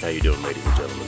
How you doing, ladies and gentlemen?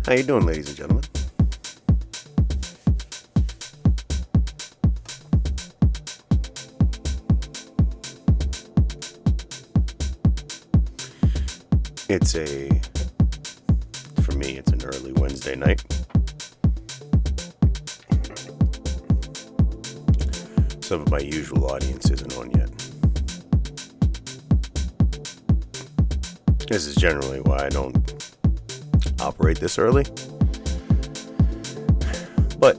How you doing, ladies and gentlemen? For me, it's an early Wednesday night. Some of my usual audience isn't on yet. This is generally why I don't operate this early. But,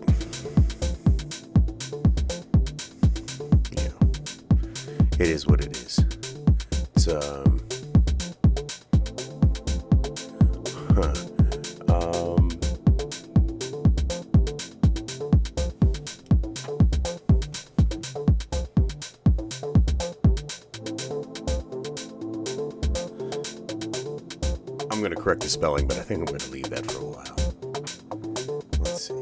it is what it is. It's, I'm going to correct the spelling, but I think I'm going to leave that for a while. Let's see.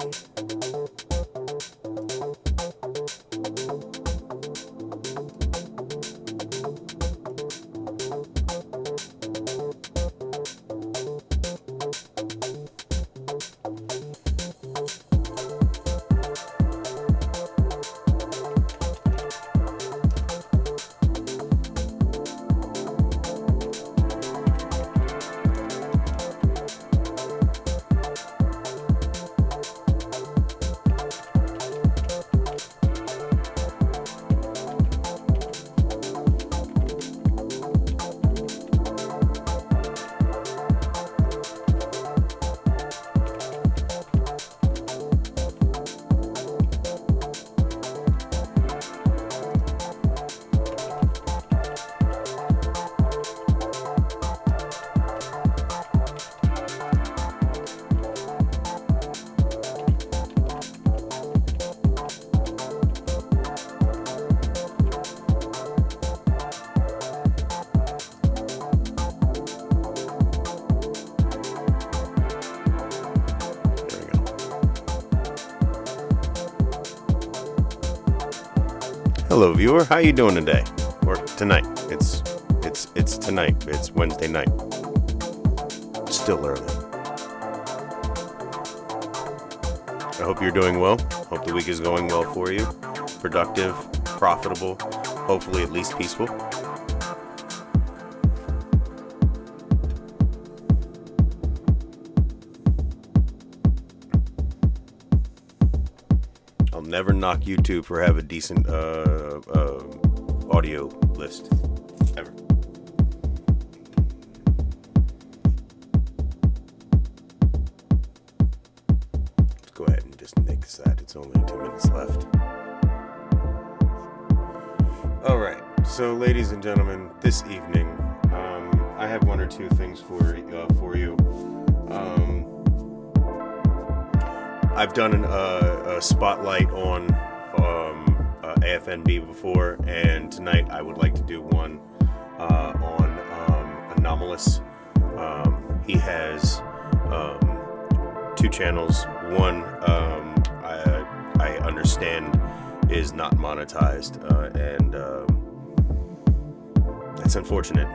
Hello, viewer. How you doing today? Or tonight? It's tonight. It's Wednesday night. Still early. I hope you're doing well. Hope the week is going well for you. Productive, profitable, hopefully at least peaceful. I'll never knock YouTube for have a decent audio list, ever. Let's go ahead and just make that. It's only 2 minutes left. All right, so ladies and gentlemen, this evening, I have one or two things for you. I've done a spotlight on FONV before, and tonight I would like to do one on Anomalous. He has two channels. One I understand is not monetized, and that's unfortunate.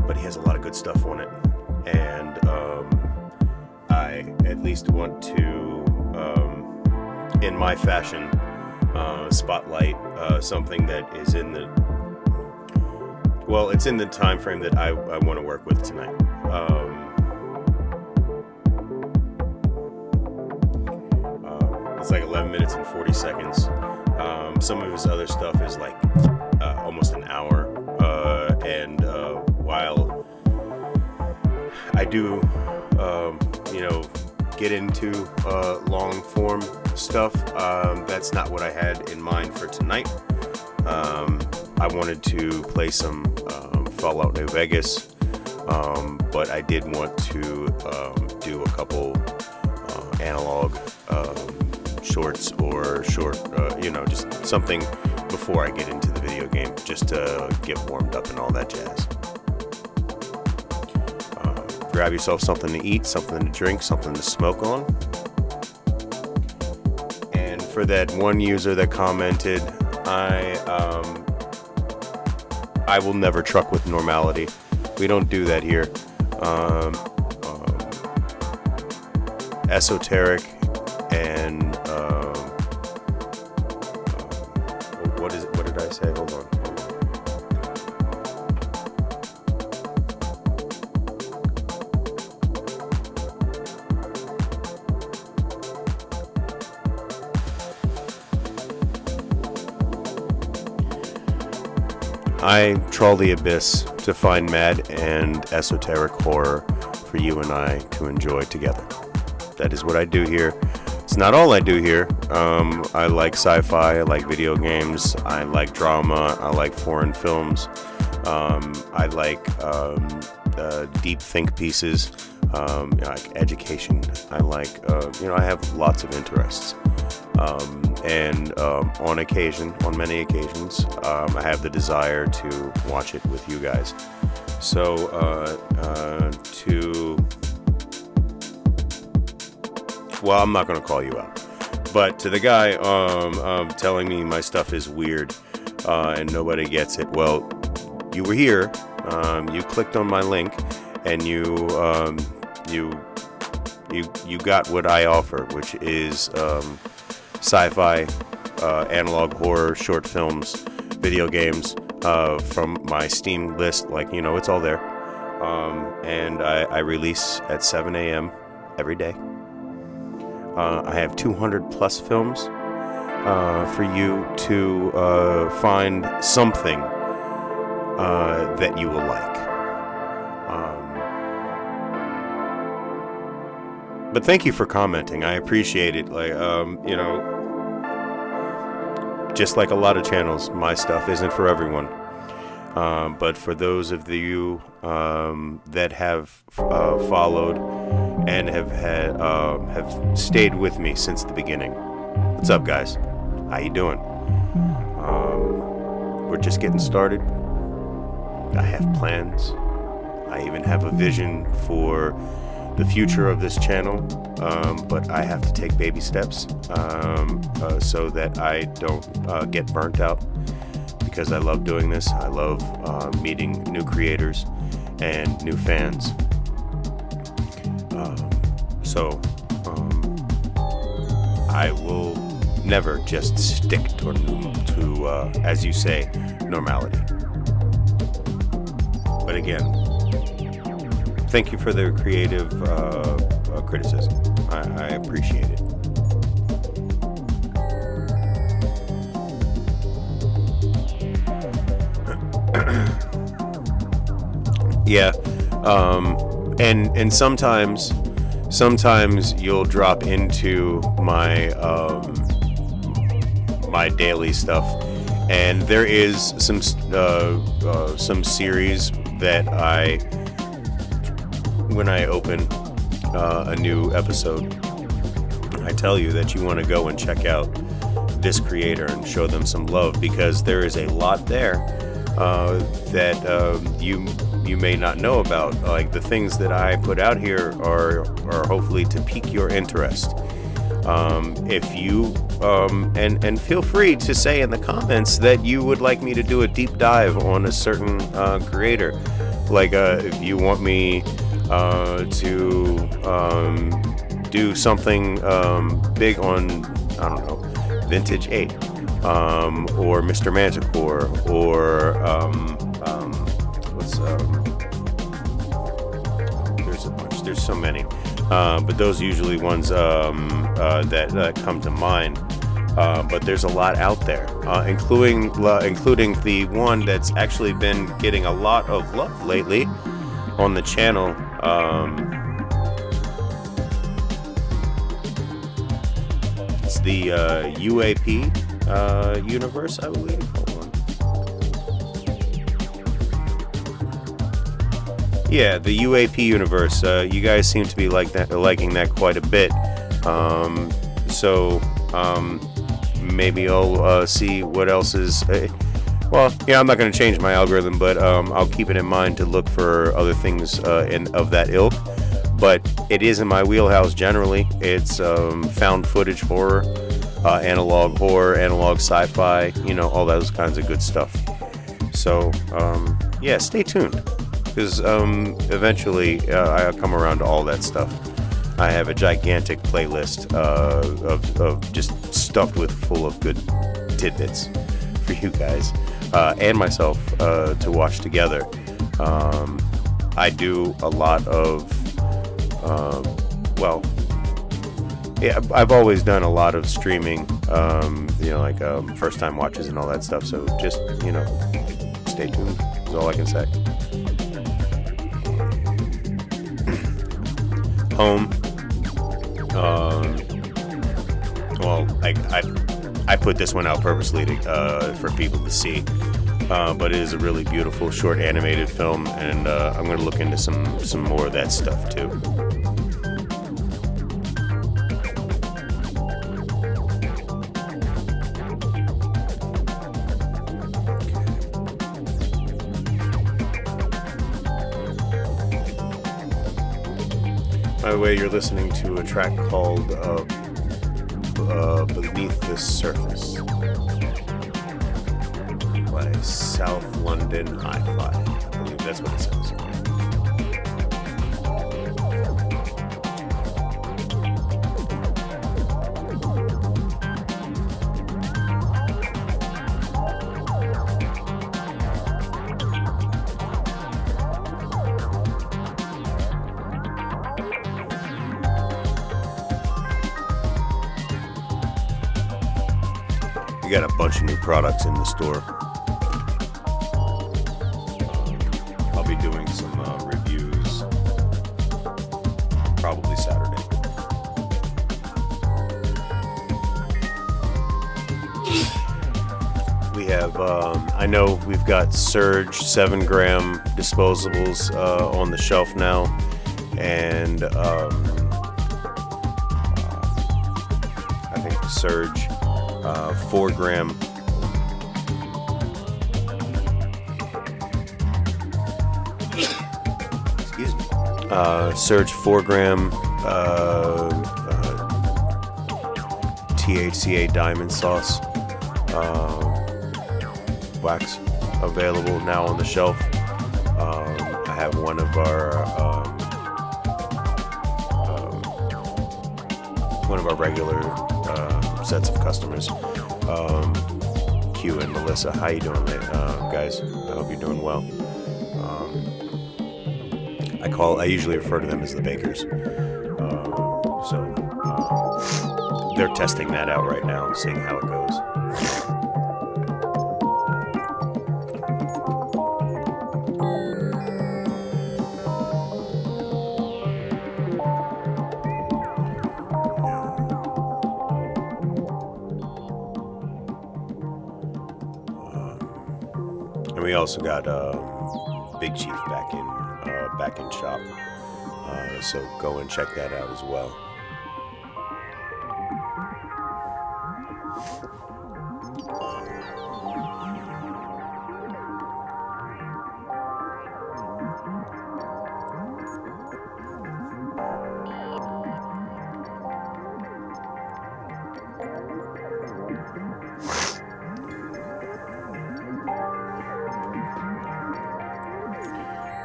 But he has a lot of good stuff on it, and I at least want to, in my fashion, spotlight something that is in the it's in the time frame that I want to work with tonight. It's like 11 minutes and 40 seconds. Some of his other stuff is like almost an hour, and while I do get into long form stuff, that's not what I had in mind for tonight. I wanted to play some Fallout New Vegas, but I did want to do a couple analog shorts or just something before I get into the video game, just to get warmed up and all that jazz. Grab yourself something to eat, something to drink, something to smoke on. And for that one user that commented, I will never truck with normality. We don't do that here. esoteric and what is it? What did I say? Hold on. I trawl the abyss to find mad and esoteric horror for you and I to enjoy together. That is what I do here. It's not all I do here. I like sci-fi, I like video games, I like drama, I like foreign films, I like deep think pieces, I like education, I like, I have lots of interests. And on many occasions, I have the desire to watch it with you guys. So, well, I'm not going to call you out, but to the guy telling me my stuff is weird and nobody gets it, well, you were here, you clicked on my link, and you got what I offer, which is sci-fi, analog horror, short films, video games, from my Steam list. Like, it's all there. And I release at 7 a.m. every day. I have 200 plus films for you to find something that you will like. But thank you for commenting. I appreciate it. Like, just like a lot of channels, my stuff isn't for everyone. But for those of you that have followed and have stayed with me since the beginning, what's up, guys? How you doing? We're just getting started. I have plans. I even have a vision for the future of this channel, but I have to take baby steps so that I don't get burnt out, because I love doing this. I love meeting new creators and new fans. So I will never just stick to as you say, normality. But again, thank you for the creative criticism. I appreciate it. Yeah, and sometimes you'll drop into my my daily stuff, and there is some series that when I open a new episode, I tell you that you want to go and check out this creator and show them some love, because there is a lot there that you may not know about. Like, the things that I put out here are hopefully to pique your interest. If you and feel free to say in the comments that you would like me to do a deep dive on a certain creator. Like, if you want me to do something big on, I don't know, Vintage 8, or Mr. Manticore, or there's a bunch, there's so many, but those are usually ones that come to mind. But there's a lot out there, including the one that's actually been getting a lot of love lately on the channel. It's the UAP universe, I believe. Hold on. Yeah, the UAP universe. You guys seem to be liking that quite a bit. So maybe I'll see what else is. Well, yeah, I'm not going to change my algorithm, but I'll keep it in mind to look for other things of that ilk. But it is in my wheelhouse generally. It's found footage horror, analog horror, analog sci-fi, all those kinds of good stuff. So, yeah, stay tuned, because eventually I'll come around to all that stuff. I have a gigantic playlist of just stuffed with full of good tidbits for you guys and myself to watch together. I do a lot of yeah, I've always done a lot of streaming, like first time watches and all that stuff. So just, stay tuned is all I can say. Home. I put this one out purposely for people to see. But it is a really beautiful short animated film, and I'm going to look into some more of that stuff too. By the way, you're listening to a track called Beneath the Surface by South London Hi-Fi. I believe that's what it says. We got a bunch of new products in the store. I'll be doing some reviews probably Saturday. We have, I know we've got Surge 7-gram disposables on the shelf now, and I think Surge 4-gram. Excuse me. Surge 4-gram THCA diamond sauce wax available now on the shelf. I have one of our regular sets of customers, Q and Melissa. How you doing, guys? I hope you're doing well. I usually refer to them as the bakers. So they're testing that out right now, seeing how it goes. And we also got Big Chief back in shop, so go and check that out as well.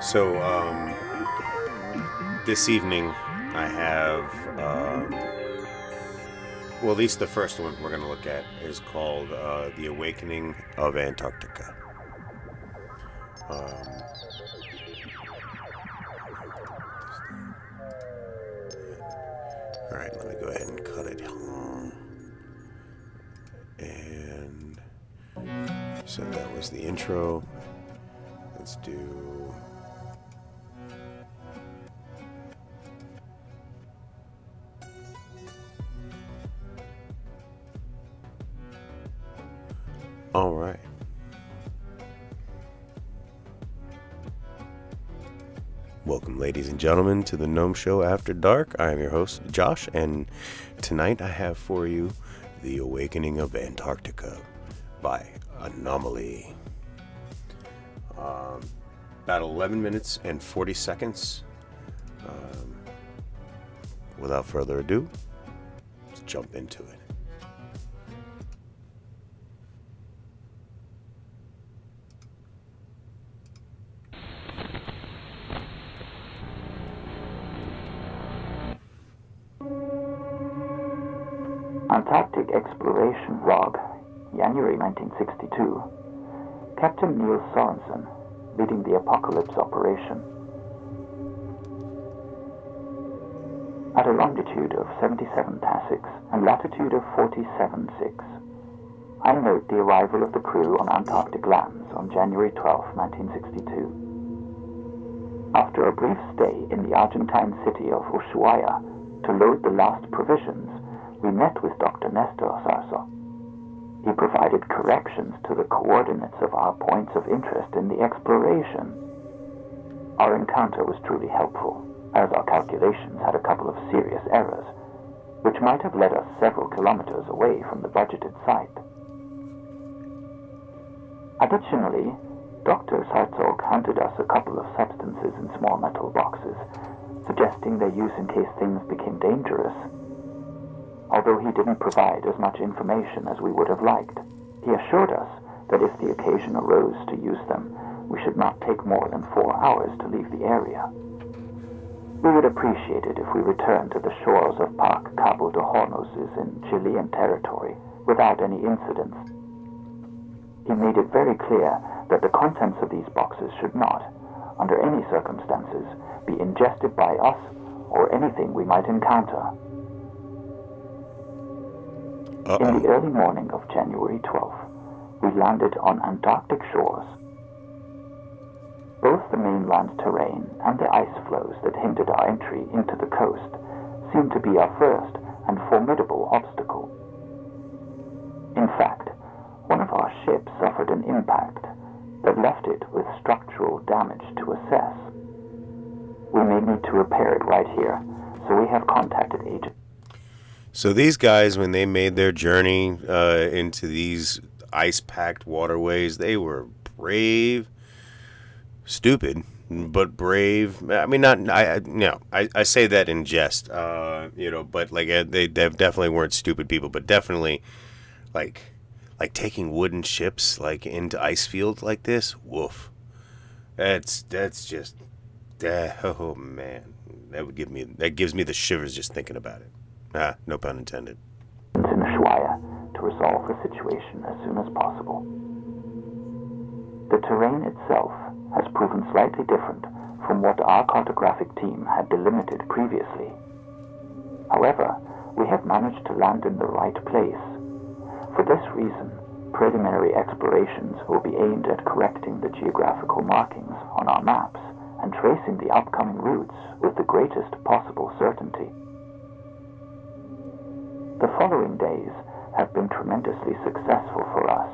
So, this evening I have, well, at least the first one we're going to look at is called The Awakening of Antarctica. Alright, let me go ahead and cut it. And so that was the intro. Let's do... All right. Welcome, ladies and gentlemen, to the Gnome Show After Dark. I am your host, Josh, and tonight I have for you The Awakening of Antarctica by ANOMALY. About 11 minutes and 40 seconds. Without further ado, let's jump into it. Antarctic Exploration Log, January 1962. Captain Neil Sorensen, leading the Apocalypse operation. At a longitude of 77 Tassix and latitude of 47.6, I note the arrival of the crew on Antarctic lands on January 12, 1962. After a brief stay in the Argentine city of Ushuaia to load the last provisions, we met with Dr. Nestor Sarso. He provided corrections to the coordinates of our points of interest in the exploration. Our encounter was truly helpful, as our calculations had a couple of serious errors, which might have led us several kilometers away from the budgeted site. Additionally, Dr. Sartzog handed us a couple of substances in small metal boxes, suggesting their use in case things became dangerous. Although he didn't provide as much information as we would have liked, he assured us that if the occasion arose to use them, we should not take more than 4 hours to leave the area. We would appreciate it if we returned to the shores of Parque Cabo de Hornos in Chilean territory without any incidents. He made it very clear that the contents of these boxes should not, under any circumstances, be ingested by us or anything we might encounter. In the early morning of January 12th, we landed on Antarctic shores. Both the mainland terrain and the ice floes that hindered our entry into the coast seemed to be our first and formidable obstacle. In fact, one of our ships suffered an impact that left it with structural damage to assess. We may need to repair it right here, so we have contacted agents. So these guys, when they made their journey into these ice-packed waterways, they were brave, stupid, but brave. I mean, I say that in jest, but like they definitely weren't stupid people, but definitely like taking wooden ships like into ice fields like this. Woof. That's just, oh man, that gives me the shivers just thinking about it. No pun intended. In Ushuaia to resolve the situation as soon as possible. The terrain itself has proven slightly different from what our cartographic team had delimited previously. However, we have managed to land in the right place. For this reason, preliminary explorations will be aimed at correcting the geographical markings on our maps and tracing the upcoming routes with the greatest possible certainty. The following days have been tremendously successful for us.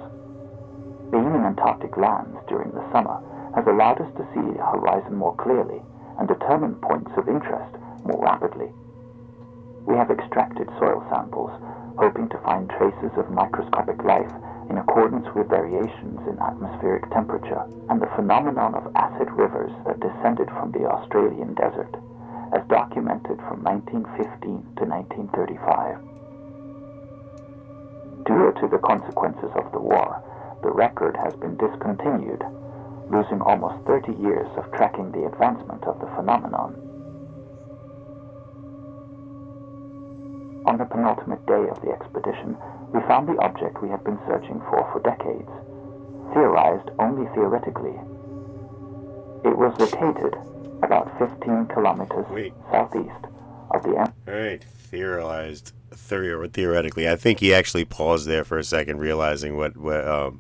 Being in Antarctic lands during the summer has allowed us to see the horizon more clearly and determine points of interest more rapidly. We have extracted soil samples, hoping to find traces of microscopic life in accordance with variations in atmospheric temperature and the phenomenon of acid rivers that descended from the Australian desert, as documented from 1915 to 1935. Due to the consequences of the war, the record has been discontinued, losing almost 30 years of tracking the advancement of the phenomenon. On the penultimate day of the expedition, we found the object we have been searching for decades, theorized only theoretically. It was located about 15 kilometers southeast of the Alright, theoretically. I think he actually paused there for a second, realizing whatever.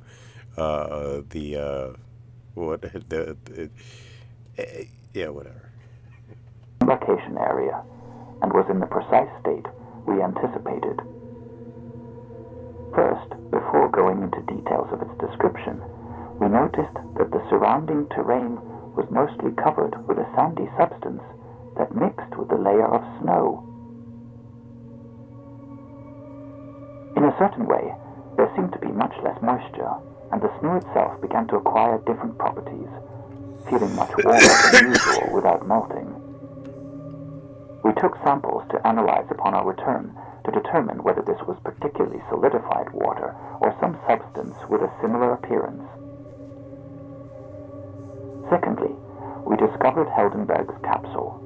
Embarkation area, and was in the precise state we anticipated. First, before going into details of its description, we noticed that the surrounding terrain was mostly covered with a sandy substance that mixed with a layer of snow. In a certain way, there seemed to be much less moisture, and the snow itself began to acquire different properties, feeling much warmer than usual without melting. We took samples to analyze upon our return to determine whether this was particularly solidified water or some substance with a similar appearance. Secondly, we discovered Heldenberg's capsule,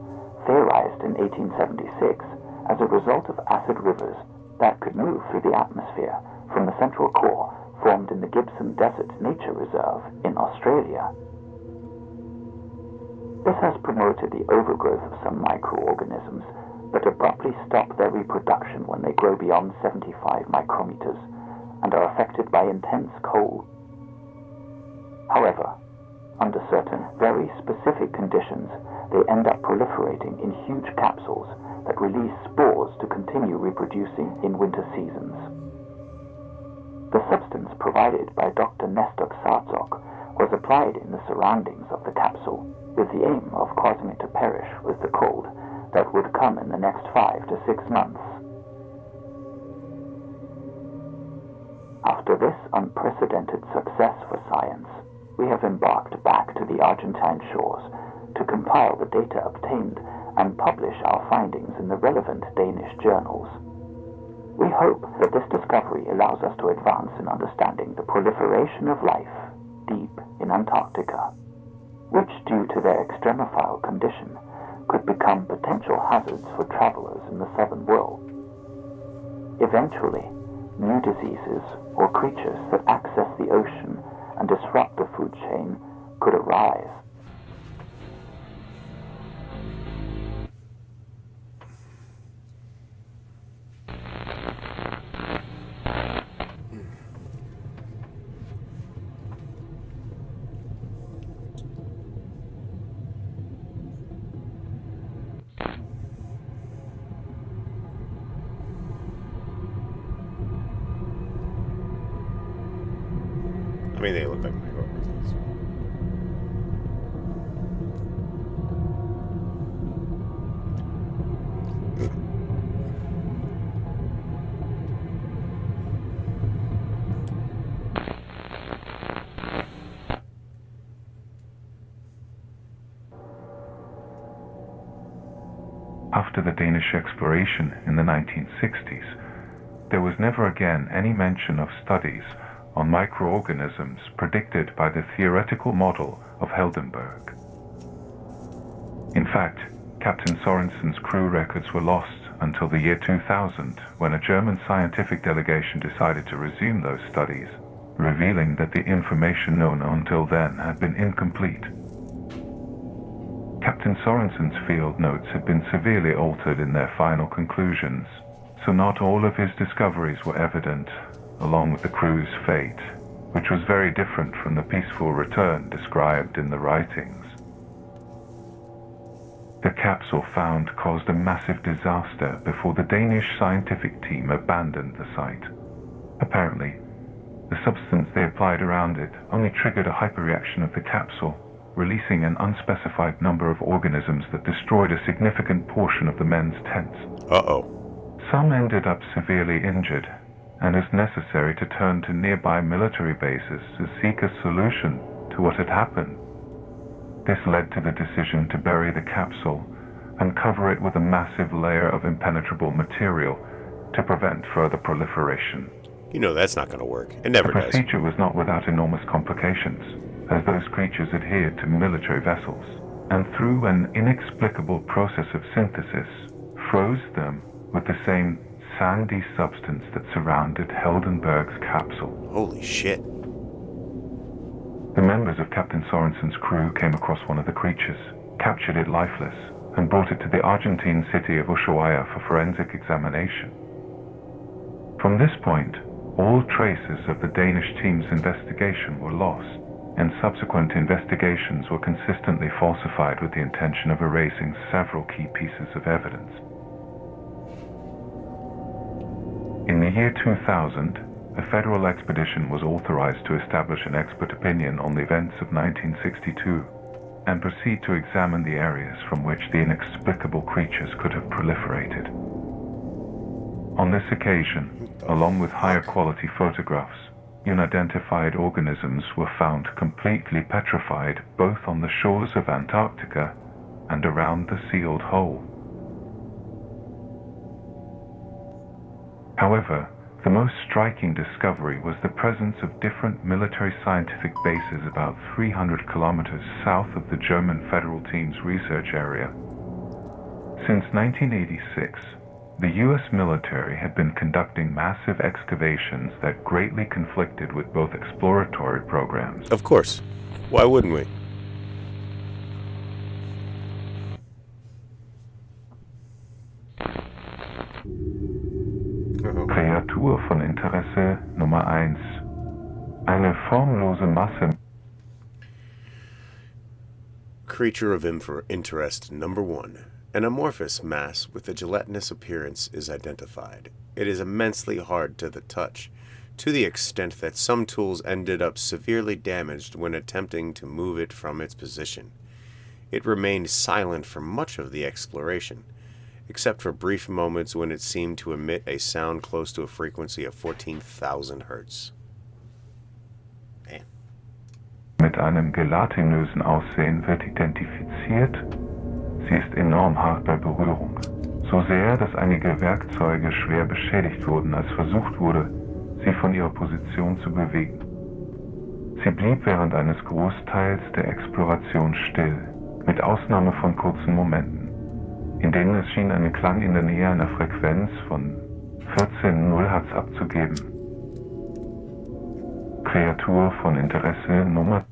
theorized in 1876 as a result of acid rivers that could move through the atmosphere from the central core formed in the Gibson Desert Nature Reserve in Australia. This has promoted the overgrowth of some microorganisms, but abruptly stop their reproduction when they grow beyond 75 micrometers and are affected by intense cold. However, under certain very specific conditions, they end up proliferating in huge capsules that release spores to continue reproducing in winter seasons. The substance provided by Dr. Nestor Sartok was applied in the surroundings of the capsule with the aim of causing it to perish with the cold that would come in the next 5 to 6 months. After this unprecedented success for science, we have embarked back to the Argentine shores to compile the data obtained and publish our findings in the relevant Danish journals. We hope that this discovery allows us to advance in understanding the proliferation of life deep in Antarctica, which, due to their extremophile condition, could become potential hazards for travelers in the southern world. Eventually, new diseases or creatures that access the ocean and disrupt the food chain could arise. I mean, they look like microorganisms. After the Danish exploration in the 1960s, there was never again any mention of studies on microorganisms predicted by the theoretical model of Heldenberg. In fact, Captain Sorensen's crew records were lost until the year 2000, when a German scientific delegation decided to resume those studies, revealing that the information known until then had been incomplete. Captain Sorensen's field notes had been severely altered in their final conclusions, so not all of his discoveries were evident, along with the crew's fate, which was very different from the peaceful return described in the writings. The capsule found caused a massive disaster before the Danish scientific team abandoned the site. Apparently, the substance they applied around it only triggered a hyperreaction of the capsule, releasing an unspecified number of organisms that destroyed a significant portion of the men's tents. Uh-oh. Some ended up severely injured, and it was necessary to turn to nearby military bases to seek a solution to what had happened. This led to the decision to bury the capsule and cover it with a massive layer of impenetrable material to prevent further proliferation. You know that's not going to work. It never The does. procedure was not without enormous complications, as those creatures adhered to military vessels, and through an inexplicable process of synthesis, froze them with the same sandy substance that surrounded Heldenberg's capsule. Holy shit. The members of Captain Sorensen's crew came across one of the creatures, captured it lifeless, and brought it to the Argentine city of Ushuaia for forensic examination. From this point, all traces of the Danish team's investigation were lost, and subsequent investigations were consistently falsified with the intention of erasing several key pieces of evidence. In the year 2000, a federal expedition was authorized to establish an expert opinion on the events of 1962 and proceed to examine the areas from which the inexplicable creatures could have proliferated. On this occasion, along with higher quality photographs, unidentified organisms were found completely petrified both on the shores of Antarctica and around the sealed hole. However, the most striking discovery was the presence of different military scientific bases about 300 kilometers south of the German Federal Team's research area. Since 1986, The U.S. military had been conducting massive excavations that greatly conflicted with both exploratory programs. Of course. Why wouldn't we? Kreatur von Interesse Nummer 1. Eine formlose Masse. Creature of interest number 1. An amorphous mass with a gelatinous appearance is identified. It is immensely hard to the touch, to the extent that some tools ended up severely damaged when attempting to move it from its position. It remained silent for much of the exploration, except for brief moments when it seemed to emit a sound close to a frequency of 14,000 Hertz. Man. Mit einem gelatinösen Aussehen wird identifiziert. Sie ist enorm hart bei Berührung. So sehr, dass einige Werkzeuge schwer beschädigt wurden, als versucht wurde, sie von ihrer Position zu bewegen. Sie blieb während eines Großteils der Exploration still, mit Ausnahme von kurzen Momenten, in denen es schien, einen Klang in der Nähe einer Frequenz von 14.0 Hertz abzugeben. Kreatur von Interesse Nummer.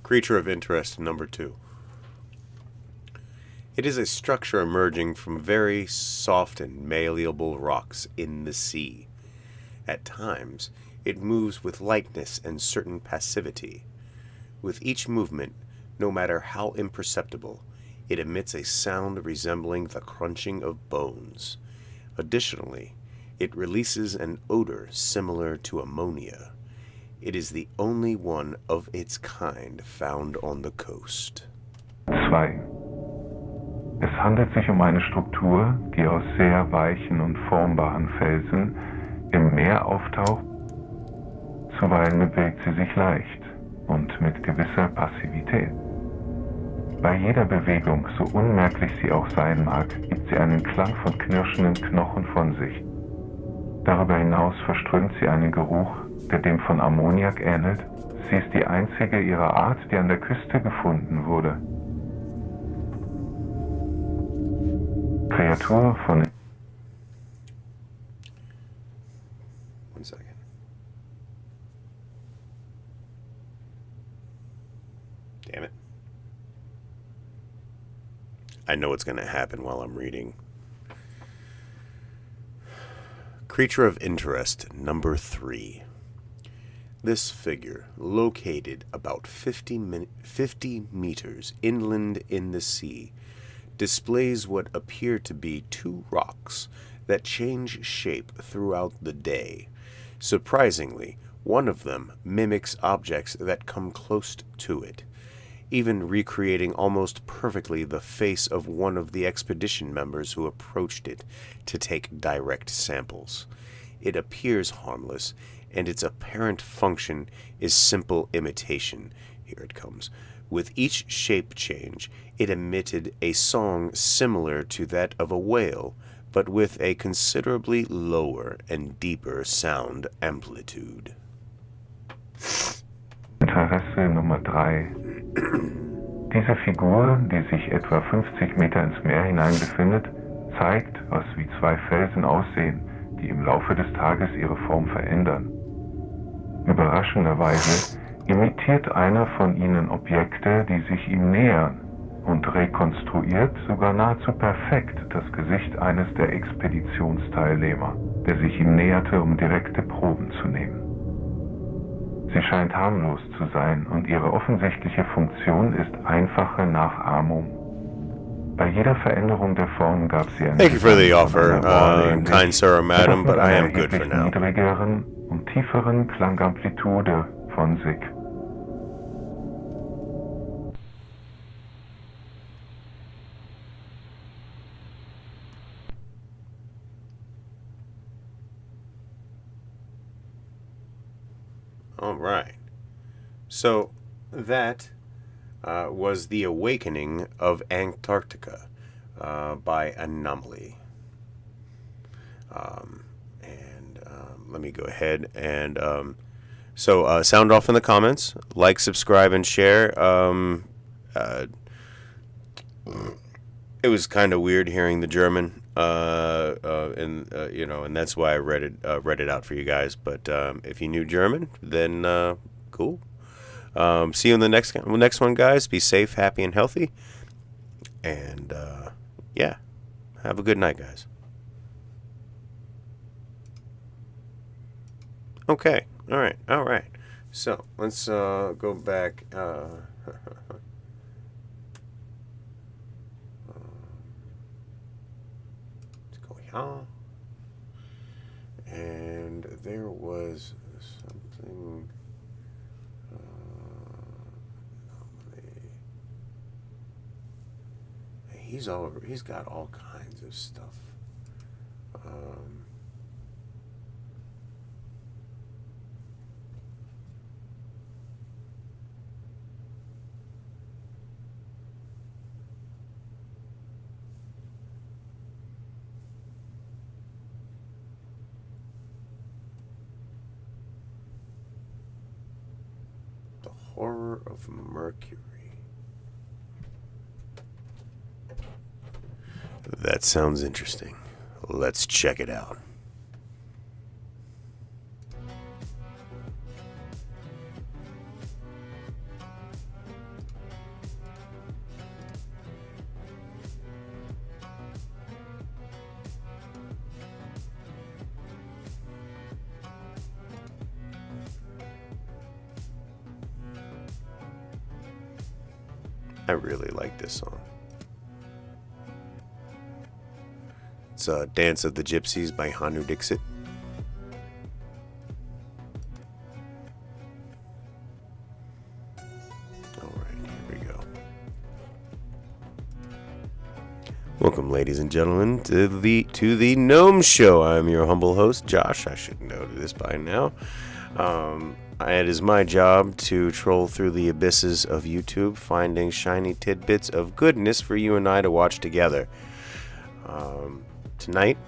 Creature of interest number 2. It is a structure emerging from very soft and malleable rocks in the sea. At times, it moves with lightness and certain passivity. With each movement, no matter how imperceptible, it emits a sound resembling the crunching of bones. Additionally, it releases an odor similar to ammonia. It is the only one of its kind found on the coast. 2. Es handelt sich eine Struktur, die aus sehr weichen und formbaren Felsen im Meer auftaucht. Zuweilen bewegt sie sich leicht und mit gewisser Passivität. Bei jeder Bewegung, so unmerklich sie auch sein mag, gibt sie einen Klang von knirschenden Knochen von sich. Darüber hinaus verströmt sie einen Geruch, der dem von Ammoniak ähnelt. Sie ist die einzige ihrer Art, die an der Küste gefunden wurde. Kreatur von... One second. Damn it. I know what's going to happen while I'm reading. Creature of interest number 3. This figure, located about 50 meters inland in the sea, displays what appear to be 2 rocks that change shape throughout the day. Surprisingly, one of them mimics objects that come close to it, even recreating almost perfectly the face of one of the expedition members who approached it to take direct samples. It appears harmless, and its apparent function is simple imitation. Here it comes. With each shape change, it emitted a song similar to that of a whale, but with a considerably lower and deeper sound amplitude. Interesse Nummer 3. Diese Figur, die sich etwa 50 Meter ins Meer hinein befindet, zeigt, was wie 2 Felsen aussehen, die im Laufe des Tages ihre Form verändern. Überraschenderweise imitiert einer von ihnen Objekte, die sich ihm nähern, und rekonstruiert sogar nahezu perfekt das Gesicht eines der Expeditionsteilnehmer, der sich ihm näherte, um direkte Proben zu nehmen. Sie scheint harmlos zu sein und ihre offensichtliche Funktion ist einfache Nachahmung. Bei jeder Veränderung der Form gab sie einen Thank you for the offer, kind sir or madam, but I am good for now. Niedrigeren und tieferen Klangamplitude von sich. All right. So that was The Awakening of Antarctica by Anomaly. Let me go ahead and sound off in the comments, like, subscribe, and share. it was kind of weird hearing the German, and you know, and that's why I read it out for you guys. But if you knew German, then cool. See you in the next one, guys. Be safe, happy, and healthy. And yeah, have a good night, guys. Okay, all right. So let's go back. Let's go here. And there was something. He's got all kinds of stuff. The Horror of Mercury. That sounds interesting. Let's check it out. I really like this song. It's Dance of the Gypsies by Hanu Dixit. Alright, here we go. Welcome, ladies and gentlemen, to the Gnome Show. I'm your humble host, Josh. I should know this by now. It is my job to troll through the abysses of YouTube, finding shiny tidbits of goodness for you and I to watch together. Tonight,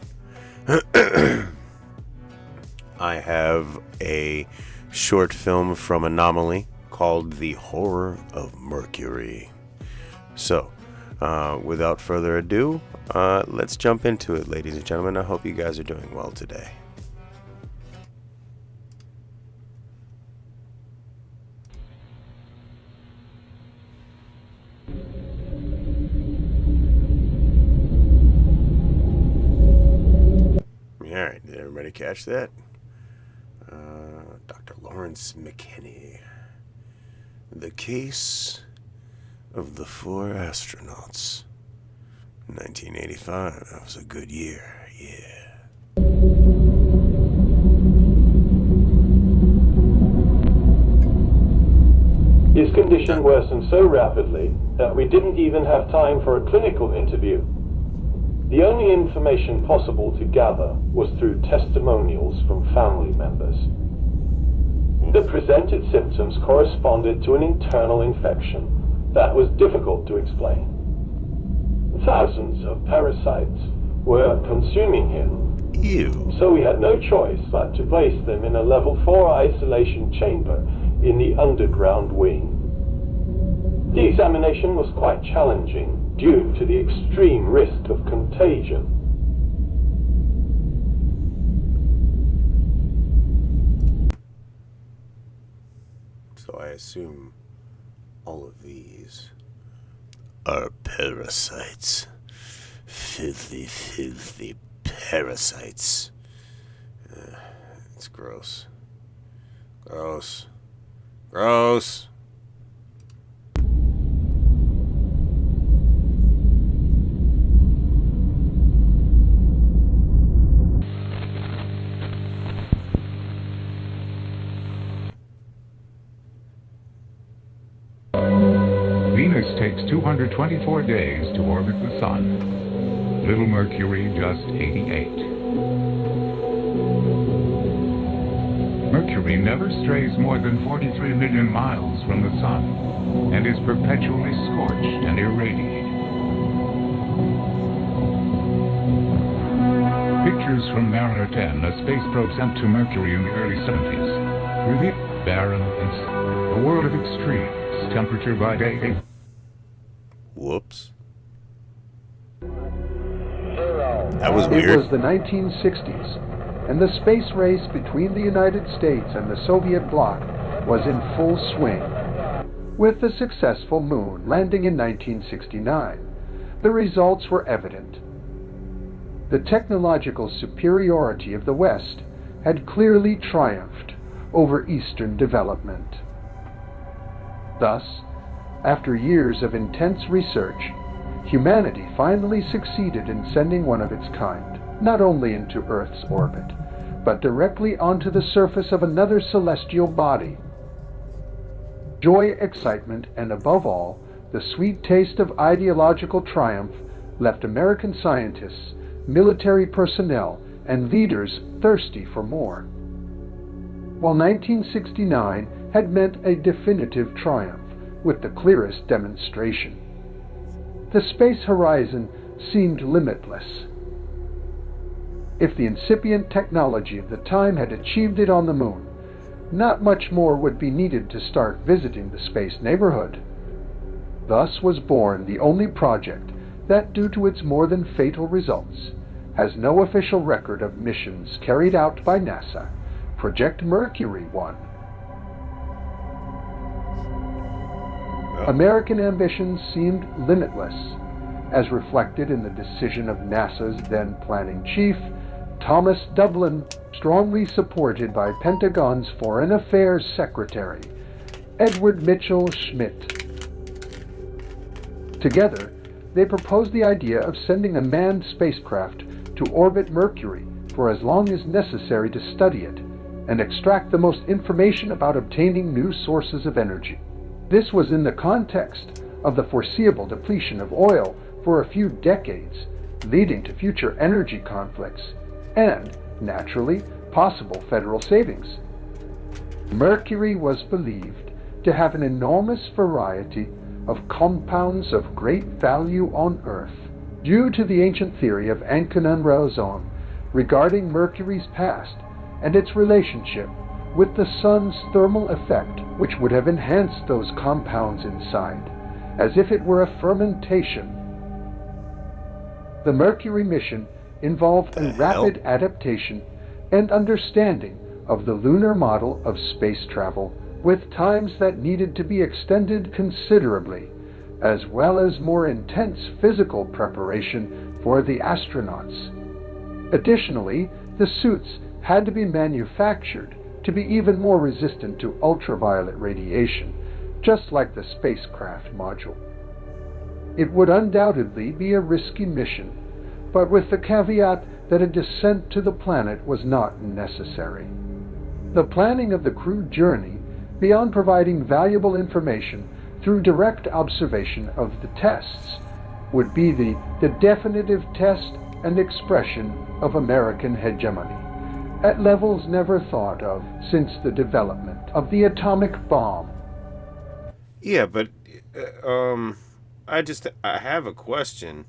I have a short film from ANOMALY called The Horror of Mercury. So, without further ado, let's jump into it, ladies and gentlemen. I hope you guys are doing well today. Alright, did everybody catch that? Dr. Lawrence McKinney. The Case of the Four Astronauts. 1985. That was a good year. Yeah. His condition worsened so rapidly that we didn't even have time for a clinical interview. The only information possible to gather was through testimonials from family members. The presented symptoms corresponded to an internal infection that was difficult to explain. Thousands of parasites were consuming him. Ew. So we had no choice but to place them in a level 4 isolation chamber in the underground wing. The examination was quite challenging due to the extreme risk of contagion. So I assume all of these are parasites. Filthy, filthy parasites. It's gross. Gross. Gross. Venus takes 224 days to orbit the Sun. Little Mercury just 88. Mercury never strays more than 43 million miles from the Sun and is perpetually scorched and irradiated. Pictures from Mariner 10, a space probe sent to Mercury in the early 70s, reveal barren and a world of extremes, temperature by day. Whoops. That was It weird. was the 1960s, and the space race between the United States and the Soviet bloc was in full swing. With the successful moon landing in 1969, the results were evident. The technological superiority of the West had clearly triumphed over Eastern development. Thus, after years of intense research, humanity finally succeeded in sending one of its kind, not only into Earth's orbit, but directly onto the surface of another celestial body. Joy, excitement, and above all, the sweet taste of ideological triumph left American scientists, military personnel, and leaders thirsty for more. While 1969 had meant a definitive triumph with the clearest demonstration, the space horizon seemed limitless. If the incipient technology of the time had achieved it on the moon, not much more would be needed to start visiting the space neighborhood. Thus was born the only project that, due to its more than fatal results, has no official record of missions carried out by NASA, Project Mercury 1. American ambitions seemed limitless, as reflected in the decision of NASA's then planning chief, Thomas Dublin, strongly supported by Pentagon's Foreign Affairs Secretary, Edward Mitchell Schmidt. Together, they proposed the idea of sending a manned spacecraft to orbit Mercury for as long as necessary to study it and extract the most information about obtaining new sources of energy. This was in the context of the foreseeable depletion of oil for a few decades, leading to future energy conflicts and, naturally, possible federal savings. Mercury was believed to have an enormous variety of compounds of great value on Earth, due to the ancient theory of Ankanon regarding Mercury's past and its relationship with the Sun's thermal effect, which would have enhanced those compounds inside, as if it were a fermentation. The Mercury mission involved a rapid adaptation and understanding of the lunar model of space travel, with times that needed to be extended considerably, as well as more intense physical preparation for the astronauts. Additionally, the suits had to be manufactured to be even more resistant to ultraviolet radiation, just like the spacecraft module. It would undoubtedly be a risky mission, but with the caveat that a descent to the planet was not necessary. The planning of the crewed journey, beyond providing valuable information through direct observation of the tests, would be the definitive test and expression of American hegemony, at levels never thought of since the development of the atomic bomb. Yeah, but I have a question.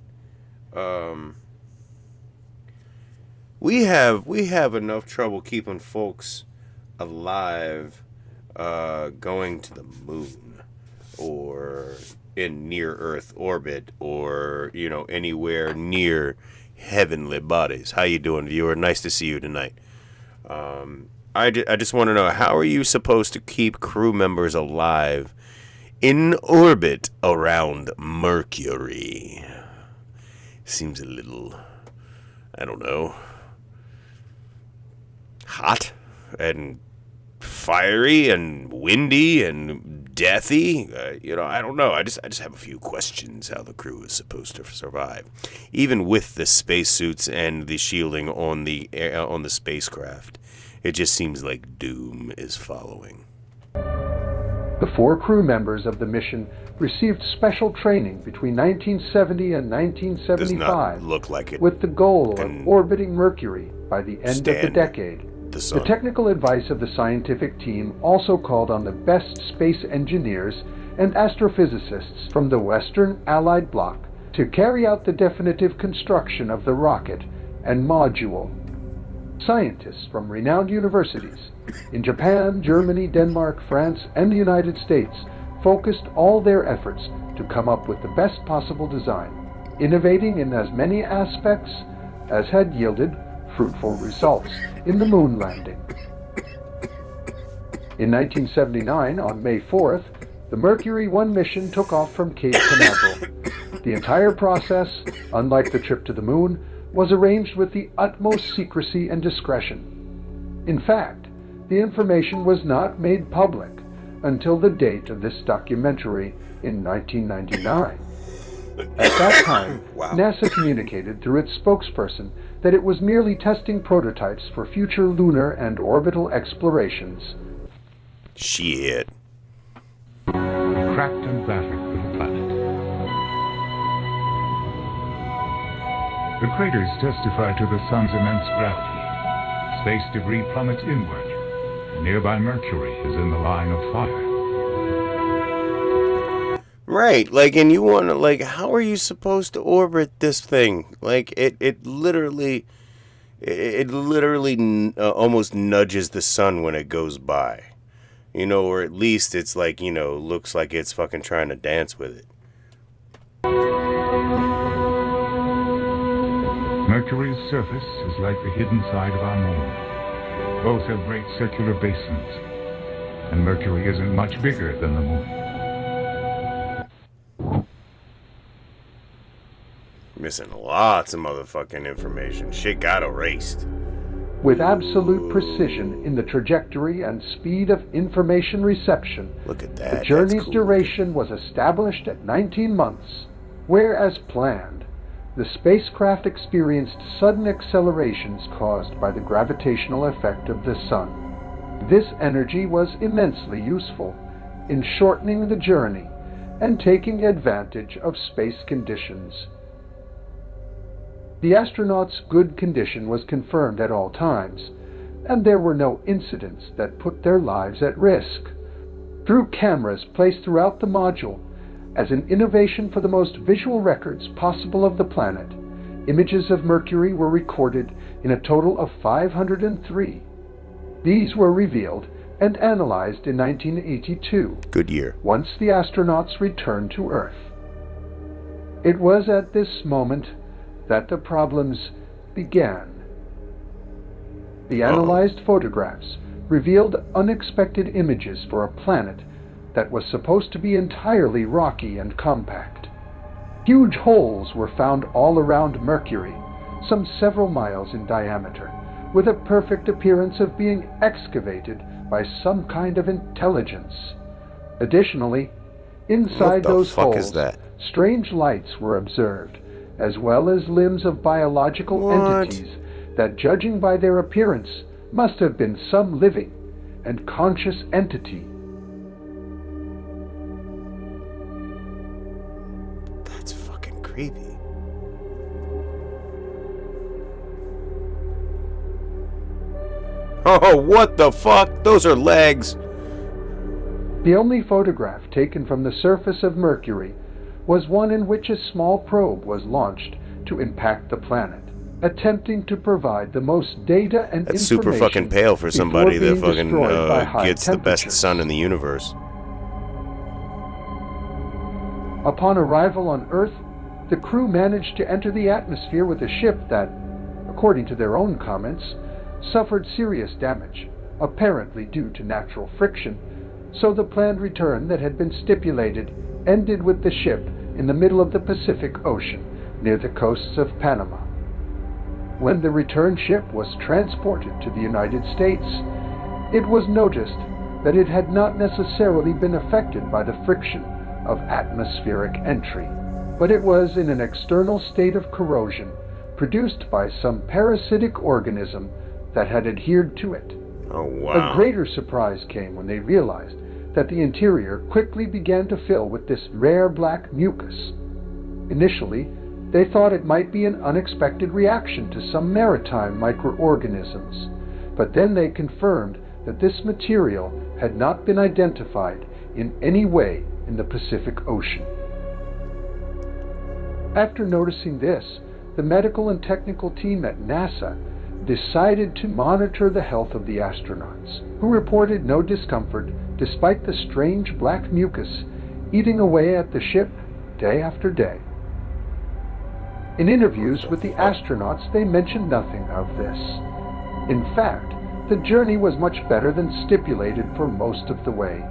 We have enough trouble keeping folks alive going to the moon or in near Earth orbit or, anywhere near heavenly bodies. How you doing, viewer? Nice to see you tonight. I just want to know, how are you supposed to keep crew members alive in orbit around Mercury? Seems a little, I don't know, hot and fiery and windy and deathy. I don't know. I just have a few questions how the crew is supposed to survive, even with the spacesuits and the shielding on the spacecraft. It just seems like doom is following. The 4 crew members of the mission received special training between 1970 and 1975 Does not look like it, with the goal of orbiting Mercury by the end of the decade. The technical advice of the scientific team also called on the best space engineers and astrophysicists from the Western Allied bloc to carry out the definitive construction of the rocket and module. Scientists from renowned universities in Japan, Germany, Denmark, France, and the United States focused all their efforts to come up with the best possible design, innovating in as many aspects as had yielded fruitful results in the moon landing. In 1979, on May 4th, the Mercury 1 mission took off from Cape Canaveral. The entire process, unlike the trip to the moon, was arranged with the utmost secrecy and discretion. In fact, the information was not made public until the date of this documentary in 1999. At that time, Wow. NASA communicated through its spokesperson that it was merely testing prototypes for future lunar and orbital explorations. Shit. Cracked and battered little planet. The craters testify to the sun's immense gravity. Space debris plummets inward. Nearby Mercury is in the line of fire. Right, like, and you want to, like, how are you supposed to orbit this thing? Like, it literally almost nudges the sun when it goes by. You know, or at least it's like, you know, looks like it's fucking trying to dance with it. Mercury's surface is like the hidden side of our moon. Both have great circular basins, and Mercury isn't much bigger than the moon. Missing lots of motherfucking information. Shit got erased. With absolute precision in the trajectory and speed of information reception, Look at that. the journey's That's cool. duration was established at 19 months, where, as planned, the spacecraft experienced sudden accelerations caused by the gravitational effect of the sun. This energy was immensely useful in shortening the journey and taking advantage of space conditions. The astronauts' good condition was confirmed at all times, and there were no incidents that put their lives at risk. Through cameras placed throughout the module, as an innovation for the most visual records possible of the planet, images of Mercury were recorded in a total of 503. These were revealed and analyzed in 1982, Good year. once the astronauts returned to Earth. It was at this moment that the problems began. The analyzed photographs revealed unexpected images for a planet that was supposed to be entirely rocky and compact. Huge holes were found all around Mercury, some several miles in diameter, with a perfect appearance of being excavated by some kind of intelligence. Additionally, inside What the those fuck holes, is that? strange lights were observed, as well as limbs of biological What? entities that, judging by their appearance, must have been some living and conscious entity. That's fucking creepy. Oh, what the fuck? Those are legs. The only photograph taken from the surface of Mercury was one in which a small probe was launched to impact the planet, attempting to provide the most data and That's information super fucking pale for before somebody that being fucking destroyed by high gets the best temperatures. sun in the universe. Upon arrival on Earth, the crew managed to enter the atmosphere with a ship that, according to their own comments, suffered serious damage, apparently due to natural friction, so the planned return that had been stipulated ended with the ship in the middle of the Pacific Ocean, near the coasts of Panama. When the return ship was transported to the United States, it was noticed that it had not necessarily been affected by the friction of atmospheric entry, but it was in an external state of corrosion produced by some parasitic organism that had adhered to it. Oh, wow. A greater surprise came when they realized that the interior quickly began to fill with this rare black mucus. Initially, they thought it might be an unexpected reaction to some maritime microorganisms, but then they confirmed that this material had not been identified in any way in the Pacific Ocean. After noticing this, the medical and technical team at NASA decided to monitor the health of the astronauts, who reported no discomfort despite the strange black mucus eating away at the ship day after day. In interviews with the astronauts, they mentioned nothing of this. In fact, the journey was much better than stipulated for most of the way,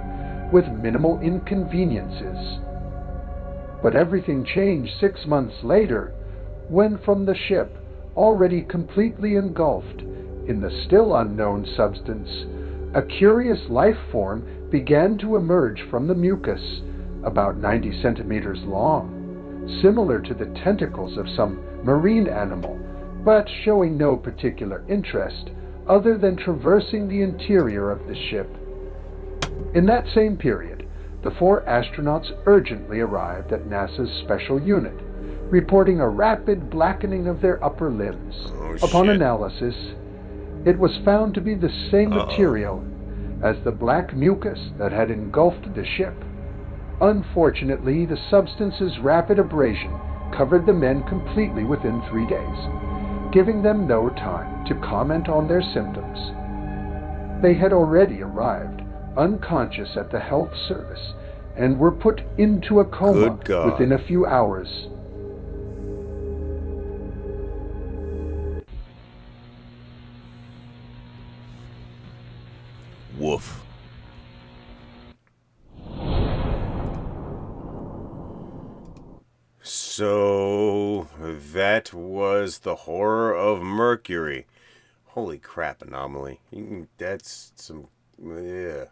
with minimal inconveniences. But everything changed 6 months later, when from the ship, already completely engulfed in the still unknown substance, a curious life form began to emerge from the mucus, about 90 centimeters long, similar to the tentacles of some marine animal, but showing no particular interest other than traversing the interior of the ship. In that same period, the 4 astronauts urgently arrived at NASA's special unit, reporting a rapid blackening of their upper limbs. Upon analysis, it was found to be the same material as the black mucus that had engulfed the ship. Unfortunately, the substance's rapid abrasion covered the men completely within 3 days, giving them no time to comment on their symptoms. They had already arrived unconscious at the health service and were put into a coma within a few hours. Woof. So that was the horror of Mercury. Holy crap, Anomaly. That's some, yeah.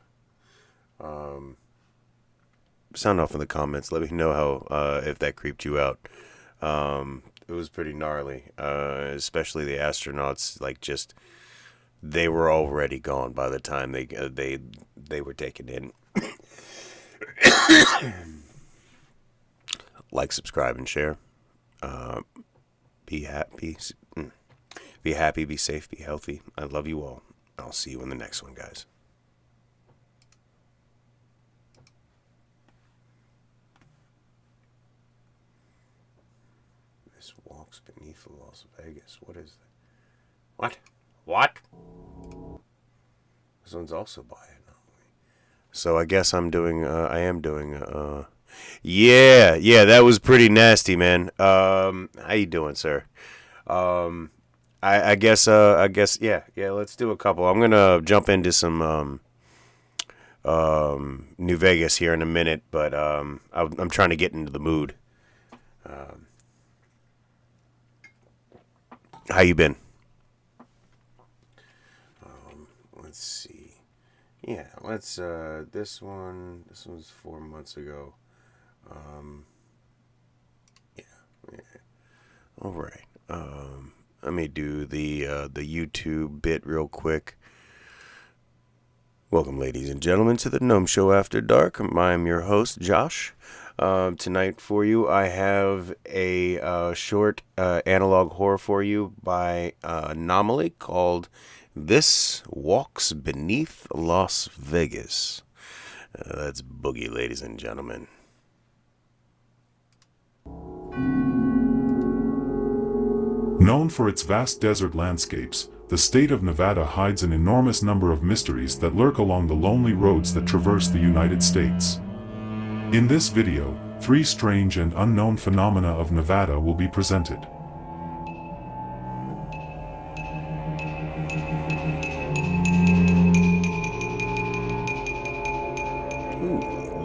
Sound off in the comments. Let me know how, if that creeped you out. It was pretty gnarly. Especially the astronauts, like, just, they were already gone by the time they were taken in. Like, subscribe, and share. Be happy. Be happy, be safe, be healthy. I love you all. I'll see you in the next one, guys. This walks beneath Las Vegas. What is that? What? What? This one's also by Anomaly. So I guess I am doing, yeah, that was pretty nasty, man. How you doing, sir? I guess, yeah, let's do a couple. I'm gonna jump into some, New Vegas here in a minute, but, I'm trying to get into the mood. How you been? Let's see. Yeah, let's, this was 4 months ago. Yeah. All right. Let me do the YouTube bit real quick. Welcome, ladies and gentlemen, to the Gnome Show After Dark. I'm your host, Josh. Tonight for you, I have a short analog horror for you by Anomaly called This Walks Beneath Las Vegas. That's boogie, ladies and gentlemen. Known for its vast desert landscapes, the state of Nevada hides an enormous number of mysteries that lurk along the lonely roads that traverse the United States. In this video, 3 strange and unknown phenomena of Nevada will be presented.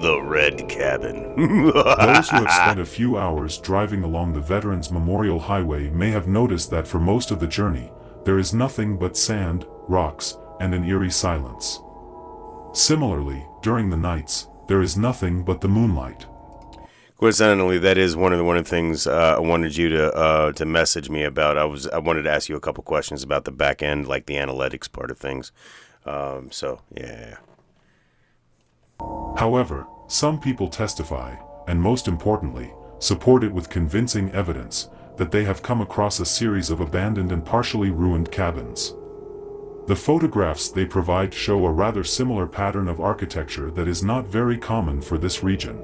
The Red Cabin. Those who have spent a few hours driving along the Veterans Memorial Highway may have noticed that for most of the journey, there is nothing but sand, rocks, and an eerie silence. Similarly, during the nights, there is nothing but the moonlight. Coincidentally, that is one of the things I wanted you to message me about. I wanted to ask you a couple questions about the back end, like the analytics part of things. So yeah. However, some people testify, and most importantly, support it with convincing evidence, that they have come across a series of abandoned and partially ruined cabins. The photographs they provide show a rather similar pattern of architecture that is not very common for this region.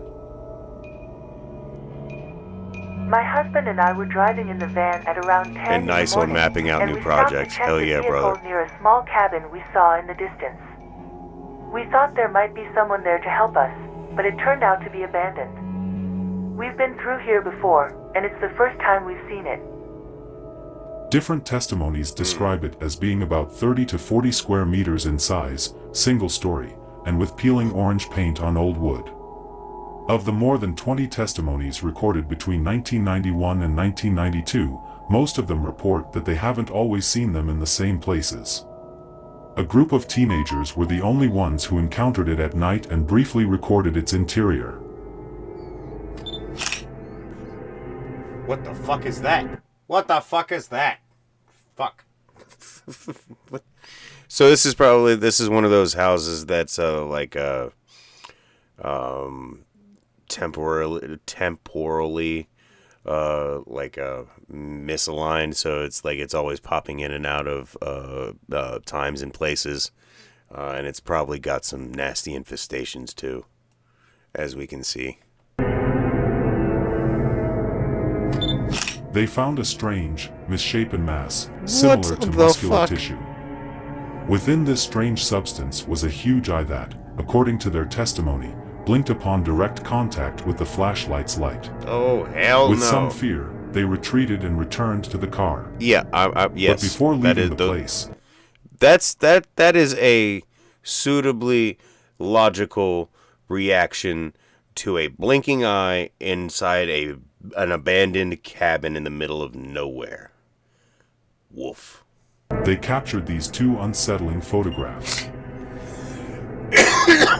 My husband and I were driving in the van at around 10 And nice in the on morning, mapping out and new we stopped projects. to check Hell the yeah, vehicle brother. near a small cabin we saw in the distance. We thought there might be someone there to help us, but it turned out to be abandoned. We've been through here before, and it's the first time we've seen it. Different testimonies describe it as being about 30 to 40 square meters in size, single story, and with peeling orange paint on old wood. Of the more than 20 testimonies recorded between 1991 and 1992, most of them report that they haven't always seen them in the same places. A group of teenagers were the only ones who encountered it at night and briefly recorded its interior. What the fuck is that? What the fuck is that? Fuck. What? So this is one of those houses that's like temporally like misaligned, so it's like it's always popping in and out of times and places, and it's probably got some nasty infestations too, as we can see. They found a strange, misshapen mass, similar to muscular tissue. Within this strange substance was a huge eye that, according to their testimony, blinked upon direct contact with the flashlight's light. Oh, hell no. With some fear, they retreated and returned to the car. Yeah, yes. But before leaving the place... That is a suitably logical reaction to a blinking eye inside an abandoned cabin in the middle of nowhere. Woof. They captured these two unsettling photographs.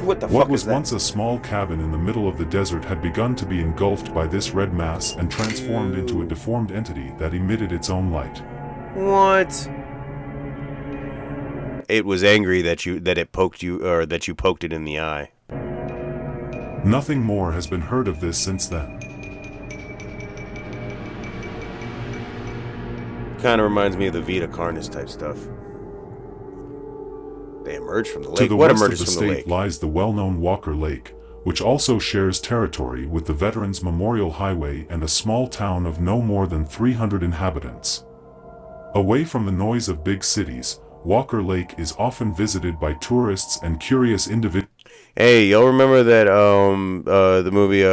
What the fuck What was is that? once a small cabin in the middle of the desert had begun to be engulfed by this red mass and transformed into a deformed entity that emitted its own light. What? It was angry that you poked it in the eye. Nothing more has been heard of this since then. Kind of reminds me of the Vita Carnis type stuff. They emerged from the lake. To the What west of emerges the from the state lake? lies the well-known Walker Lake, which also shares territory with the Veterans Memorial Highway and a small town of no more than 300 inhabitants. Away from the noise of big cities, Walker Lake is often visited by tourists and curious individuals. Hey, y'all remember that the movie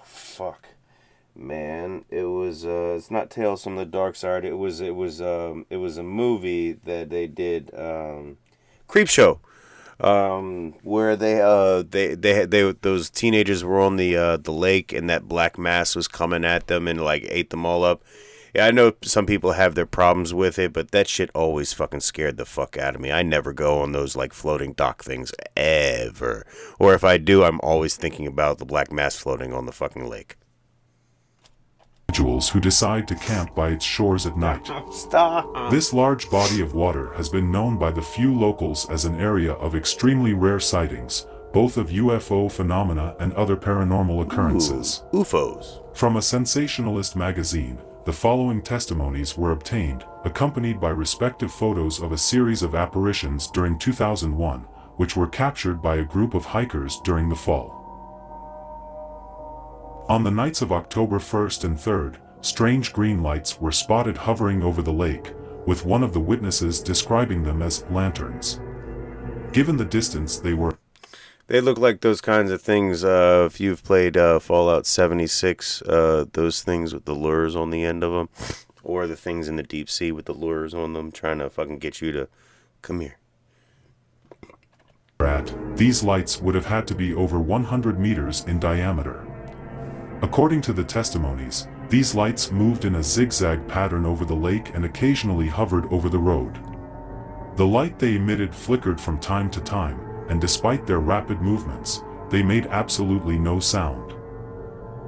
fuck, man, it was it's not Tales from the Dark Side. It was a movie that they did, Creepshow, where those teenagers were on the lake and that black mass was coming at them and like ate them all up. Yeah, I know some people have their problems with it, but that shit always fucking scared the fuck out of me. I never go on those like floating dock things ever. Or if I do, I'm always thinking about the black mass floating on the fucking lake. Who decide to camp by its shores at night. Stop. This large body of water has been known by the few locals as an area of extremely rare sightings, both of UFO phenomena and other paranormal occurrences. Ooh, UFOs. From a sensationalist magazine, the following testimonies were obtained, accompanied by respective photos of a series of apparitions during 2001, which were captured by a group of hikers during the fall. On the nights of October 1st and 3rd, strange green lights were spotted hovering over the lake, with one of the witnesses describing them as lanterns. Given the distance they look like those kinds of things, if you've played Fallout 76, those things with the lures on the end of them, or the things in the deep sea with the lures on them, trying to fucking get you to come here. These lights would have had to be over 100 meters in diameter. According to the testimonies, these lights moved in a zigzag pattern over the lake and occasionally hovered over the road. The light they emitted flickered from time to time, and despite their rapid movements, they made absolutely no sound.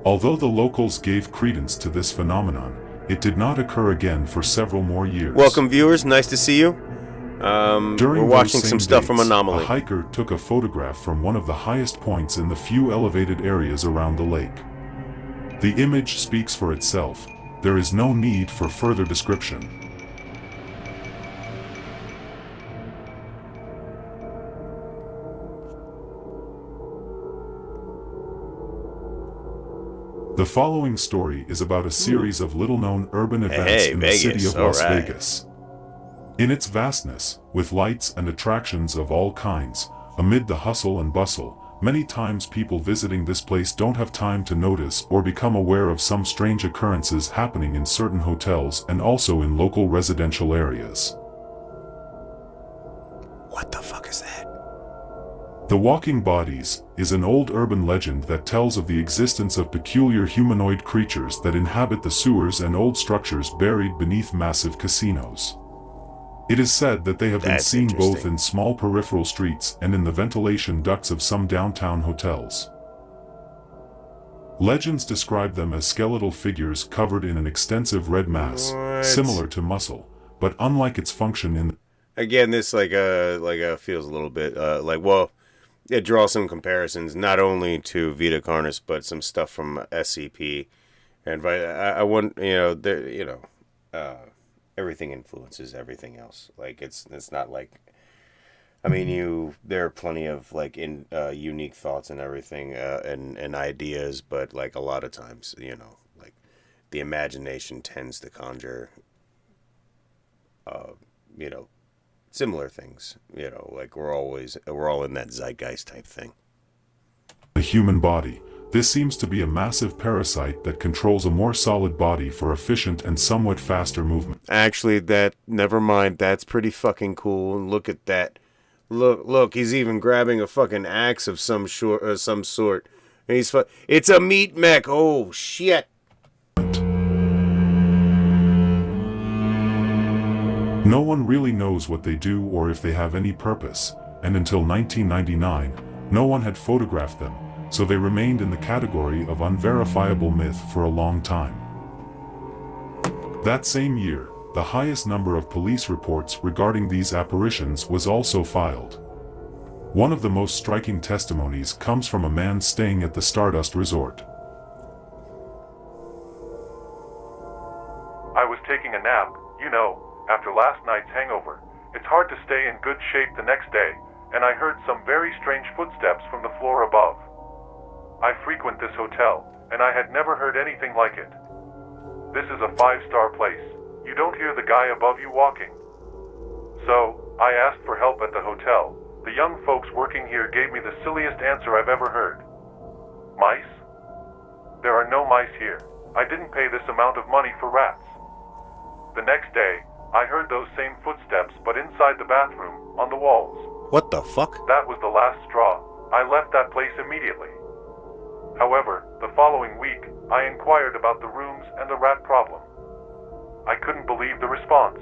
Although the locals gave credence to this phenomenon, it did not occur again for several more years. Welcome, viewers. Nice to see you. We're watching some stuff from Anomaly. A hiker took a photograph from one of the highest points in the few elevated areas around the lake. The image speaks for itself. There is no need for further description. The following story is about a series of little-known urban events in the city of Las Vegas. In its vastness, with lights and attractions of all kinds, amid the hustle and bustle, Many times people visiting this place don't have time to notice or become aware of some strange occurrences happening in certain hotels and also in local residential areas. What the fuck is that? The Walking Bodies is an old urban legend that tells of the existence of peculiar humanoid creatures that inhabit the sewers and old structures buried beneath massive casinos. It is said that they have been seen both in small peripheral streets and in the ventilation ducts of some downtown hotels. Legends describe them as skeletal figures covered in an extensive red mass, similar to muscle, but unlike its function in... Again, this feels a little bit well, it draws some comparisons not only to Vita Carnis but some stuff from SCP, and I want everything influences everything else. Like it's not like, I mean, there are plenty of unique thoughts and everything and ideas, but like a lot of times, like the imagination tends to conjure similar things, like we're all in that zeitgeist type thing. The human body. This seems to be a massive parasite that controls a more solid body for efficient and somewhat faster movement. Actually, never mind, that's pretty fucking cool. Look at that. Look, he's even grabbing a fucking axe of some sort. And it's a meat mech. Oh, shit. No one really knows what they do or if they have any purpose, and until 1999, no one had photographed them, so they remained in the category of unverifiable myth for a long time. That same year, the highest number of police reports regarding these apparitions was also filed. One of the most striking testimonies comes from a man staying at the Stardust Resort. I was taking a nap, after last night's hangover. It's hard to stay in good shape the next day, and I heard some very strange footsteps from the floor above. I frequent this hotel, and I had never heard anything like it. This is a 5-star place. You don't hear the guy above you walking. So, I asked for help at the hotel. The young folks working here gave me the silliest answer I've ever heard. Mice? There are no mice here. I didn't pay this amount of money for rats. The next day, I heard those same footsteps, but inside the bathroom, on the walls. What the fuck? That was the last straw. I left that place immediately. However, the following week, I inquired about the rooms and the rat problem. I couldn't believe the response.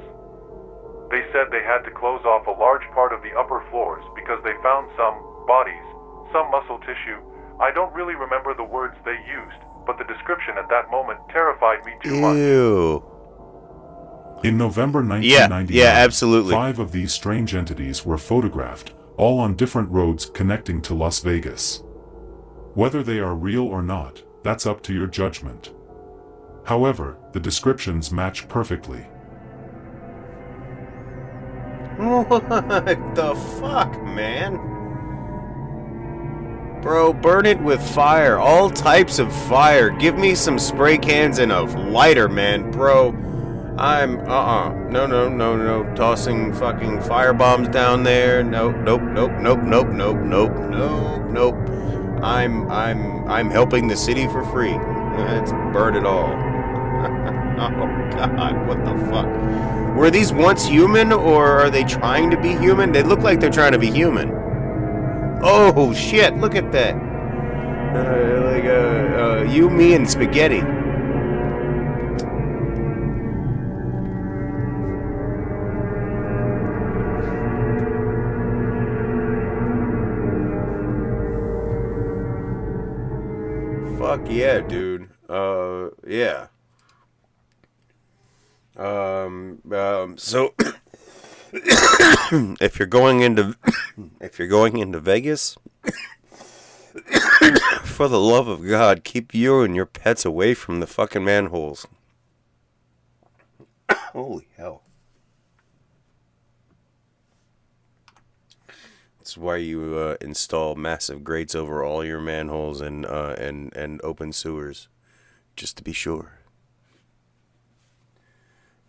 They said they had to close off a large part of the upper floors because they found some bodies, some muscle tissue. I don't really remember the words they used, but the description at that moment terrified me too much. Ew. In November 1999, absolutely. 5 of these strange entities were photographed, all on different roads connecting to Las Vegas. Whether they are real or not, that's up to your judgment. However, the descriptions match perfectly. What the fuck, man? Bro, burn it with fire. All types of fire. Give me some spray cans and a lighter, man. Bro, I'm, No. Tossing fucking fire bombs down there. Nope. I'm helping the city for free. Let's burn it all. Oh God, what the fuck? Were these once human, or are they trying to be human? They look like they're trying to be human. Oh shit, look at that. You, me, and spaghetti. Fuck yeah, dude. Yeah. So if you're going into Vegas, for the love of God, keep you and your pets away from the fucking manholes. Holy hell. That's why you install massive grates over all your manholes and open sewers, just to be sure.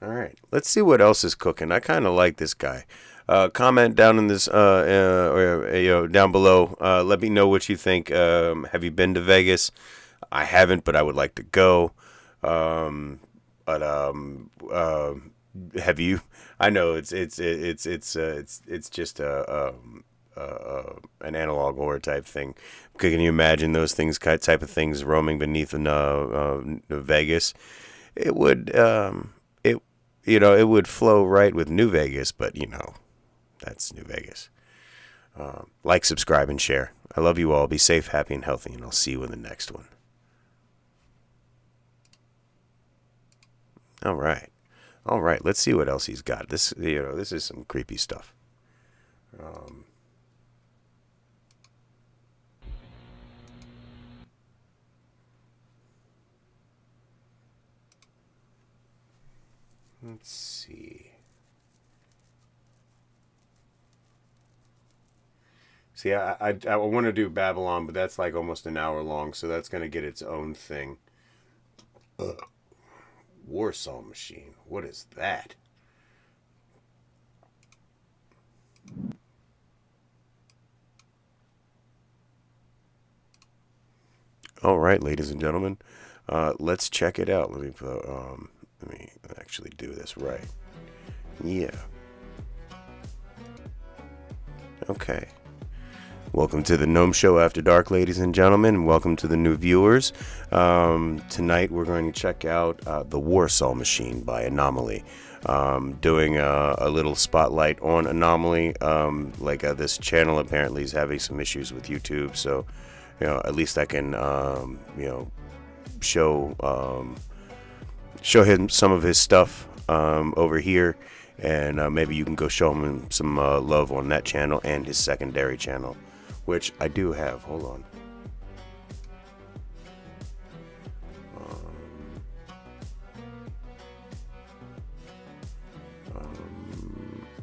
All right, let's see what else is cooking. I kind of like this guy. Comment down in this, down below. Let me know what you think. Have you been to Vegas? I haven't, but I would like to go. Have you? I know it's just an analog horror type thing. Can you imagine those things, type of things, roaming beneath Vegas? It would, it would flow right with New Vegas, but that's New Vegas. Like, subscribe, and share. I love you all. Be safe, happy, and healthy, and I'll see you in the next one. All right. Let's see what else he's got. This is some creepy stuff. Let's see. See, I want to do Babylon, but that's like almost an hour long, so that's going to get its own thing. Warsaw Machine. What is that? All right, ladies and gentlemen, let's check it out. Let me actually do this right. Yeah. Okay. Welcome to the Gnome Show After Dark, ladies and gentlemen, and welcome to the new viewers. Tonight we're going to check out The Warsaw Machine by Anomaly. Doing a little spotlight on Anomaly. This channel apparently is having some issues with YouTube, so at least I can show him some of his stuff over here, and maybe you can go show him some love on that channel and his secondary channel, which I do have. Hold on.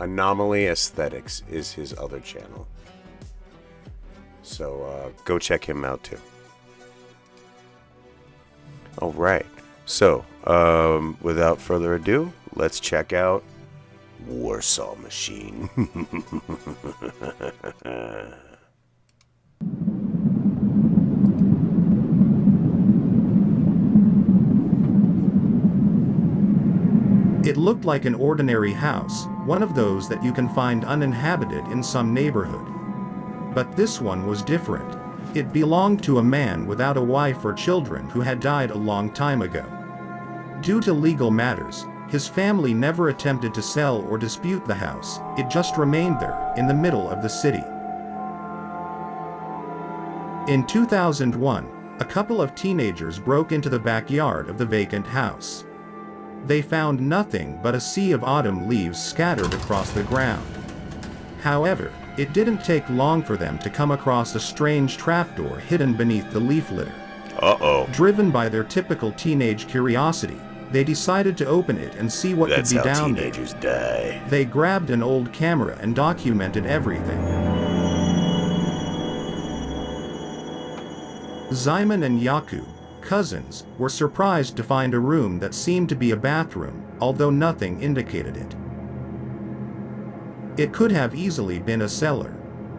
Anomaly Aesthetics is his other channel. So go check him out too. All right. So without further ado, let's check out Warsaw Machine. It looked like an ordinary house, one of those that you can find uninhabited in some neighborhood. But this one was different. It belonged to a man without a wife or children who had died a long time ago. Due to legal matters, his family never attempted to sell or dispute the house. It just remained there, in the middle of the city. In 2001, a couple of teenagers broke into the backyard of the vacant house. They found nothing but a sea of autumn leaves scattered across the ground. However, it didn't take long for them to come across a strange trapdoor hidden beneath the leaf litter. Uh-oh. Driven by their typical teenage curiosity, they decided to open it and see what could be down there. That's how teenagers die. They grabbed an old camera and documented everything. Simon and Jakub, cousins, were surprised to find a room that seemed to be a bathroom, although nothing indicated it. It could have easily been a cellar.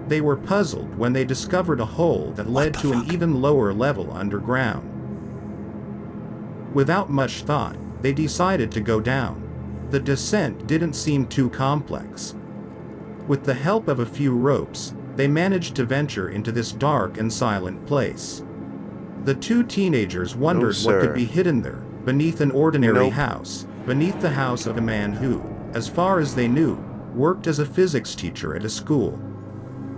They were puzzled when they discovered a hole that led to an even lower level underground. Without much thought, they decided to go down. The descent didn't seem too complex. With the help of a few ropes, they managed to venture into this dark and silent place. The two teenagers wondered what could be hidden there, beneath an ordinary house, beneath the house of a man who, as far as they knew, worked as a physics teacher at a school.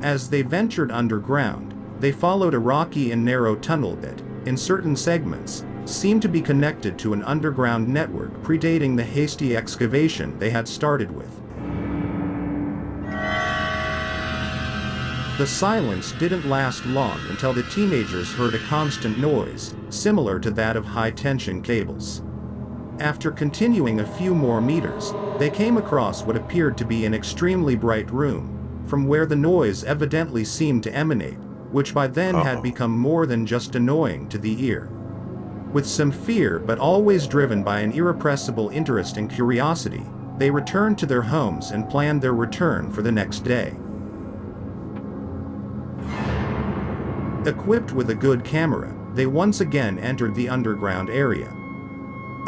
As they ventured underground, they followed a rocky and narrow tunnel that, in certain segments, seemed to be connected to an underground network predating the hasty excavation they had started with. The silence didn't last long until the teenagers heard a constant noise, similar to that of high-tension cables. After continuing a few more meters, they came across what appeared to be an extremely bright room, from where the noise evidently seemed to emanate, which by then had become more than just annoying to the ear. With some fear but always driven by an irrepressible interest and curiosity, they returned to their homes and planned their return for the next day. Equipped with a good camera, they once again entered the underground area.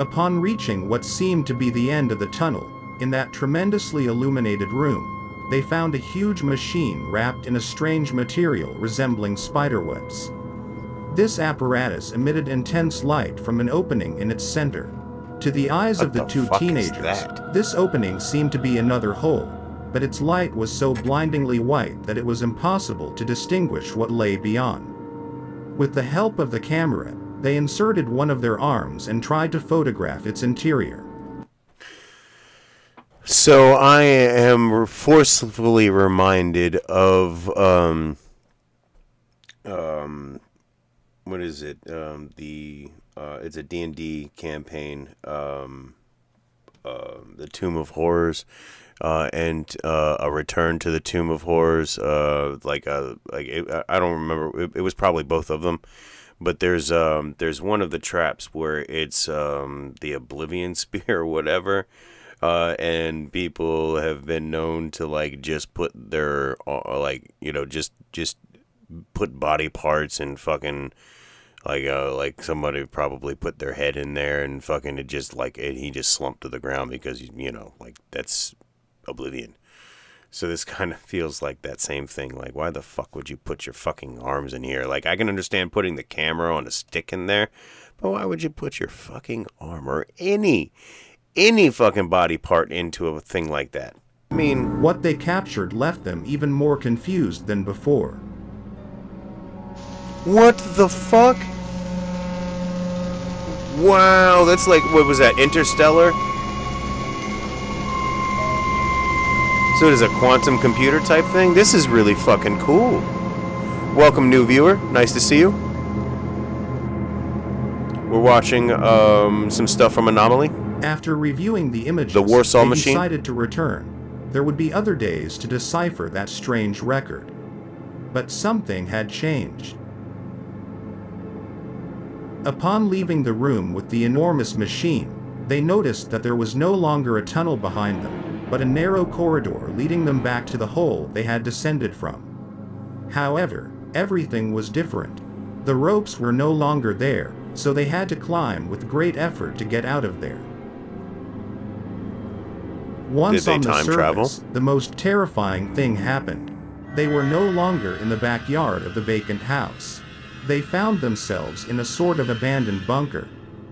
Upon reaching what seemed to be the end of the tunnel, in that tremendously illuminated room, they found a huge machine wrapped in a strange material resembling spiderwebs. This apparatus emitted intense light from an opening in its center. To the eyes of the two teenagers, this opening seemed to be another hole, but its light was so blindingly white that it was impossible to distinguish what lay beyond. With the help of the camera, they inserted one of their arms and tried to photograph its interior. So I am forcefully reminded of what is it? It's a D&D campaign, the Tomb of Horrors, and a Return to the Tomb of Horrors. I don't remember. It was probably both of them, but there's one of the traps where it's the Oblivion Spear or whatever. And people have been known to like just put their just put body parts and fucking like somebody probably put their head in there and fucking it just like he just slumped to the ground because like that's Oblivion. So this kind of feels like that same thing. Like, why the fuck would you put your fucking arms in here? Like, I can understand putting the camera on a stick in there, but why would you put your fucking arm or any fucking body part into a thing like that? I mean, what they captured left them even more confused than before. What the fuck? Wow, that's like, what was that, Interstellar? So it is a quantum computer type thing? This is really fucking cool. Welcome, new viewer. Nice to see you. We're watching some stuff from Anomaly. After reviewing the images, the Warsaw they Machine decided to return. There would be other days to decipher that strange record. But something had changed. Upon leaving the room with the enormous machine, they noticed that there was no longer a tunnel behind them, but a narrow corridor leading them back to the hole they had descended from. However, everything was different. The ropes were no longer there, so they had to climb with great effort to get out of there. Once on the surface, the most terrifying thing happened. They were no longer in the backyard of the vacant house. They found themselves in a sort of abandoned bunker.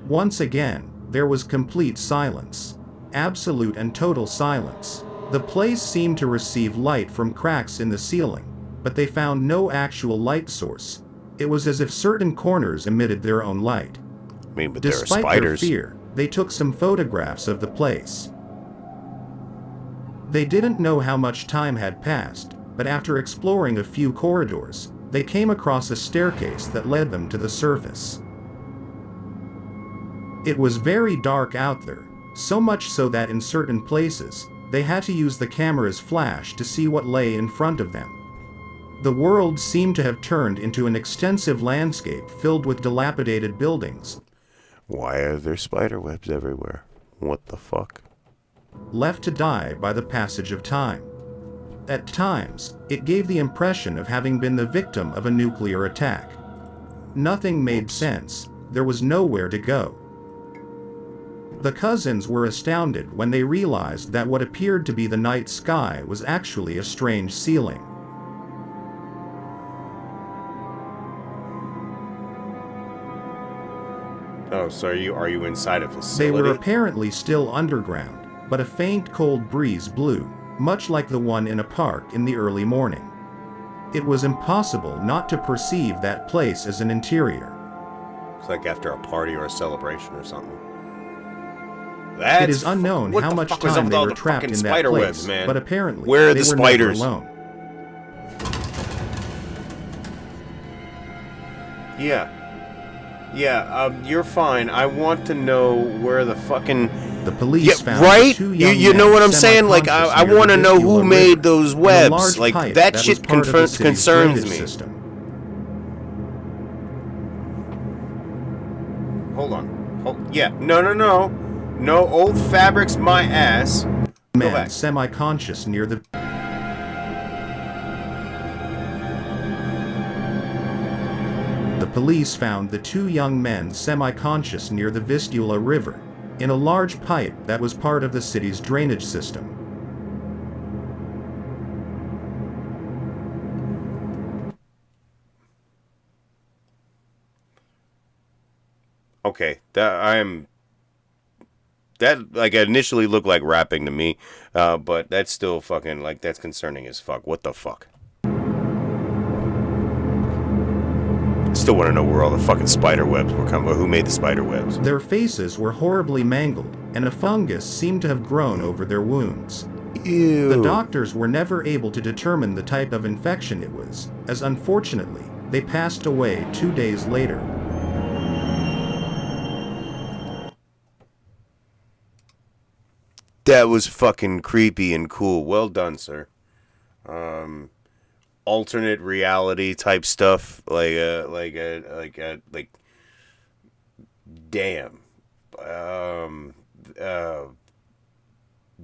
Once again, there was complete silence. Absolute and total silence. The place seemed to receive light from cracks in the ceiling, but they found no actual light source. It was as if certain corners emitted their own light. I mean, but despite there are spiders. Their fear, they took some photographs of the place. They didn't know how much time had passed, but after exploring a few corridors, they came across a staircase that led them to the surface. It was very dark out there, so much so that in certain places, they had to use the camera's flash to see what lay in front of them. The world seemed to have turned into an extensive landscape filled with dilapidated buildings. Why are there spider webs everywhere? What the fuck? Left to die by the passage of time. At times, it gave the impression of having been the victim of a nuclear attack. Nothing made sense. There was nowhere to go. The cousins were astounded when they realized that what appeared to be the night sky was actually a strange ceiling. Oh, so are you inside a facility? They were apparently still underground, but a faint cold breeze blew, much like the one in a park in the early morning. It was impossible not to perceive that place as an interior. It's like after a party or a celebration or something. It is unknown how much time they were trapped in that place, but apparently where are they the were spiders? never alone. Yeah, you're fine. I want to know where the fucking... The police found right? two young You know men what I'm saying? Like, I want to know who made those webs. Like, that shit concerns me. Hold on. Yeah, no. No, old fabric's my ass. man semi-conscious near the police found the two young men semi-conscious near the Vistula River, in a large pipe that was part of the city's drainage system. Okay, that like initially looked like rapping to me, but that's still fucking like that's concerning as fuck. What the fuck? Still want to know where all the fucking spider webs were coming. Who made the spider webs? Their faces were horribly mangled, and a fungus seemed to have grown over their wounds. Ew. The doctors were never able to determine the type of infection it was, as unfortunately, they passed away 2 days later. That was fucking creepy and cool. Well done, sir. Alternate reality type stuff, damn,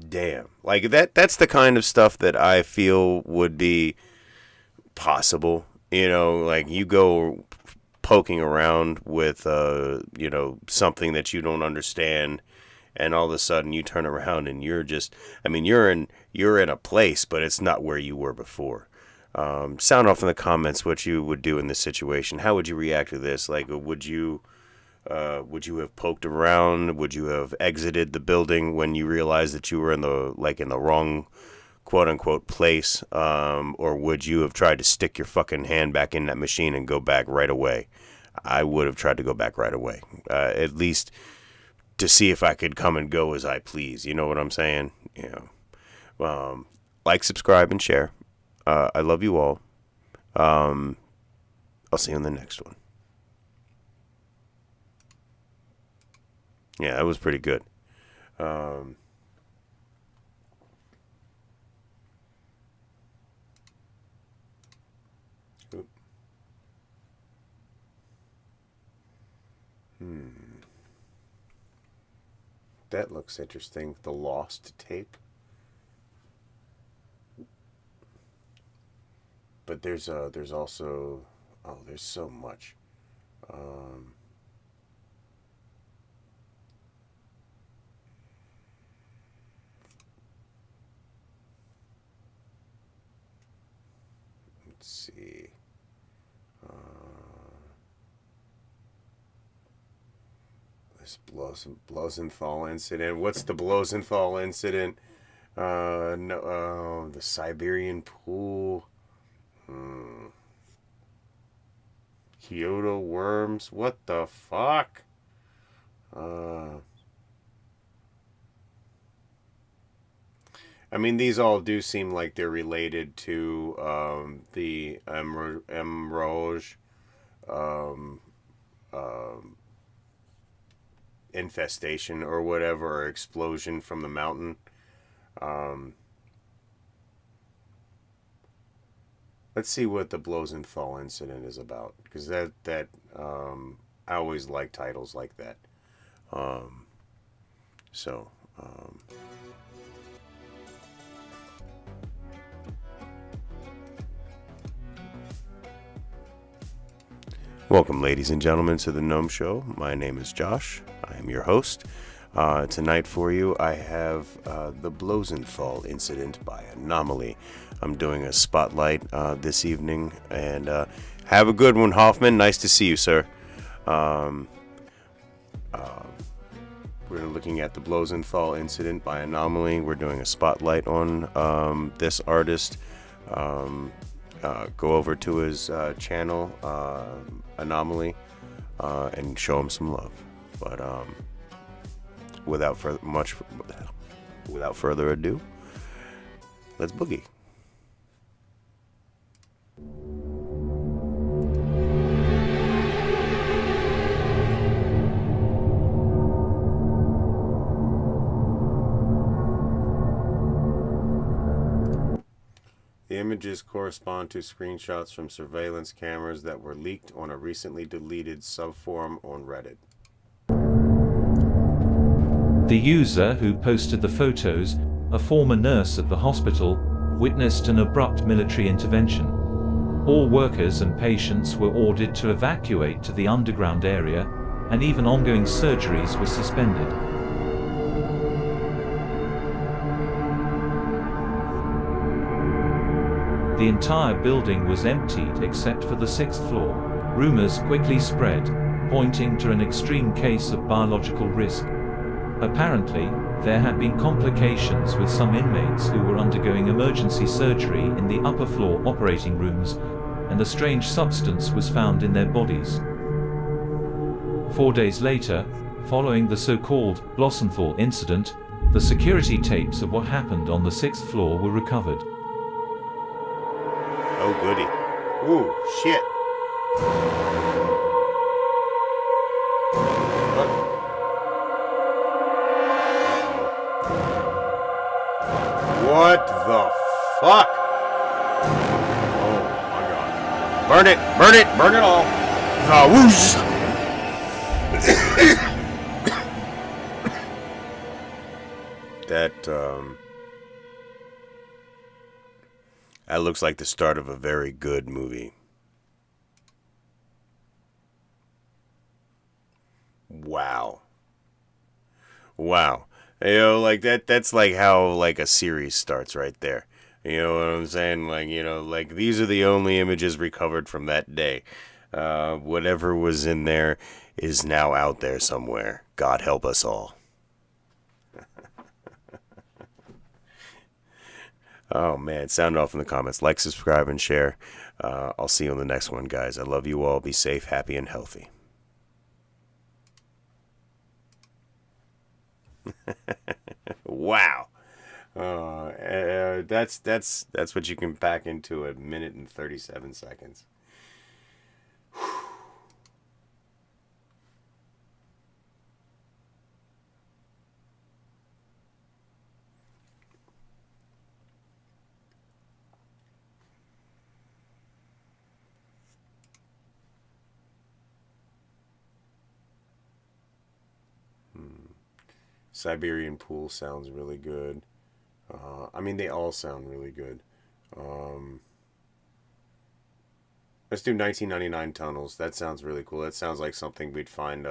damn, like that's the kind of stuff that I feel would be possible. You know, like you go poking around with something that you don't understand, and all of a sudden you turn around and you're just, I mean, you're in a place, but it's not where you were before. Sound off in the comments what you would do in this situation. How would you react to this? Like, would you have poked around? Would you have exited the building when you realized that you were in the wrong quote unquote place? Or would you have tried to stick your fucking hand back in that machine and go back right away? I would have tried to go back right away. At least to see if I could come and go as I please. You know what I'm saying? You know, like, subscribe, and share. I love you all. I'll see you in the next one. Yeah, that was pretty good. That looks interesting. The lost tape. But there's also, there's so much. Let's see. This Blosenthal incident. What's the Blosenthal incident? The Siberian pool. Kyoto worms. What the fuck? I mean, these all do seem like they're related to the Emerauge infestation or whatever, or explosion from the mountain. Let's see what the Blosenthal incident is about, because I always like titles like that. Welcome, ladies and gentlemen, to the Gnome Show. My name is Josh. I am your host. Tonight for you, I have the Blosenthal incident by Anomaly. I'm doing a spotlight this evening, and have a good one, Hoffman. Nice to see you, sir. We're looking at the Blosenthal incident by Anomaly. We're doing a spotlight on this artist. Go over to his channel, Anomaly, and show him some love. But without further ado, let's boogie. The images correspond to screenshots from surveillance cameras that were leaked on a recently deleted subforum on Reddit. The user who posted the photos a former nurse at the hospital, witnessed an abrupt military intervention. All workers and patients were ordered to evacuate to the underground area, and even ongoing surgeries were suspended. The entire building was emptied except for the 6th floor. Rumors quickly spread, pointing to an extreme case of biological risk. Apparently, there had been complications with some inmates who were undergoing emergency surgery in the upper floor operating rooms, and a strange substance was found in their bodies. 4 days later, following the so-called Blossomthal incident, the security tapes of what happened on the 6th floor were recovered. Oh, goody. Ooh, shit. What the fuck? Oh my god. Burn it! Burn it! Burn it all! Whoosh! That looks like the start of a very good movie. Wow. Wow. You know, like that's like how like a series starts right there. You know what I'm saying? Like, you know, like these are the only images recovered from that day. Whatever was in there is now out there somewhere. God help us all. Oh man, sound off in the comments. Like, subscribe, and share. I'll see you on the next one, guys. I love you all. Be safe, happy, and healthy. Wow. That's what you can pack into a minute and 37 seconds. Siberian Pool sounds really good. I mean, they all sound really good. Let's do 1999 tunnels. That sounds really cool. That sounds like something we'd find.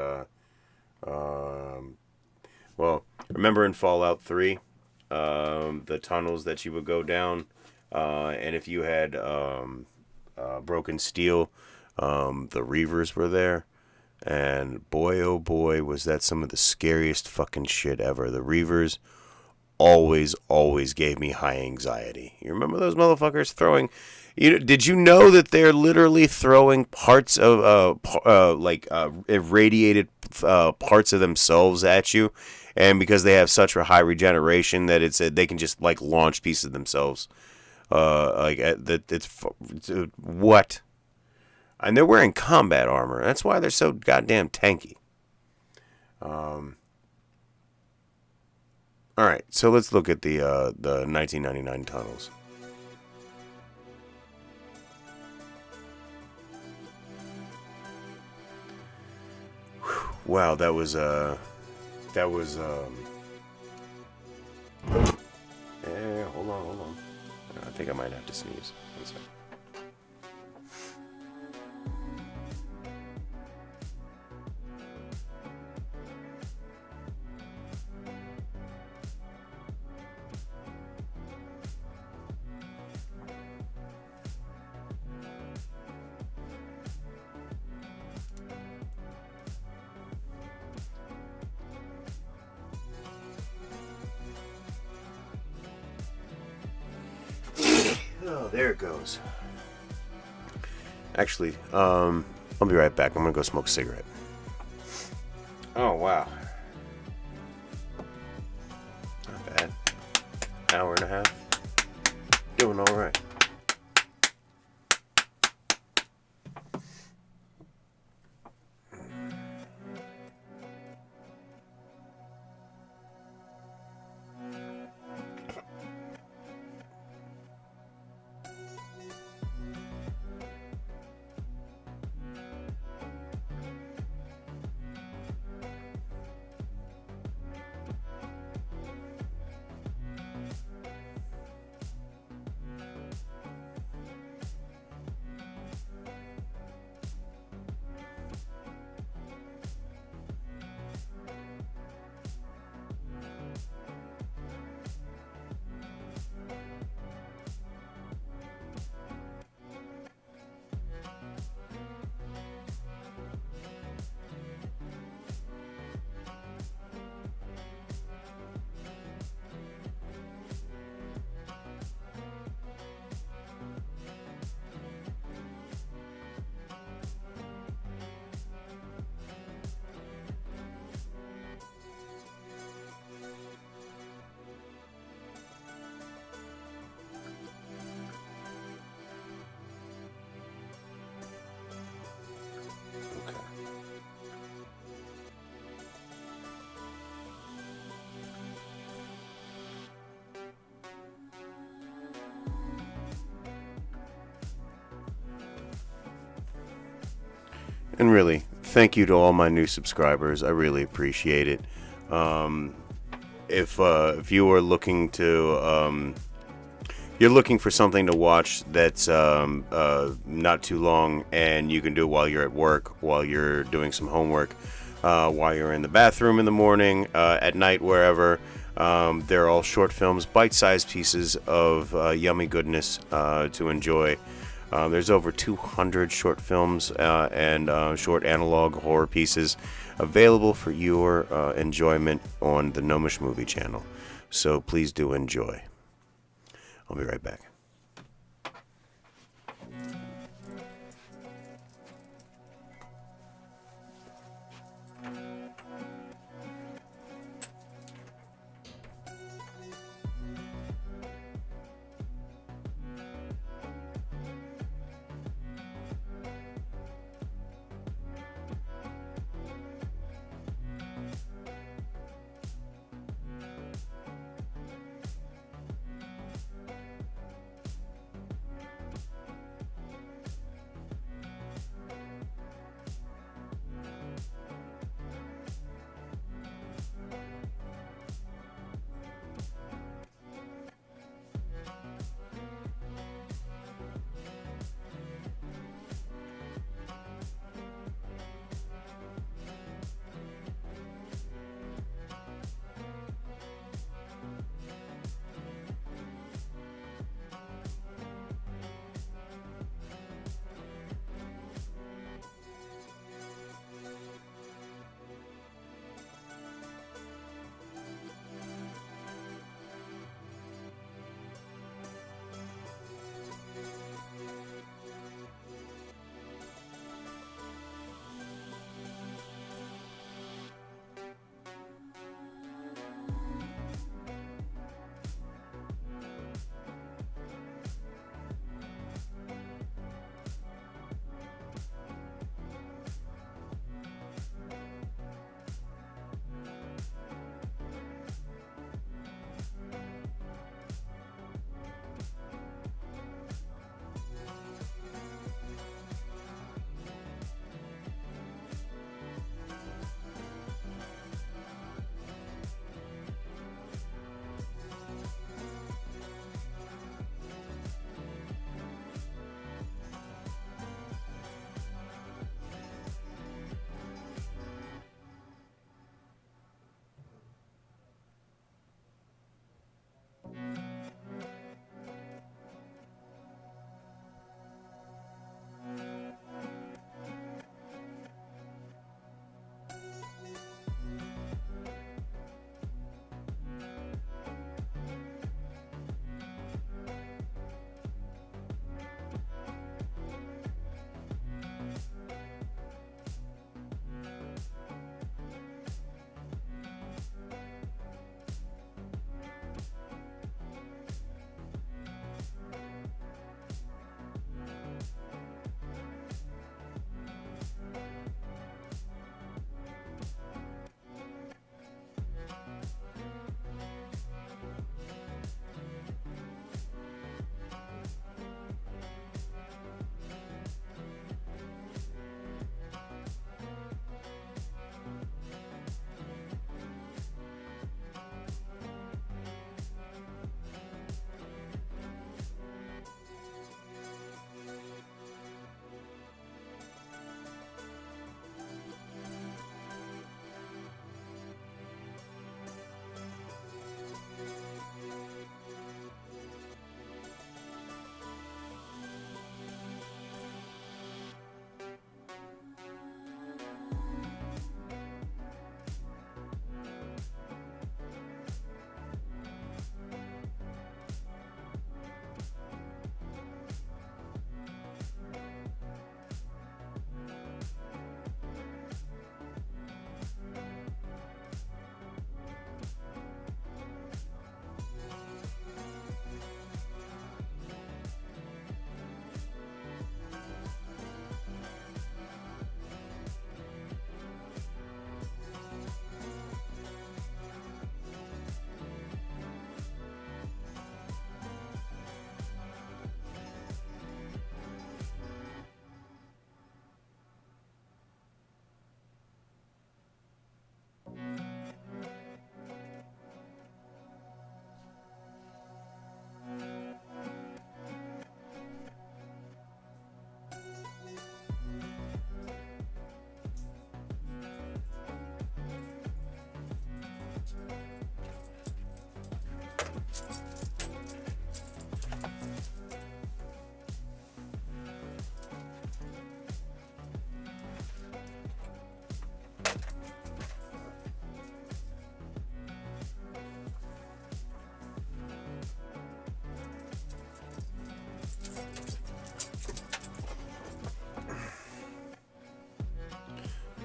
Well, remember in Fallout 3, the tunnels that you would go down, and if you had broken steel, the Reavers were there. And boy, oh boy, was that some of the scariest fucking shit ever. The Reavers always gave me high anxiety. You remember those motherfuckers throwing? Did you know that they're literally throwing parts of irradiated parts of themselves at you, and because they have such a high regeneration that they can just like launch pieces of themselves. What? And they're wearing combat armor. That's why they're so goddamn tanky. Alright, so let's look at the 1999 tunnels. Wow, that was hold on. I think I might have to sneeze. One second. Oh, there it goes. Actually, I'll be right back. I'm gonna go smoke a cigarette. Oh, wow. Not bad. Hour and a half. Doing all right. And really, thank you to all my new subscribers. I really appreciate it. If you are looking to you're looking for something to watch that's not too long, and you can do it while you're at work, while you're doing some homework, while you're in the bathroom in the morning, at night, wherever. They're all short films, bite-sized pieces of yummy goodness to enjoy. There's over 200 short films and short analog horror pieces available for your enjoyment on the Gnomish Movie channel. So please do enjoy. I'll be right back.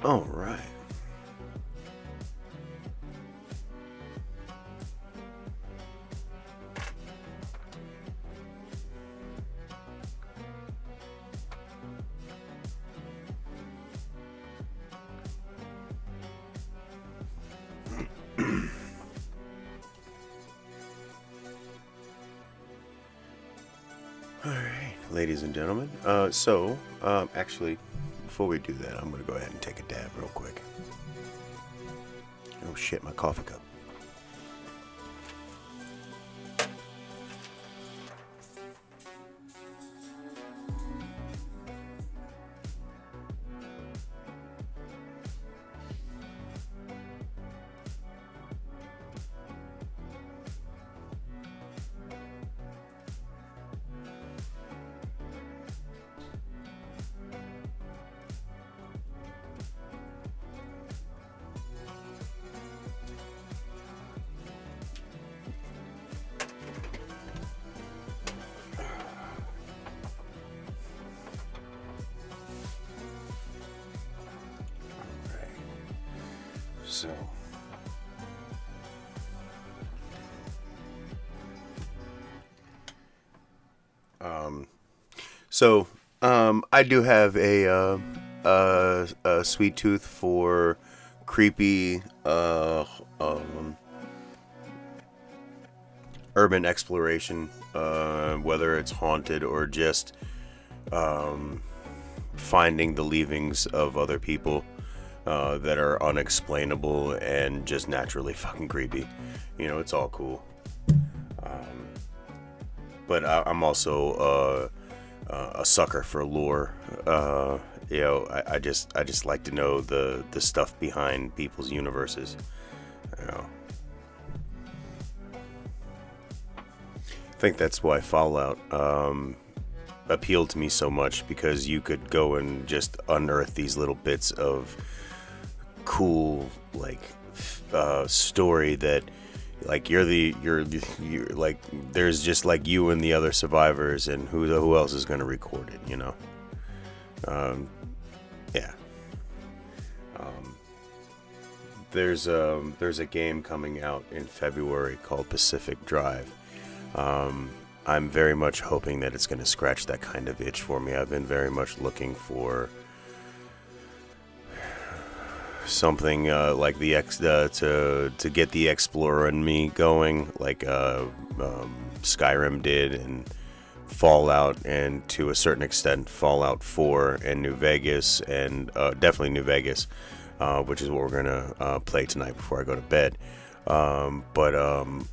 All right. Alright, ladies and gentlemen. Actually, before we do that, I'm going to go ahead and take a dab real quick. Oh shit, my coffee cup. I do have a sweet tooth for creepy urban exploration, whether it's haunted or just finding the leavings of other people that are unexplainable and just naturally fucking creepy. You know, it's all cool. But I'm also a sucker for lore. You know, I just like to know the stuff behind people's universes. You know. I think that's why Fallout appealed to me so much, because you could go and just unearth these little bits of cool, like, story that, like, you're like, there's just like you and the other survivors, and who else is going to record it, you know? Yeah. There's a game coming out in February called Pacific Drive. I'm very much hoping that it's going to scratch that kind of itch for me. I've been very much looking for something like to get the Explorer in me going, like Skyrim did, and Fallout, and to a certain extent Fallout 4 and New Vegas, and definitely New Vegas, which is what we're gonna play tonight before I go to bed. But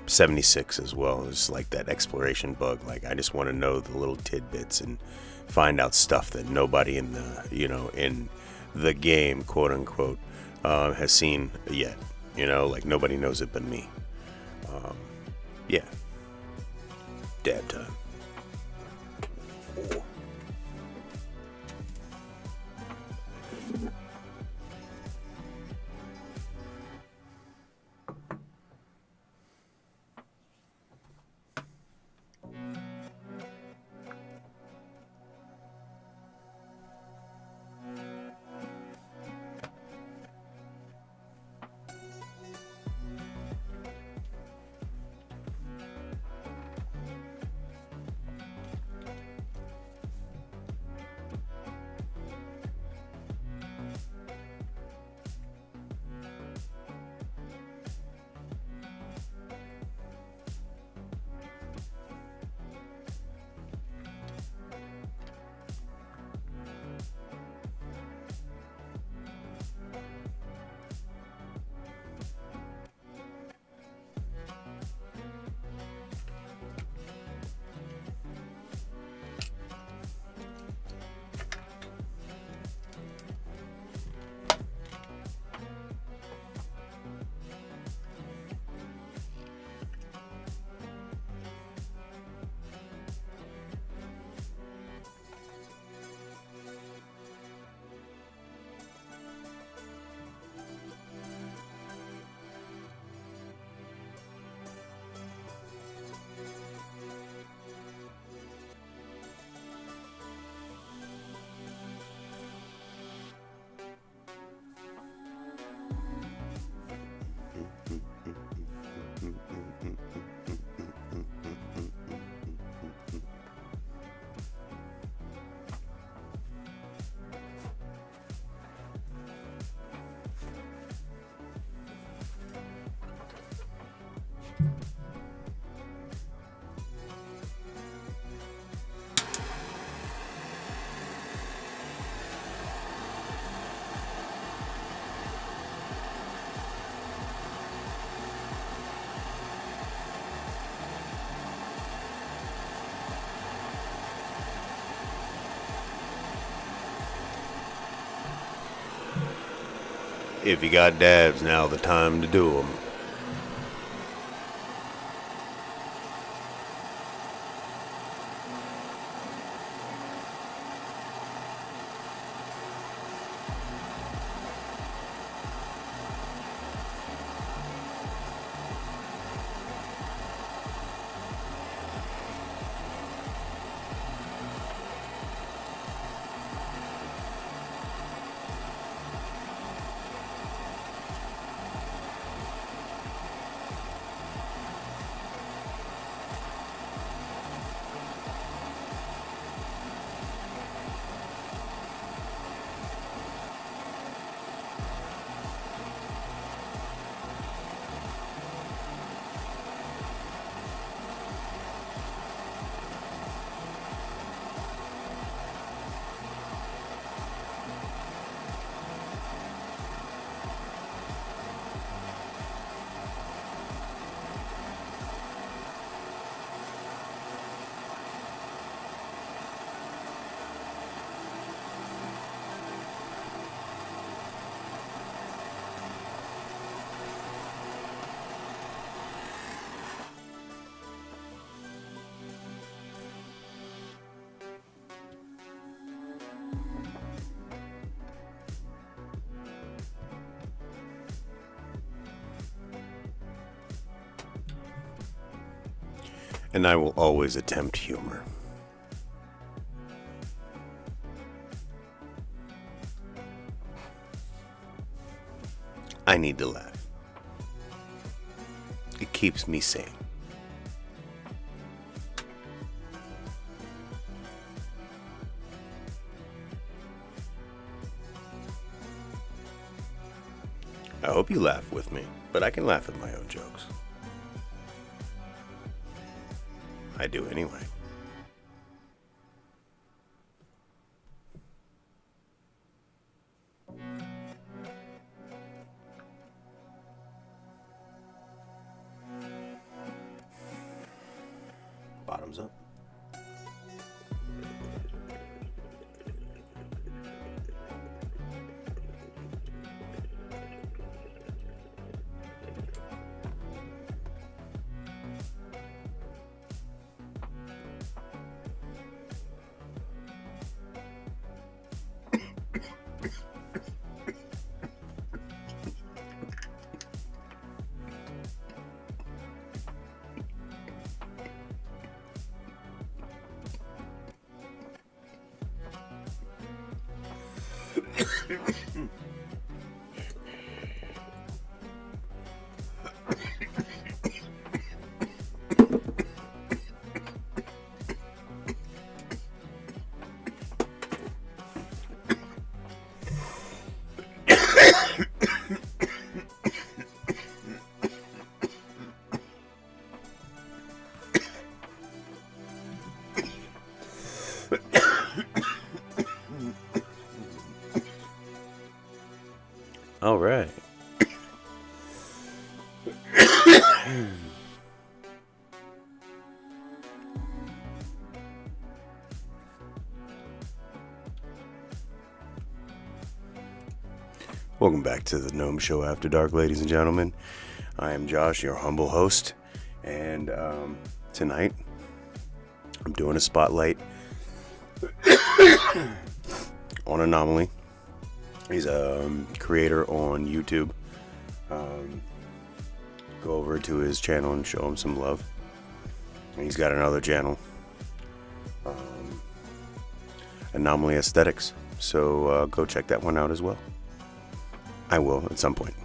76 as well is like that exploration bug. Like, I just want to know the little tidbits and find out stuff that nobody in the, you know, in the game, quote unquote, has seen yet. You know, like, nobody knows it but me. Yeah. Dab time. Oh. If you got dabs, now the time to do them. And I will always attempt humor. I need to laugh. It keeps me sane. I hope you laugh with me, but I can laugh at my own jokes. I do anyway. Bottoms up. All right. Welcome back to the Gnome Show After Dark, ladies and gentlemen. I am Josh, your humble host, and tonight I'm doing a spotlight on Anomaly. He's a creator on YouTube. Go over to his channel and show him some love. And he's got another channel, Anomaly Aesthetics. So go check that one out as well. I will at some point.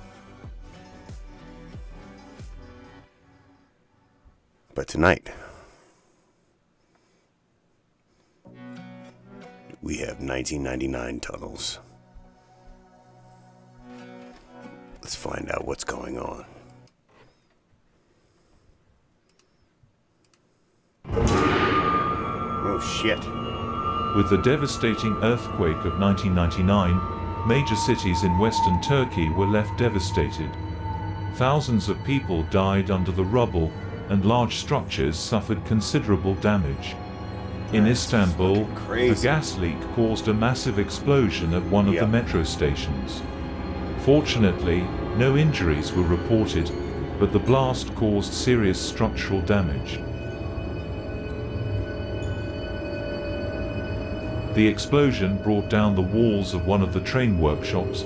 But tonight, we have 1999 tunnels. Let's find out what's going on. Oh shit. With the devastating earthquake of 1999, major cities in western Turkey were left devastated. Thousands of people died under the rubble, and large structures suffered considerable damage. In Istanbul, a gas leak caused a massive explosion at one of the metro stations. Fortunately, no injuries were reported, but the blast caused serious structural damage. The explosion brought down the walls of one of the train workshops,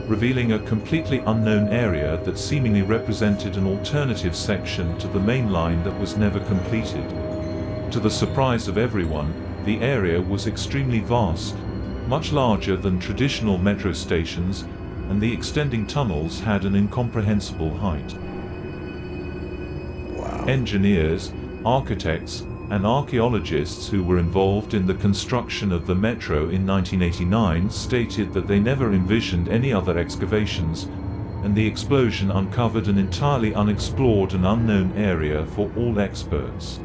revealing a completely unknown area that seemingly represented an alternative section to the main line that was never completed. To the surprise of everyone, the area was extremely vast, much larger than traditional metro stations, and the extending tunnels had an incomprehensible height. Wow. Engineers, architects, and archaeologists who were involved in the construction of the metro in 1989 stated that they never envisioned any other excavations, and the explosion uncovered an entirely unexplored and unknown area for all experts.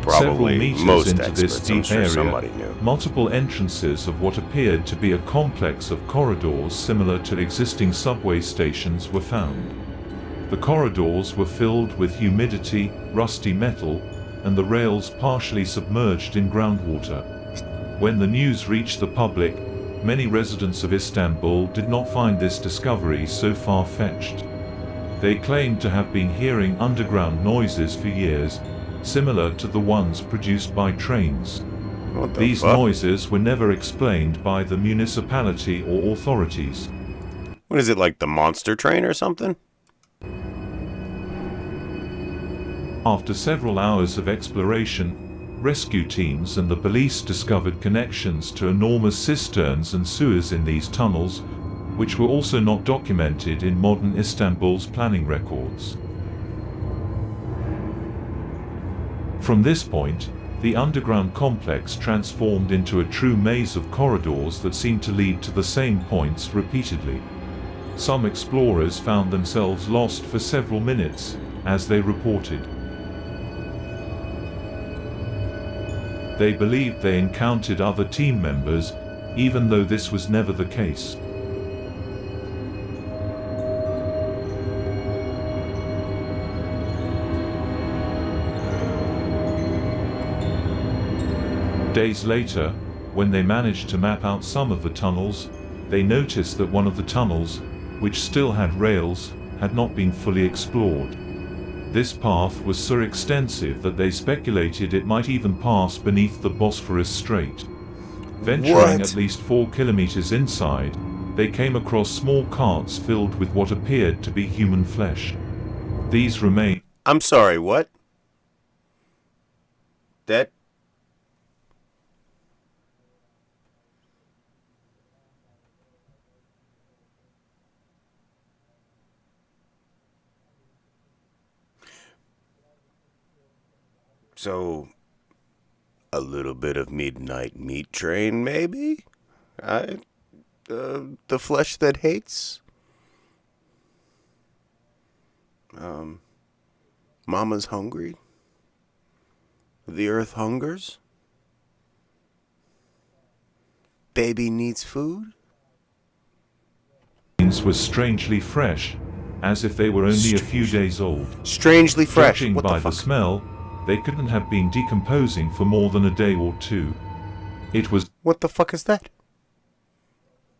Several Probably meters most into this experts, I'm deep sure area, somebody knew. multiple entrances of what appeared to be a complex of corridors similar to existing subway stations were found. The corridors were filled with humidity, rusty metal, and the rails partially submerged in groundwater. When the news reached the public, many residents of Istanbul did not find this discovery so far-fetched. They claimed to have been hearing underground noises for years, similar to the ones produced by trains. What the These fuck? noises were never explained by the municipality or authorities. What is it, like the monster train or something? After several hours of exploration, rescue teams and the police discovered connections to enormous cisterns and sewers in these tunnels, which were also not documented in modern Istanbul's planning records. From this point, the underground complex transformed into a true maze of corridors that seemed to lead to the same points repeatedly. Some explorers found themselves lost for several minutes, as they reported. They believed they encountered other team members, even though this was never the case. Days later, when they managed to map out some of the tunnels, they noticed that one of the tunnels, which still had rails, had not been fully explored. This path was so extensive that they speculated it might even pass beneath the Bosphorus Strait. Venturing at least 4 kilometers inside, they came across small carts filled with what appeared to be human flesh. These remained. I'm sorry, what? That... So, a little bit of midnight meat train, maybe? The flesh that hates? Mama's hungry? The earth hungers? Baby needs food? Was strangely fresh, as if they were only a few days old. Strangely fresh? Judging What by the the fuck? smell, they couldn't have been decomposing for more than a day or two. It was. What the fuck is that?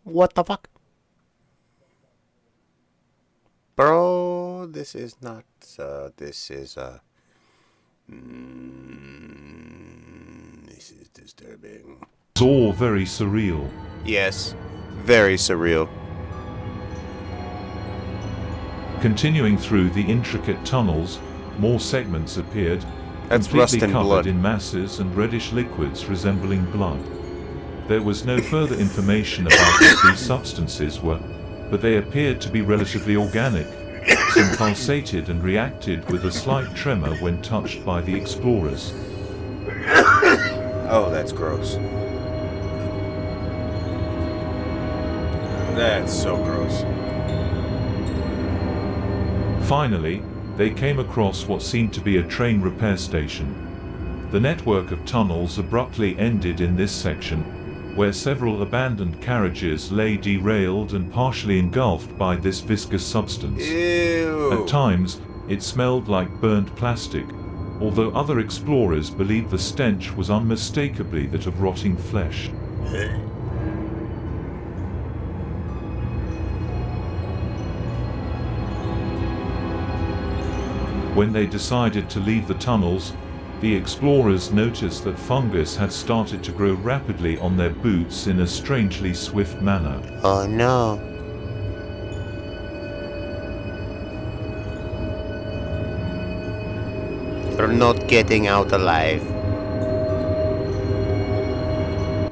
What the fuck? Bro, this is not, this is disturbing. It's all very surreal. Yes, very surreal. Continuing through the intricate tunnels, more segments appeared, That's completely rust and covered blood. in masses and reddish liquids resembling blood. There was no further information about what these substances were, but they appeared to be relatively organic. Some pulsated and reacted with a slight tremor when touched by the explorers. Oh, that's gross. That's so gross. Finally, they came across what seemed to be a train repair station. The network of tunnels abruptly ended in this section, where several abandoned carriages lay derailed and partially engulfed by this viscous substance. Ew. At times, it smelled like burnt plastic, although other explorers believed the stench was unmistakably that of rotting flesh. When they decided to leave the tunnels, the explorers noticed that fungus had started to grow rapidly on their boots in a strangely swift manner. Oh no. You're not getting out alive.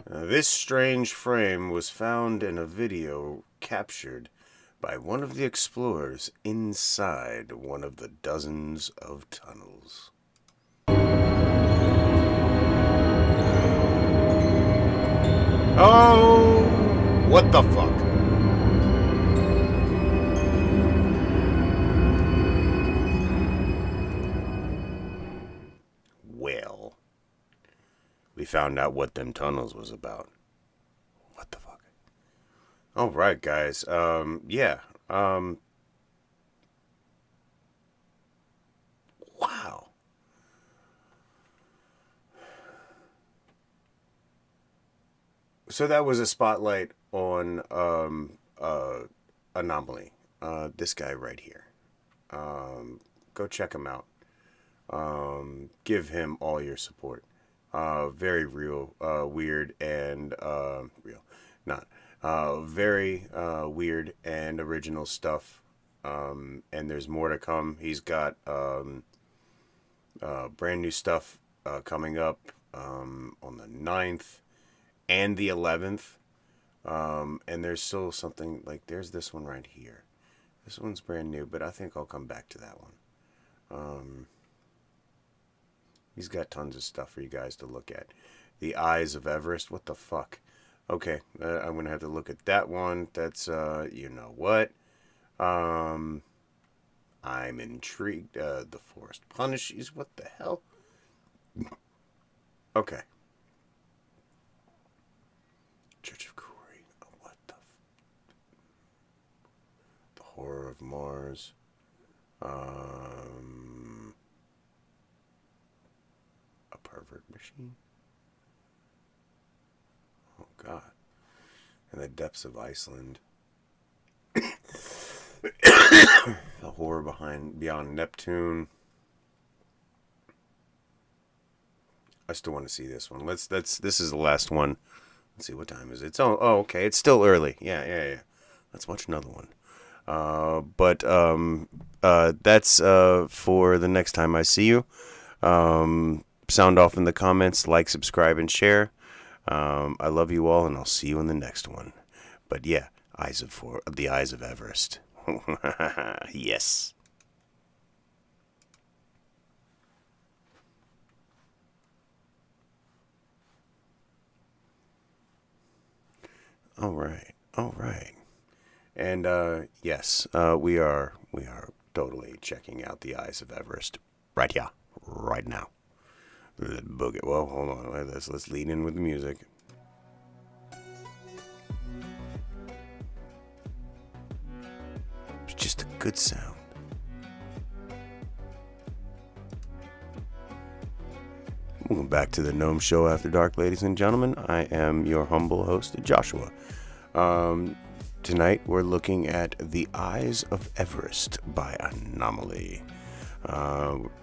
This strange frame was found in a video captured by one of the explorers inside one of the dozens of tunnels. Oh, what the fuck? Well, we found out what them tunnels was about. What the fuck? All right, guys. Yeah. Wow. So that was a spotlight on Anomaly. This guy right here. Go check him out. Give him all your support. Very real, weird, and very weird and original stuff. And there's more to come. He's got brand new stuff coming up on the 9th and the 11th. And there's still something like, there's this one right here. This one's brand new, but I think I'll come back to that one. He's got tons of stuff for you guys to look at. The Eyes of Everest. What the fuck? Okay, I'm going to have to look at that one. That's, you know what? I'm intrigued. The Forest Punishes. What the hell? Okay. Church of Kuri. What the The Horror of Mars. A Pervert Machine. Oh God. In the Depths of Iceland. The Horror Beyond Neptune. I still want to see this one. This is the last one. Let's see, what time is it? It's okay. It's still early. Yeah. Let's watch another one. But that's for the next time I see you. Sound off in the comments, like, subscribe, and share. I love you all, and I'll see you in the next one. But yeah, the Eyes of Everest. Yes. All right. And yes, we are totally checking out the Eyes of Everest right here, right now. Boogie. Well, hold on. Let's lead in with the music. It's just a good sound. Welcome back to the Gnome Show After Dark, ladies and gentlemen. I am your humble host, Joshua. Tonight we're looking at The Eyes of Everest by Anomaly.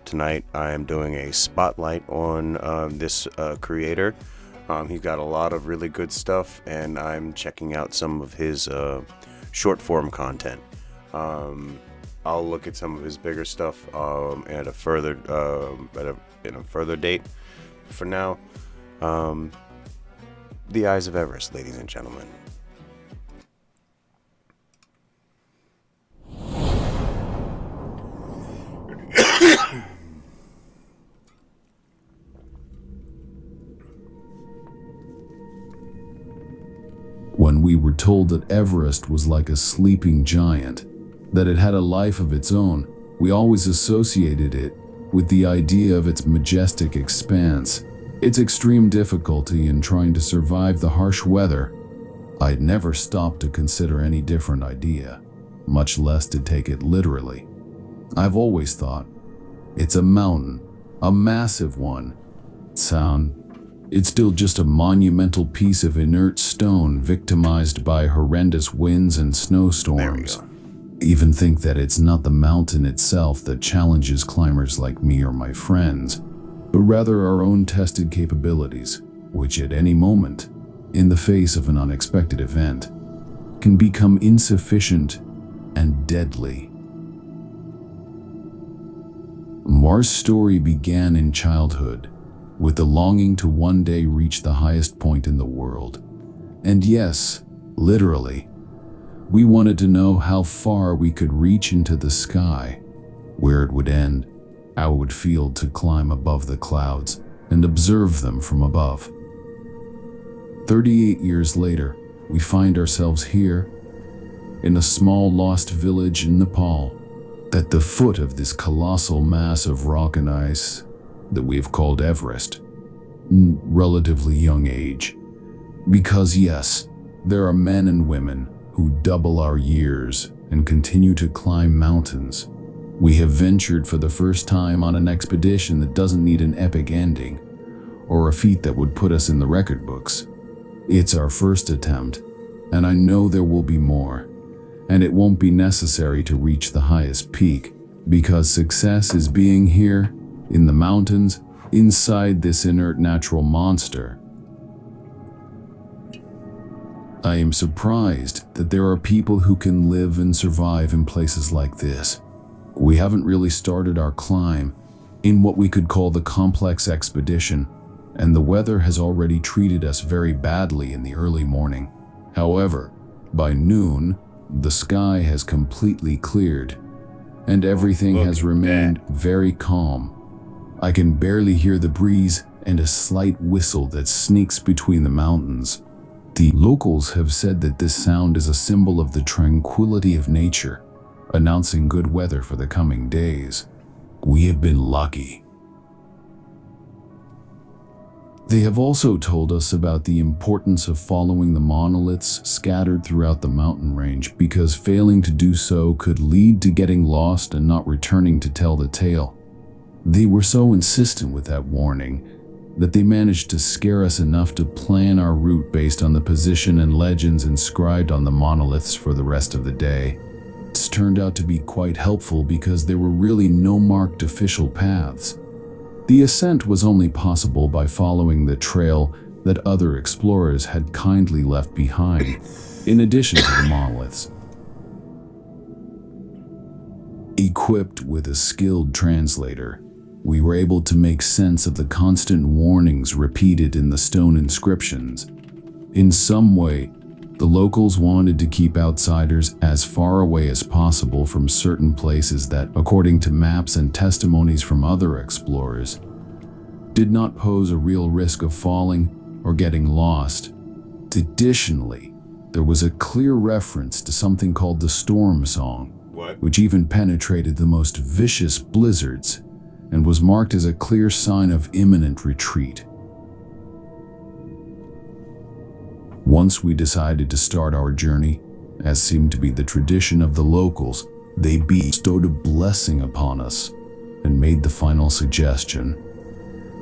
Tonight I am doing a spotlight on this creator. He's got a lot of really good stuff, and I'm checking out some of his short form content. I'll look at some of his bigger stuff at a further date. For now, The Eyes of Everest, ladies and gentlemen. When we were told that Everest was like a sleeping giant, that it had a life of its own, we always associated it with the idea of its majestic expanse, its extreme difficulty in trying to survive the harsh weather. I'd never stopped to consider any different idea, much less to take it literally. I've always thought, it's a mountain, a massive one. It's still just a monumental piece of inert stone victimized by horrendous winds and snowstorms. even think that it's not the mountain itself that challenges climbers like me or my friends, but rather our own tested capabilities, which at any moment, in the face of an unexpected event, can become insufficient and deadly. Mar's story began in childhood, with the longing to one day reach the highest point in the world. And yes, literally, we wanted to know how far we could reach into the sky, where it would end, how it would feel to climb above the clouds and observe them from above. 38 years later, we find ourselves here, in a small lost village in Nepal, at the foot of this colossal mass of rock and ice that we have called Everest. Relatively young age. Because yes, there are men and women who double our years and continue to climb mountains. We have ventured for the first time on an expedition that doesn't need an epic ending, or a feat that would put us in the record books. It's our first attempt, and I know there will be more, and it won't be necessary to reach the highest peak, because success is being here, in the mountains, inside this inert natural monster. I am surprised that there are people who can live and survive in places like this. We haven't really started our climb in what we could call the complex expedition, and the weather has already treated us very badly in the early morning. However, by noon, the sky has completely cleared, and everything has remained very calm. I can barely hear the breeze and a slight whistle that sneaks between the mountains. The locals have said that this sound is a symbol of the tranquility of nature, announcing good weather for the coming days. We have been lucky. They have also told us about the importance of following the monoliths scattered throughout the mountain range, because failing to do so could lead to getting lost and not returning to tell the tale. They were so insistent with that warning that they managed to scare us enough to plan our route based on the position and legends inscribed on the monoliths for the rest of the day. It's turned out to be quite helpful because there were really no marked official paths. The ascent was only possible by following the trail that other explorers had kindly left behind, in addition to the monoliths. Equipped with a skilled translator, we were able to make sense of the constant warnings repeated in the stone inscriptions. In some way, the locals wanted to keep outsiders as far away as possible from certain places that, according to maps and testimonies from other explorers, did not pose a real risk of falling or getting lost. Additionally, there was a clear reference to something called the storm song, which even penetrated the most vicious blizzards and was marked as a clear sign of imminent retreat. Once we decided to start our journey, as seemed to be the tradition of the locals, they bestowed a blessing upon us and made the final suggestion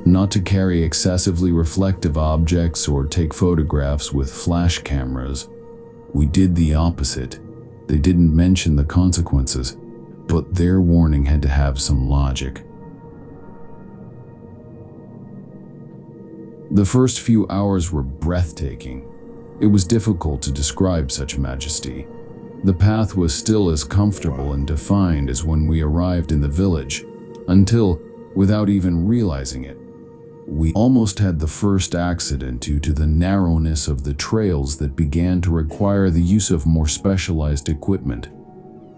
not to carry excessively reflective objects or take photographs with flash cameras. We did the opposite. They didn't mention the consequences, but their warning had to have some logic. The first few hours were breathtaking. It was difficult to describe such majesty. The path was still as comfortable and defined as when we arrived in the village, until, without even realizing it, we almost had the first accident due to the narrowness of the trails that began to require the use of more specialized equipment.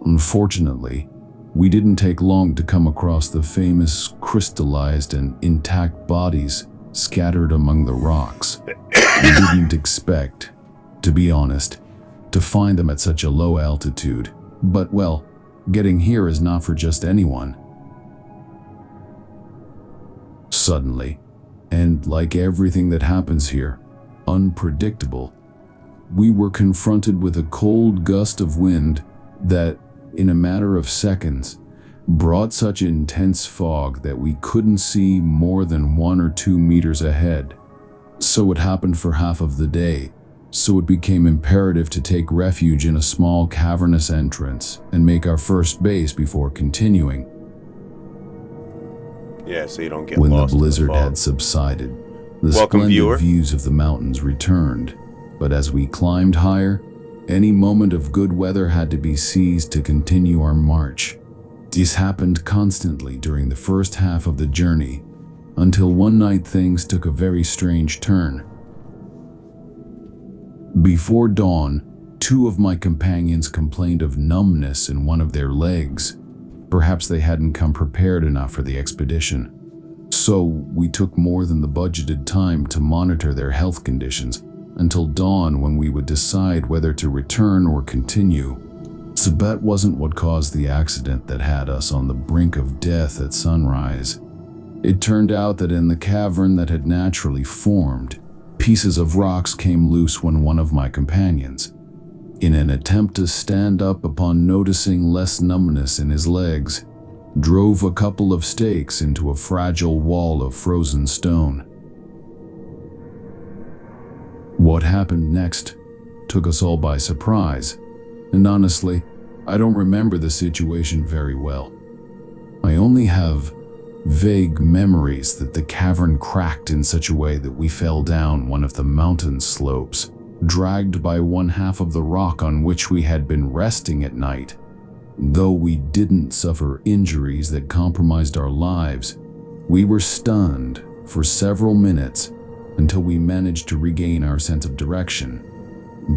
Unfortunately, we didn't take long to come across the famous crystallized and intact bodies scattered among the rocks. We didn't expect, to be honest, to find them at such a low altitude, but well, getting here is not for just anyone. Suddenly, and like everything that happens here, unpredictable, we were confronted with a cold gust of wind that, in a matter of seconds, brought such intense fog that we couldn't see more than 1 or 2 meters ahead. So it happened for half of the day, so it became imperative to take refuge in a small cavernous entrance and make our first base before continuing. Yeah, so you don't get When the lost in blizzard fog. had subsided, the Welcome, splendid viewer. views of the mountains returned, but as we climbed higher, any moment of good weather had to be seized to continue our march. This happened constantly during the first half of the journey, until one night things took a very strange turn. Before dawn, 2 of my companions complained of numbness in one of their legs. Perhaps they hadn't come prepared enough for the expedition. So we took more than the budgeted time to monitor their health conditions until dawn, when we would decide whether to return or continue. So that wasn't what caused the accident that had us on the brink of death at sunrise. It turned out that in the cavern that had naturally formed, pieces of rocks came loose when one of my companions, in an attempt to stand up upon noticing less numbness in his legs, drove a couple of stakes into a fragile wall of frozen stone. What happened next took us all by surprise, and honestly, I don't remember the situation very well. I only have vague memories that the cavern cracked in such a way that we fell down one of the mountain slopes, dragged by one half of the rock on which we had been resting at night. Though we didn't suffer injuries that compromised our lives, we were stunned for several minutes until we managed to regain our sense of direction.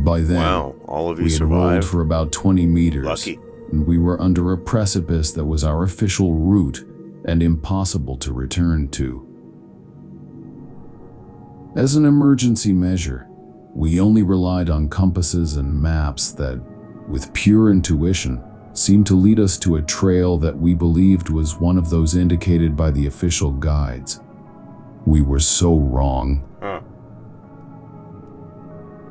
By then, Wow, all of you we had rolled survived. for about 20 meters, Lucky. and we were under a precipice that was our official route and impossible to return to. As an emergency measure, we only relied on compasses and maps that, with pure intuition, seemed to lead us to a trail that we believed was one of those indicated by the official guides. We were so wrong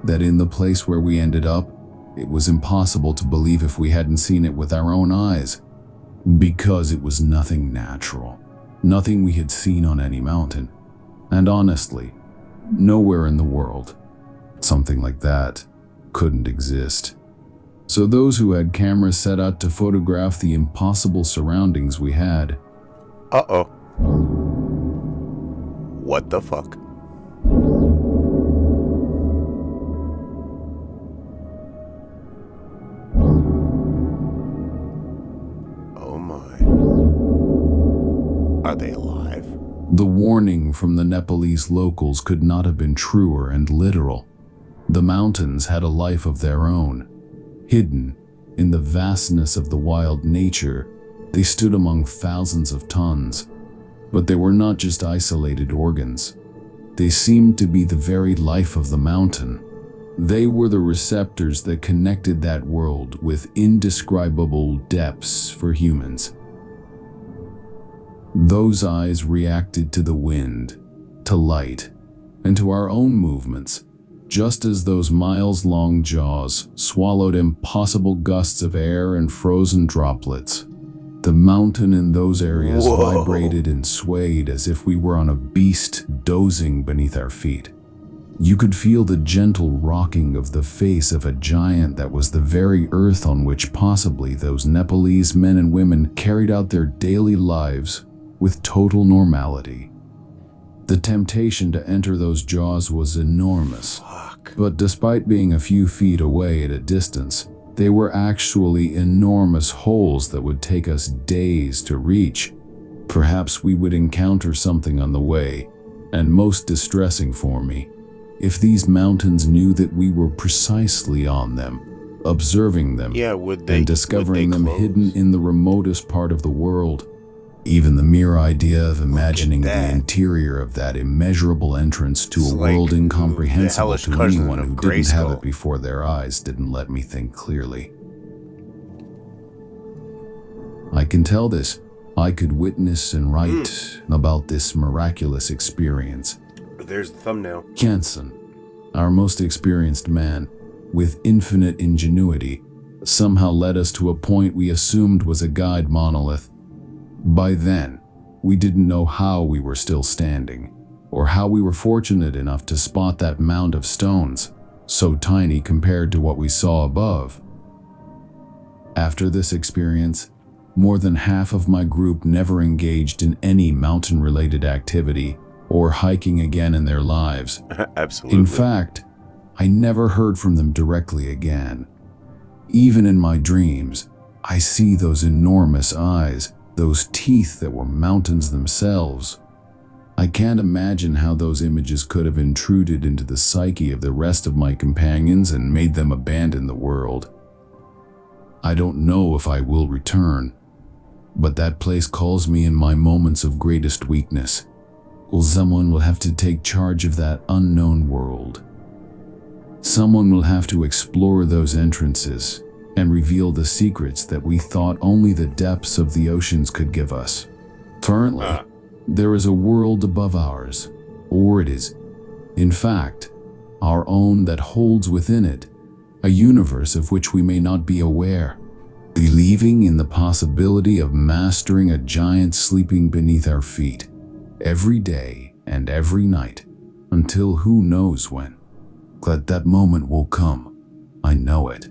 that in the place where we ended up, it was impossible to believe if we hadn't seen it with our own eyes, because it was nothing natural, nothing we had seen on any mountain, and honestly, nowhere in the world. Something like that couldn't exist. So those who had cameras set out to photograph the impossible surroundings we had. Uh-oh. What the fuck? Oh my. Are they alive? The warning from the Nepalese locals could not have been truer and literal. The mountains had a life of their own. Hidden in the vastness of the wild nature, they stood among thousands of tons. But they were not just isolated organs. They seemed to be the very life of the mountain. They were the receptors that connected that world with indescribable depths for humans. Those eyes reacted to the wind, to light, and to our own movements, just as those miles-long jaws swallowed impossible gusts of air and frozen droplets. The mountain in those areas vibrated and swayed as if we were on a beast dozing beneath our feet. You could feel the gentle rocking of the face of a giant that was the very earth on which possibly those Nepalese men and women carried out their daily lives with total normality. The temptation to enter those jaws was enormous. But despite being a few feet away at a distance, they were actually enormous holes that would take us days to reach. Perhaps we would encounter something on the way, and most distressing for me, if these mountains knew that we were precisely on them, observing them, and discovering them hidden in the remotest part of the world. Even the mere idea of imagining the interior of that immeasurable entrance to a world incomprehensible to anyone who didn't have it before their eyes didn't let me think clearly. I can tell this. I could witness and write about this miraculous experience. There's the thumbnail. Jensen, our most experienced man, with infinite ingenuity, somehow led us to a point we assumed was a guide monolith. By then, we didn't know how we were still standing, or how we were fortunate enough to spot that mound of stones, so tiny compared to what we saw above. After this experience, more than half of my group never engaged in any mountain-related activity or hiking again in their lives. Absolutely. In fact, I never heard from them directly again. Even in my dreams, I see those enormous eyes, those teeth that were mountains themselves. I can't imagine how those images could have intruded into the psyche of the rest of my companions and made them abandon the world. I don't know if I will return, but that place calls me in my moments of greatest weakness. Well, someone will have to take charge of that unknown world. Someone will have to explore those entrances and reveal the secrets that we thought only the depths of the oceans could give us. Currently, there is a world above ours, or it is, in fact, our own that holds within it a universe of which we may not be aware, believing in the possibility of mastering a giant sleeping beneath our feet every day and every night until who knows when. But that moment will come. I know it.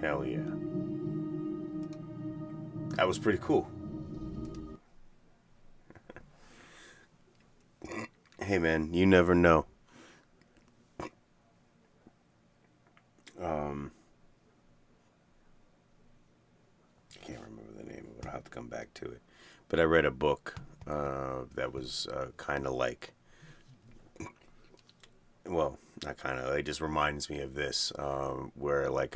Hell yeah. That was pretty cool. Hey man, you never know. I can't remember the name of it. I'll have to come back to it. But I read a book that was kind of like, well, not kind of, it just reminds me of this, where like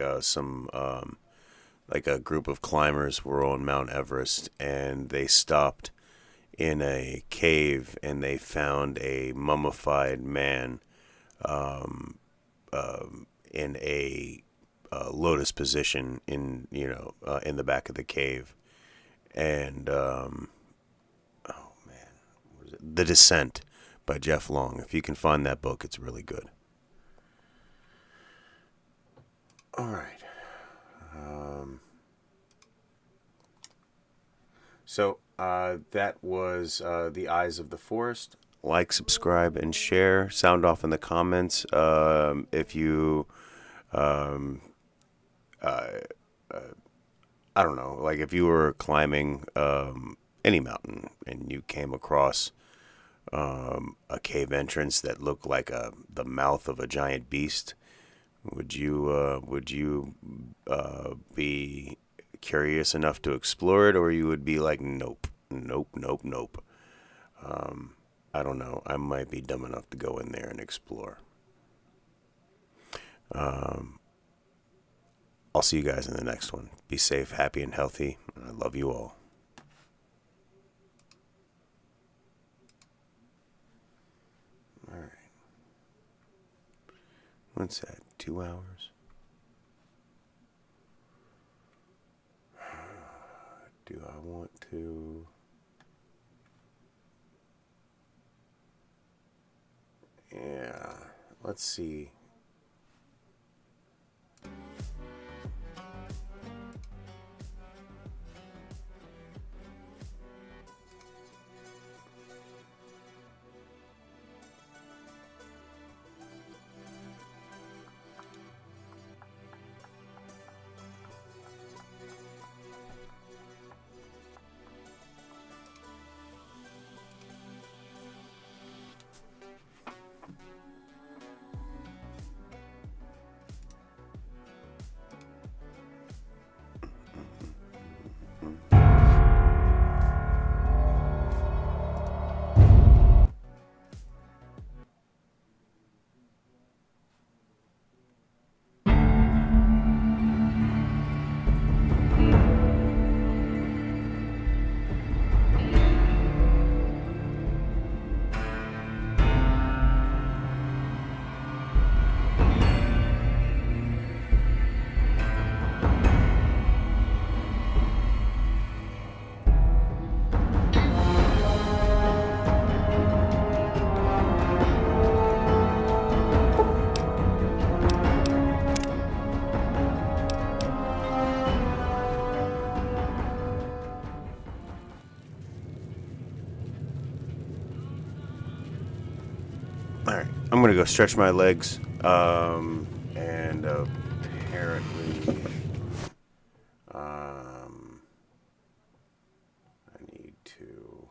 like a group of climbers were on Mount Everest, and they stopped in a cave and they found a mummified man in a lotus position in in the back of the cave. And oh man, what is it? The Descent by Jeff Long. If you can find that book, it's really good. All right. So that was The Eyes of the Forest. Like, subscribe, and share. Sound off in the comments if you, I don't know, like if you were climbing any mountain and you came across a cave entrance that looked like the mouth of a giant beast, would you be curious enough to explore it, or you would be like, nope. I don't know. I might be dumb enough to go in there and explore. I'll see you guys in the next one. Be safe, happy, and healthy. I love you all. All right. What's that? 2 hours? Do I want to... Yeah, let's see. I'm gonna go stretch my legs, and apparently, I need to,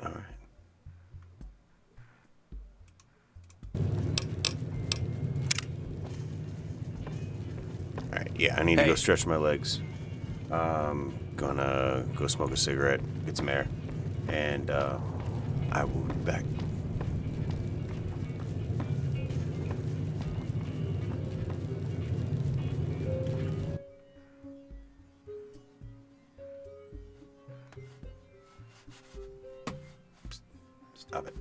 all right. All right, yeah, I need to go stretch my legs. Gonna go smoke a cigarette, get some air, and I will be back. Stop it.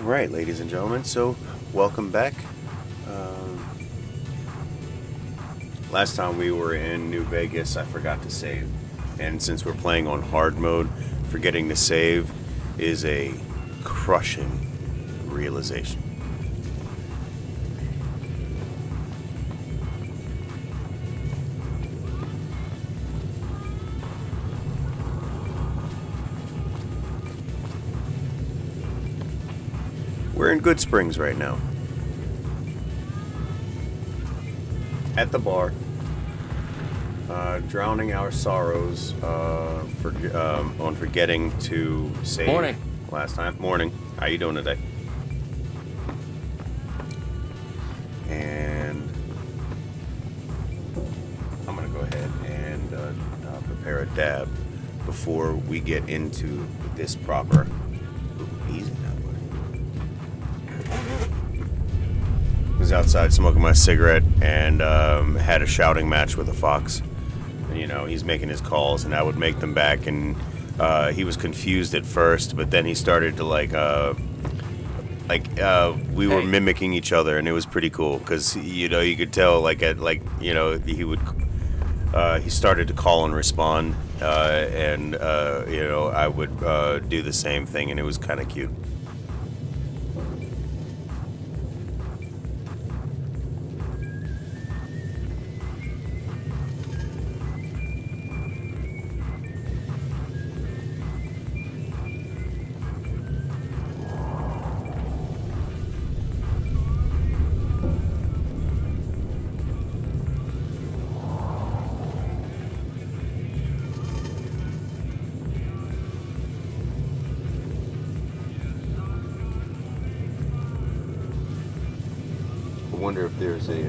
Alright, ladies and gentlemen, so welcome back. Last time we were in New Vegas, I forgot to save. And since we're playing on hard mode, forgetting to save is a crushing realization. We're in Good Springs right now. At the bar. Drowning our sorrows on forgetting to save. Morning. Last time. Morning. How you doing today? And I'm going to go ahead and prepare a dab before we get into this proper... Ooh, easy now. Was outside smoking my cigarette and had a shouting match with a fox. You know, he's making his calls and I would make them back, and he was confused at first, but then he started to we were mimicking each other, and it was pretty cool because you know you could tell he started to call and respond, and I would do the same thing, and it was kind of cute. I wonder if there's a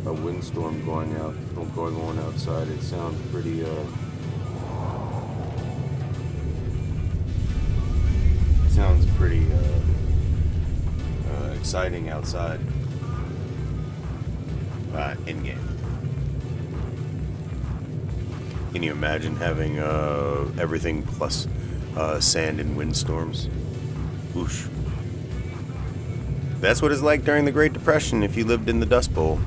windstorm going on outside. It sounds pretty exciting outside. In game. Can you imagine having everything plus sand and windstorms? Whoosh. That's what it's like during the Great Depression if you lived in the Dust Bowl.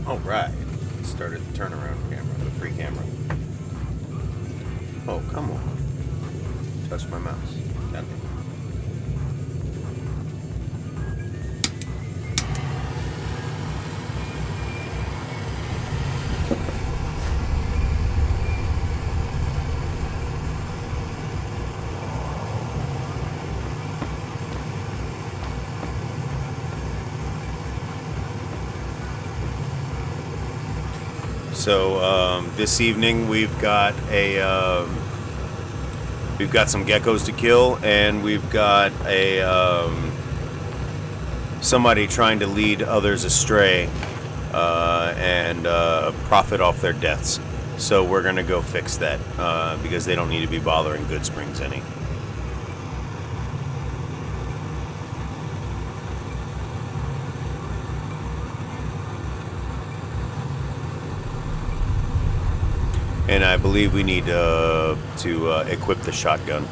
Alright. Started the turnaround camera, the free camera. Oh, come on. Touch my mouse. Nothing. So this evening we've got some geckos to kill, and we've got somebody trying to lead others astray and profit off their deaths. So we're gonna go fix that because they don't need to be bothering Good Springs any. And I believe we need to equip the shotgun.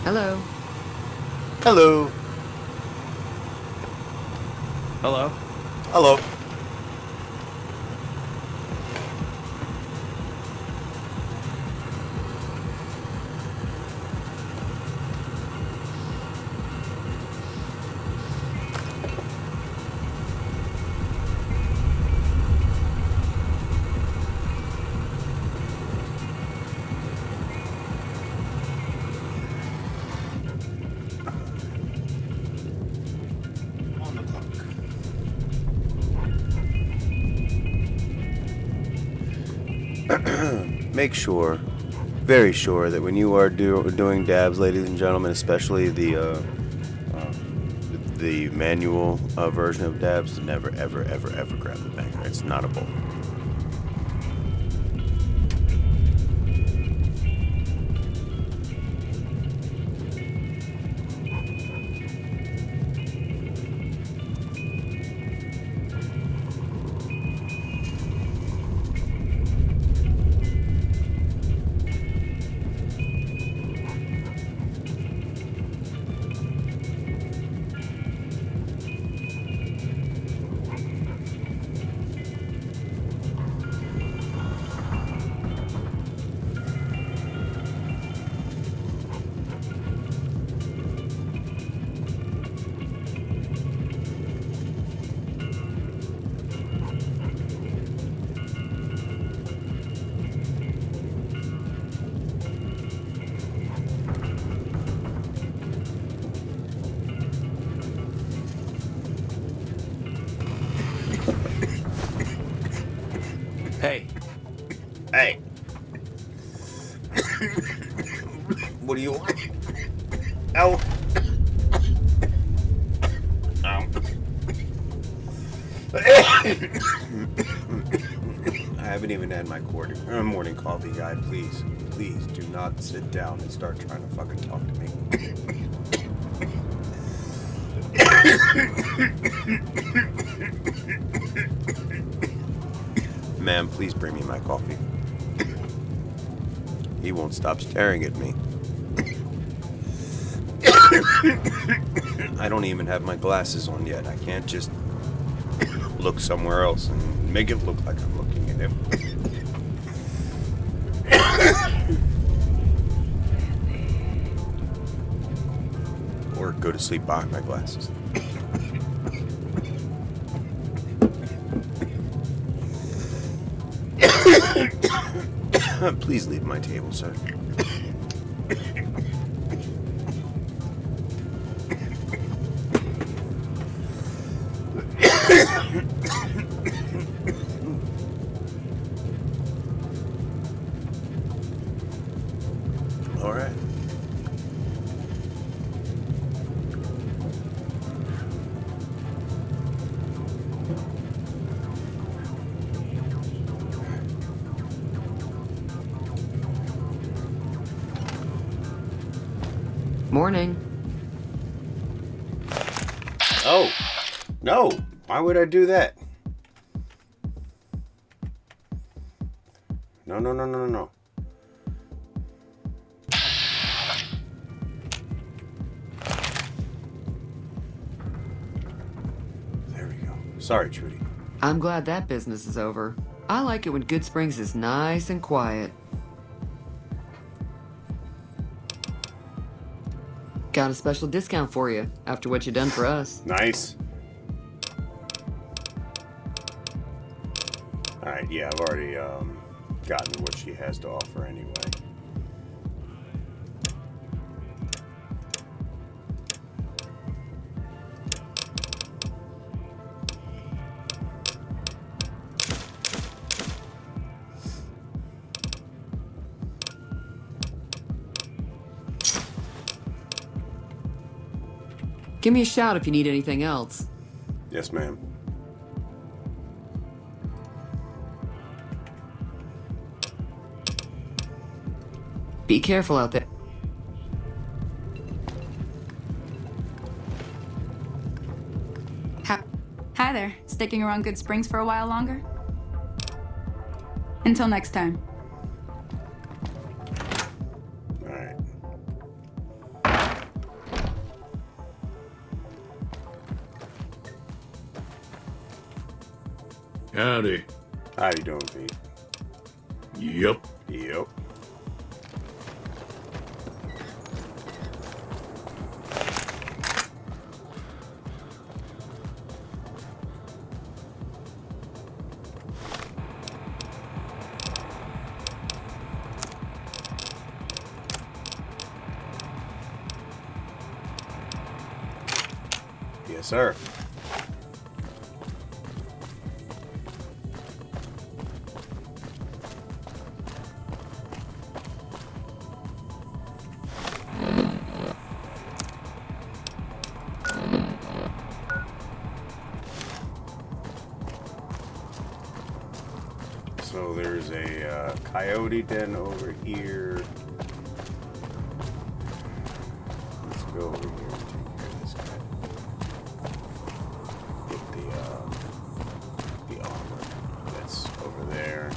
Hello. Hello. Hello. Hello. Make sure, very sure, that when you are doing dabs, ladies and gentlemen, especially the manual version of dabs, never, ever, ever, ever grab the banger. It's not a bowl. Hey. Hey. What do you want? Ow. Ow. I haven't even had my morning coffee, guy. Please, please do not sit down and start trying to fucking talk to me. Ma'am, please bring me my coffee. He won't stop staring at me. I don't even have my glasses on yet. I can't just look somewhere else and make it look like I'm looking at him. Or go to sleep behind my glasses. Please leave my table, sir. All right. Morning. Oh, no. Why would I do that? No, no, no, no, no. There we go. Sorry, Trudy. I'm glad that business is over. I like it when Good Springs is nice and quiet. Got a special discount for you after what you done for us. Nice. Alright, yeah, I've already gotten what she has to offer anyway. Give me a shout if you need anything else. Yes, ma'am. Be careful out there. Hi there. Sticking around Good Springs for a while longer? Until next time. Alright. Howdy. How you doing, Pete? Yep. Yep. Yes, sir. So there's a coyote den over here. Let's go over here and take care of this guy. Get the armor that's over there.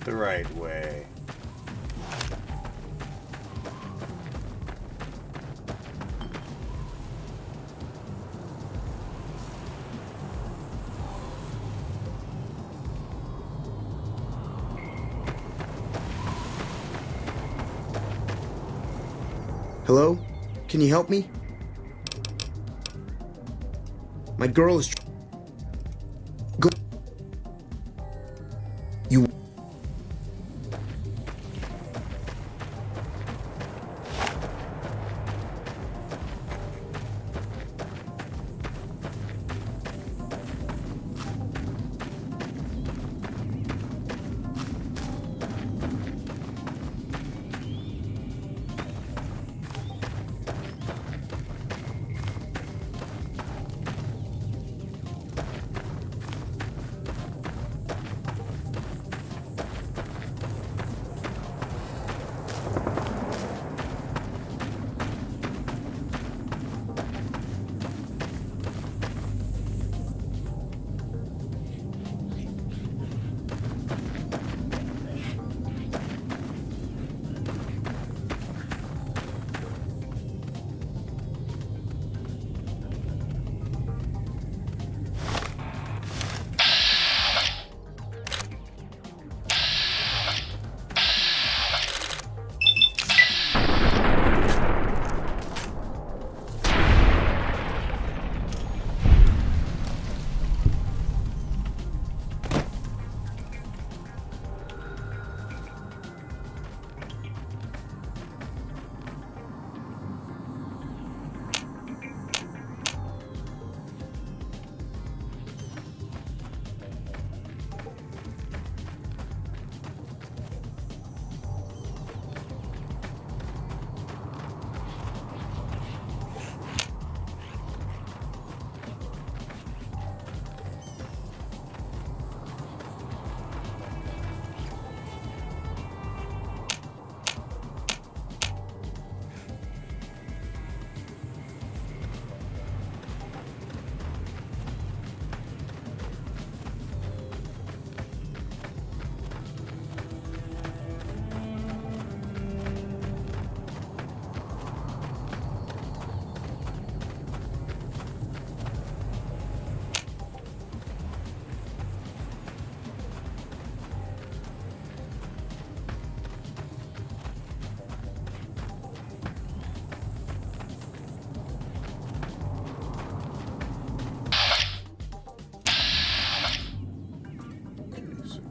the right way. Hello? Can you help me? My girl is... Go... You...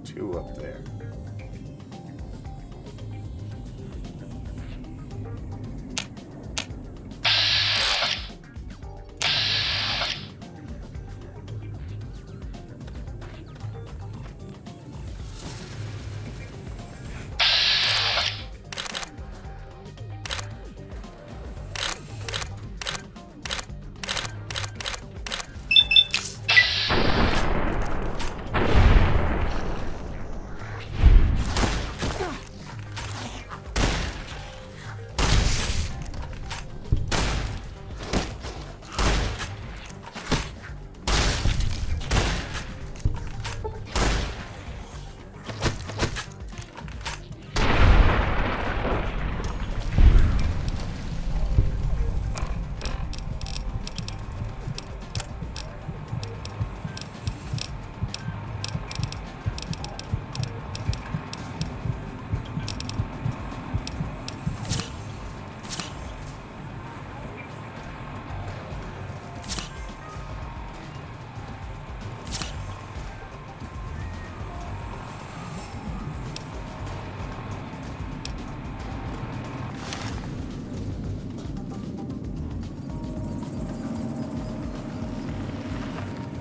Two up there.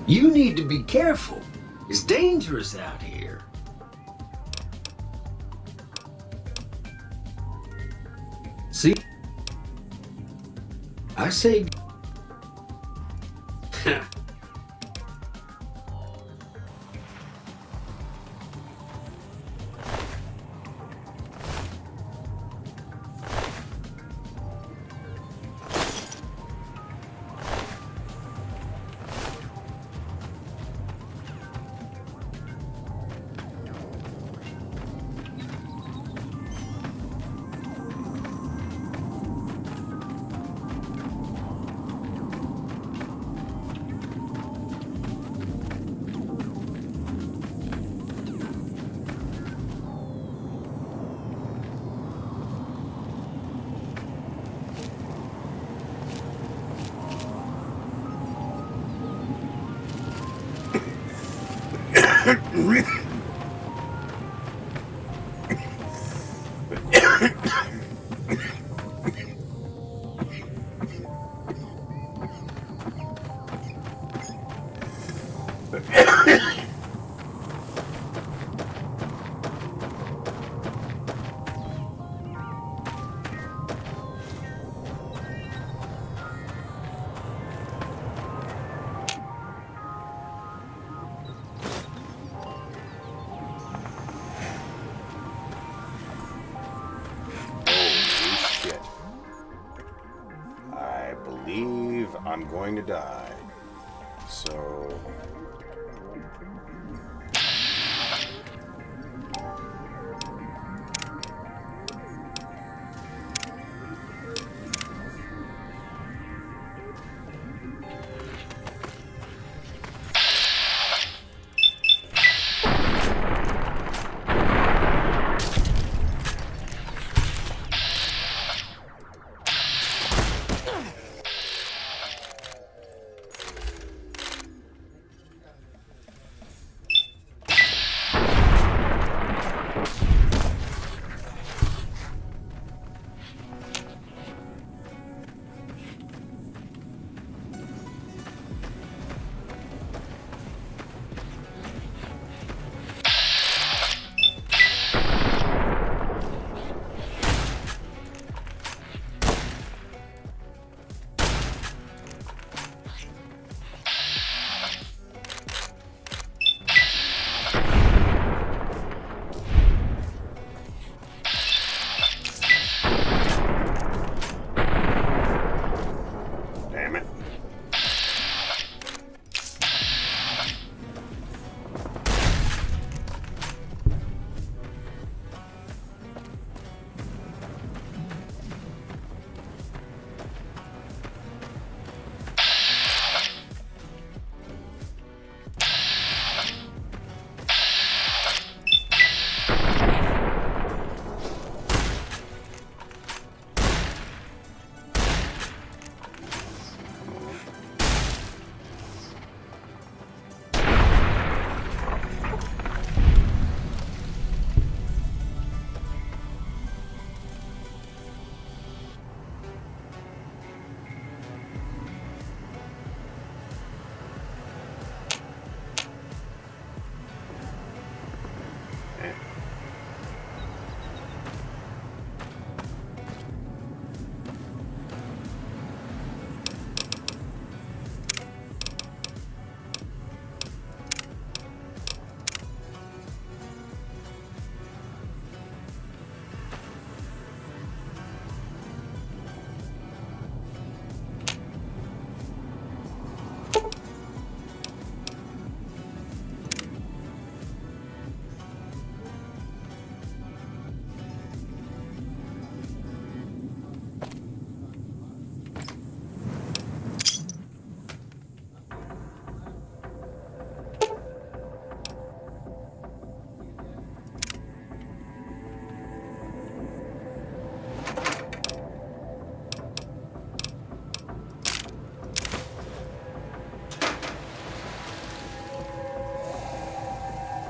You need to be careful. It's dangerous out here. See? I say... I'm going to die. So...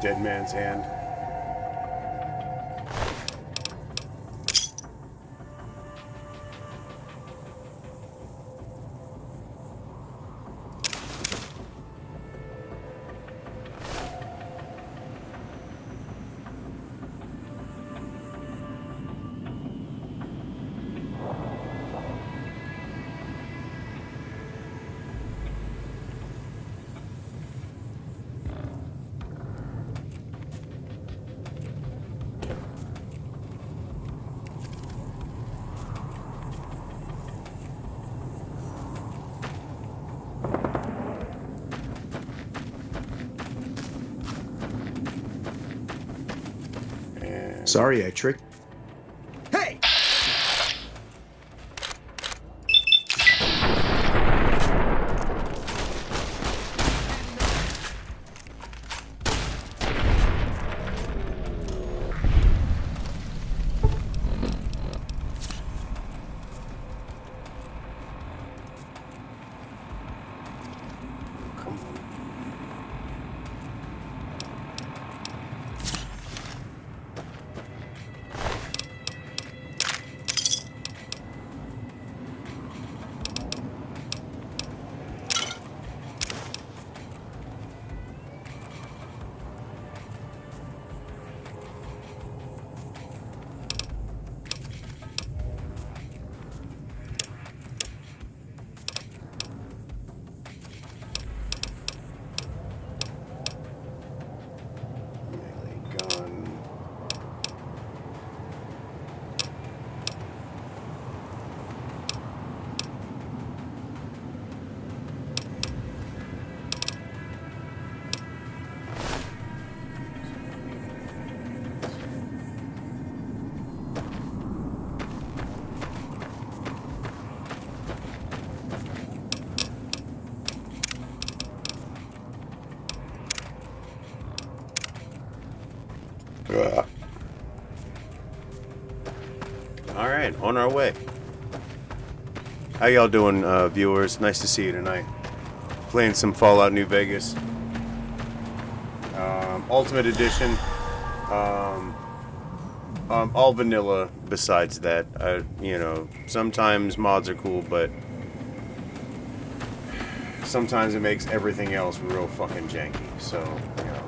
Dead man's hand. Sorry, I tricked. Hey! Alright, on our way. How y'all doing, viewers? Nice to see you tonight. Playing some Fallout New Vegas. Ultimate Edition. All vanilla besides that. You know, sometimes mods are cool, but sometimes it makes everything else real fucking janky. So, you know.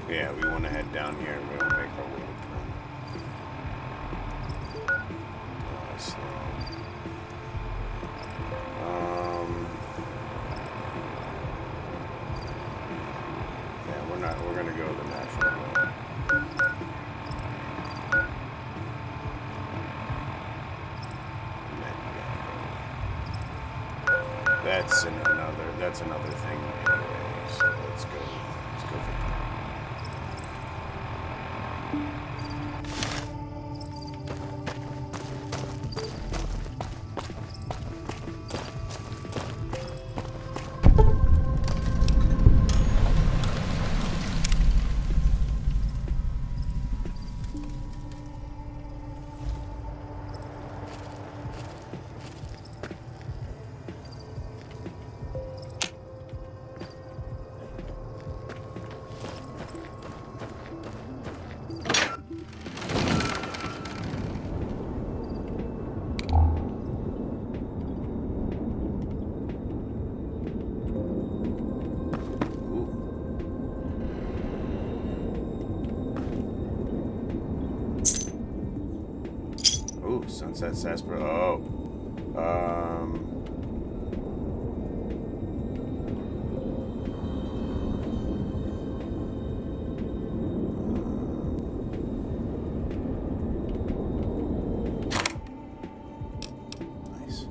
Yeah, we want to head down here and we're going to make our way to yeah, we're going to go the natural way. That's another thing anyway, so let's go for that. Sunset Sarsaparilla. Oh. Nice.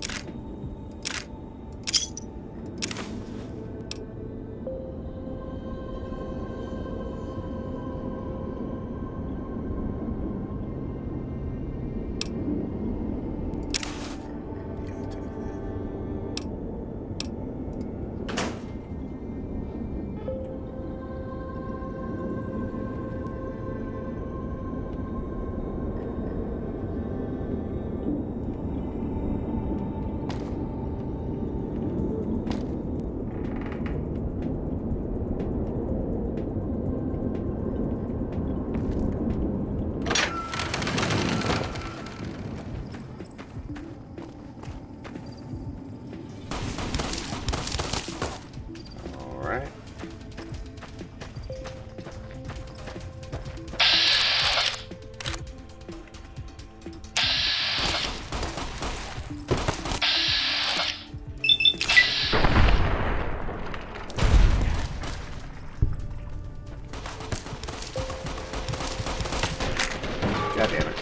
God damn it.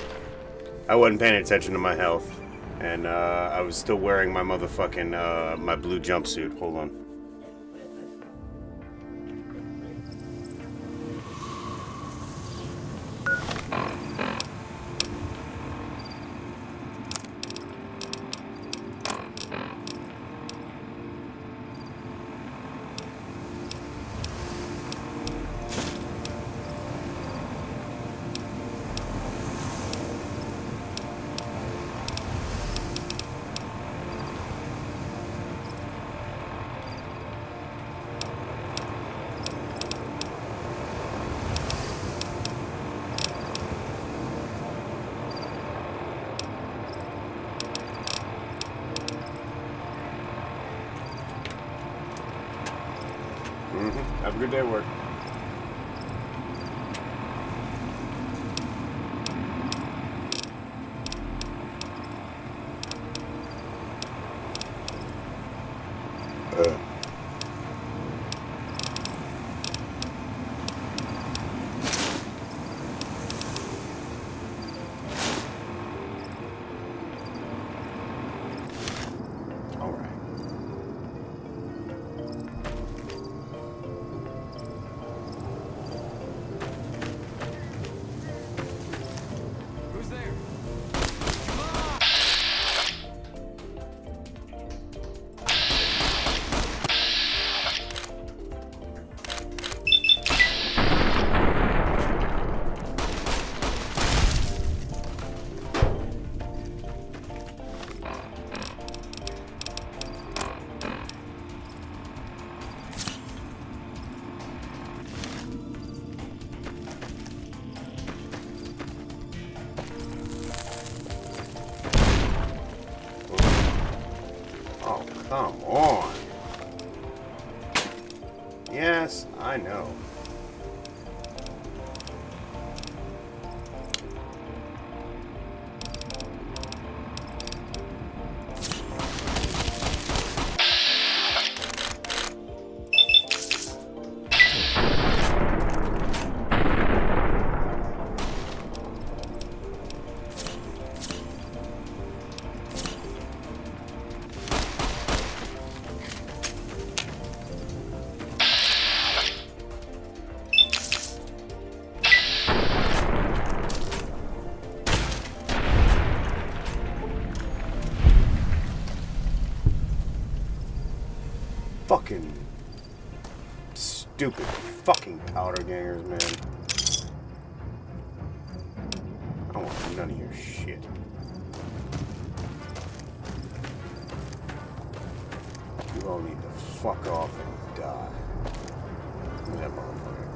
I wasn't paying attention to my health, and I was still wearing my motherfucking, my blue jumpsuit. Hold on. a good day at work. Come on. Yes, I know. Fucking stupid fucking powder gangers, man. I don't want none of your shit. You all need to fuck off and die. Look at that motherfucker.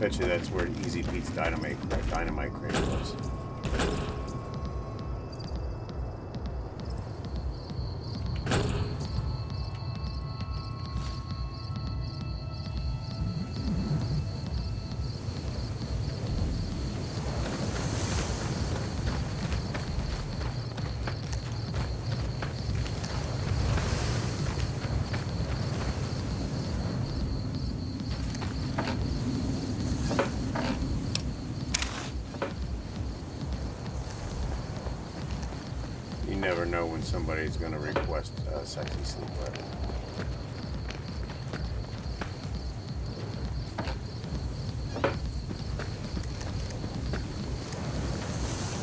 Bet you that's where Easy Pete's dynamite crate was. You never know when somebody's going to request a sexy sleep weapon.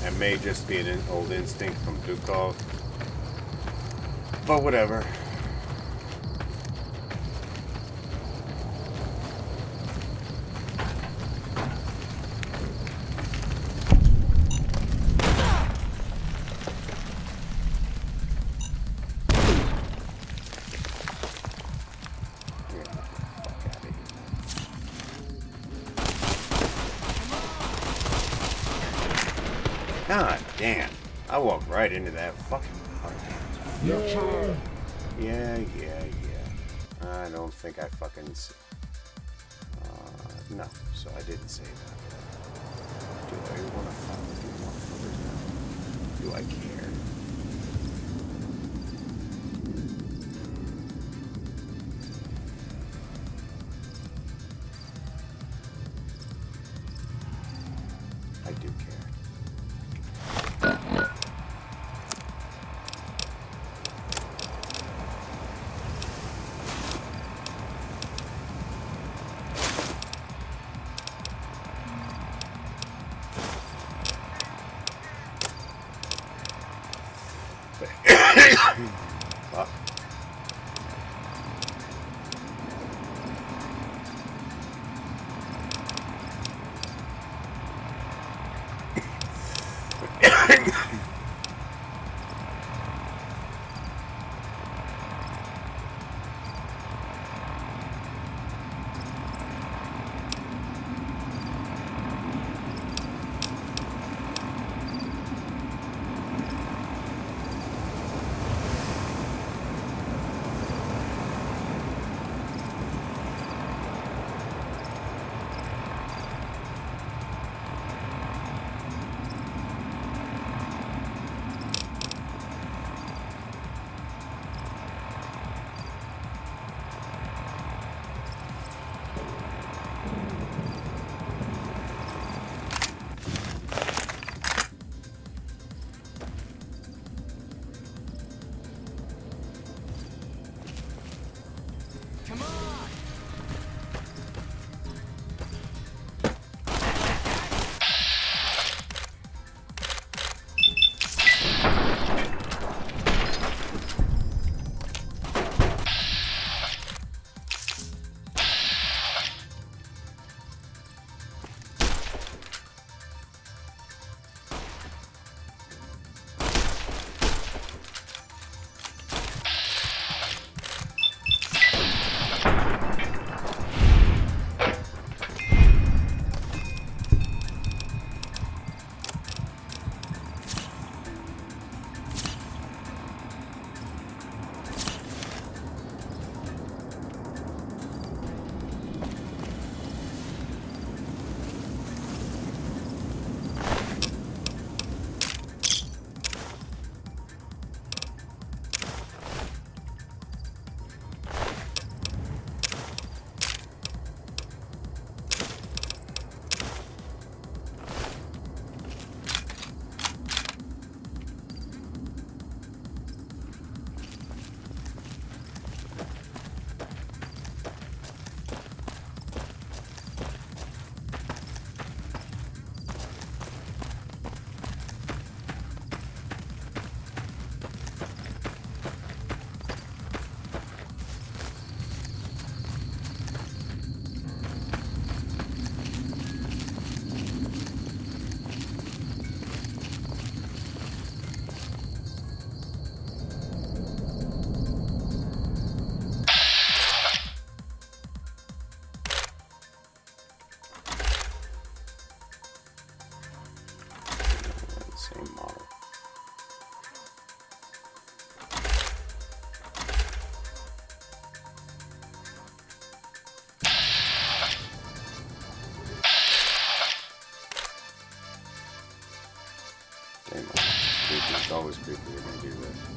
That may just be an old instinct from Dukov, but whatever. God damn. I walked right into that fucking part. Yeah. I don't think I fucking... no, so I didn't say that. Do I want to fuck with you motherfuckers now? Do I care? I do care. always creepy when they do that.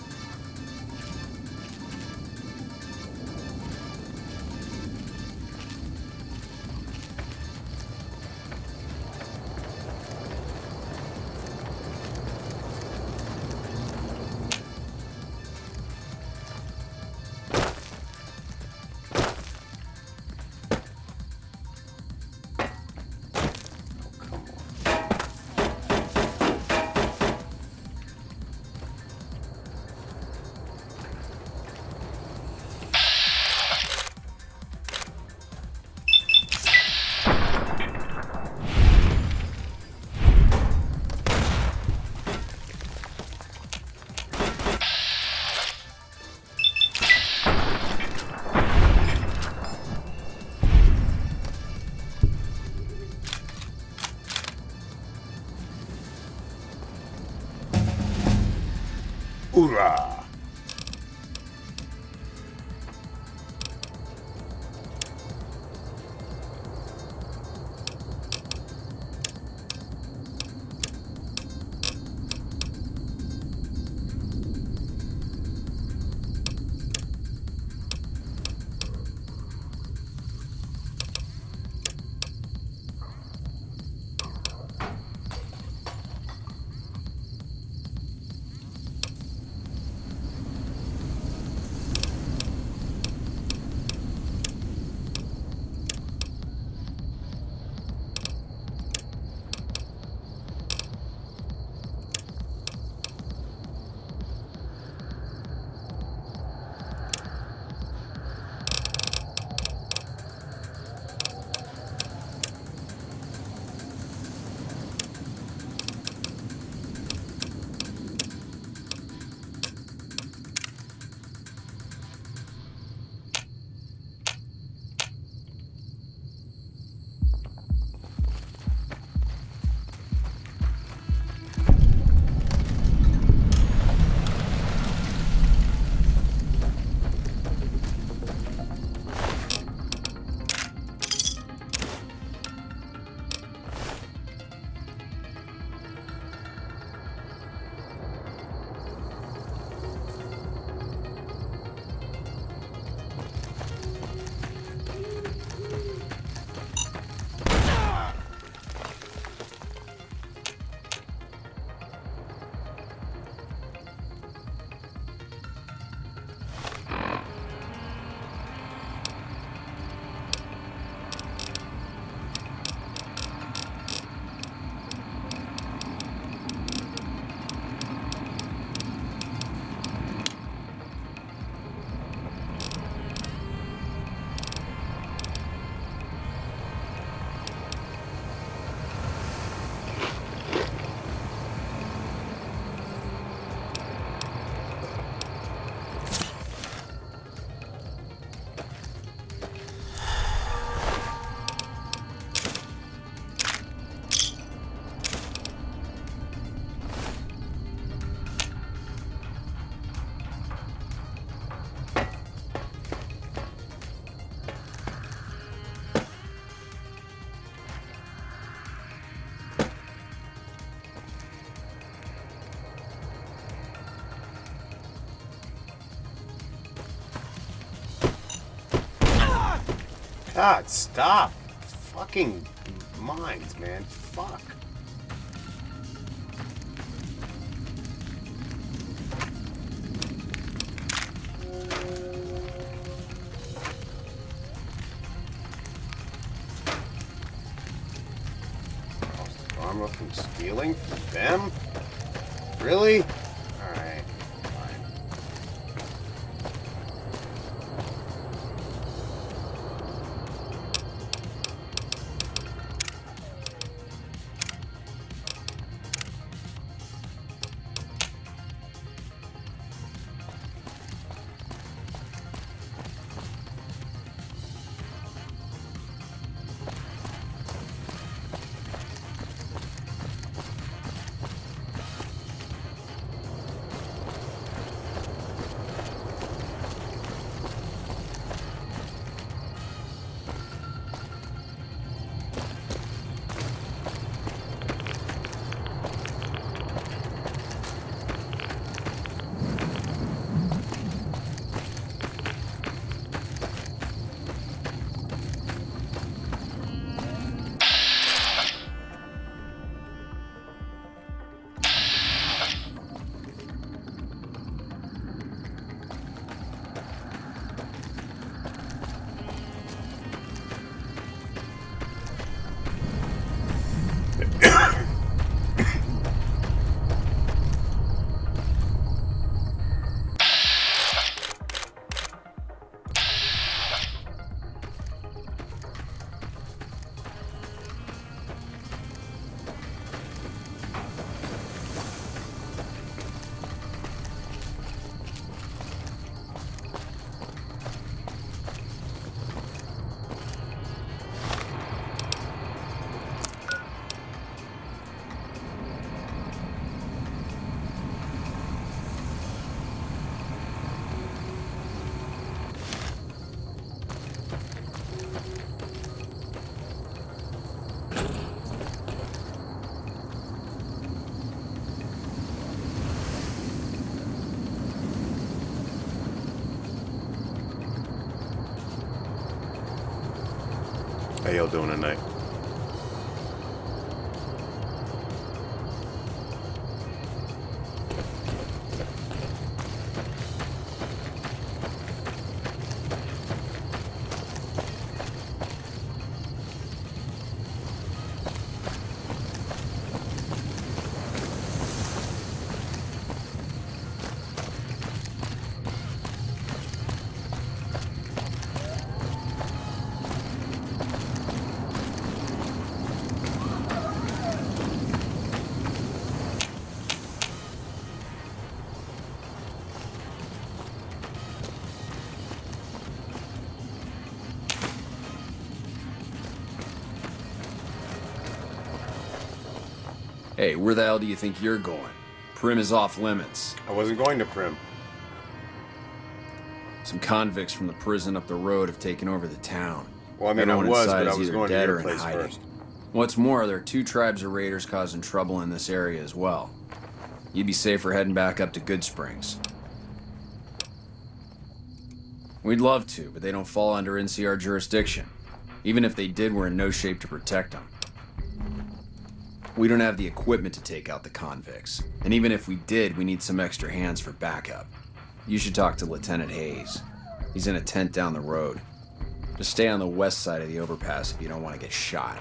Hoorah! God, stop. Fucking minds, man. Fuck. Lost the armor from stealing from them? Really? Alright. How y'all doing tonight? Hey, where the hell do you think you're going? Primm is off limits. I wasn't going to Primm. Some convicts from the prison up the road have taken over the town. Well, I mean, I Everyone was, inside but I is was either going to dead your or in place hiding. first. What's more, there are 2 tribes of raiders causing trouble in this area as well. You'd be safer heading back up to Good Springs. We'd love to, but they don't fall under NCR jurisdiction. Even if they did, we're in no shape to protect them. We don't have the equipment to take out the convicts. And even if we did, we need some extra hands for backup. You should talk to Lieutenant Hayes. He's in a tent down the road. Just stay on the west side of the overpass if you don't want to get shot.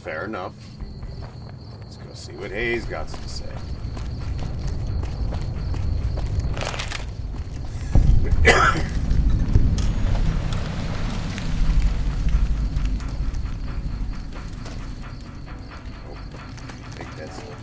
Fair enough. Let's go see what Hayes got to say. Take that stuff.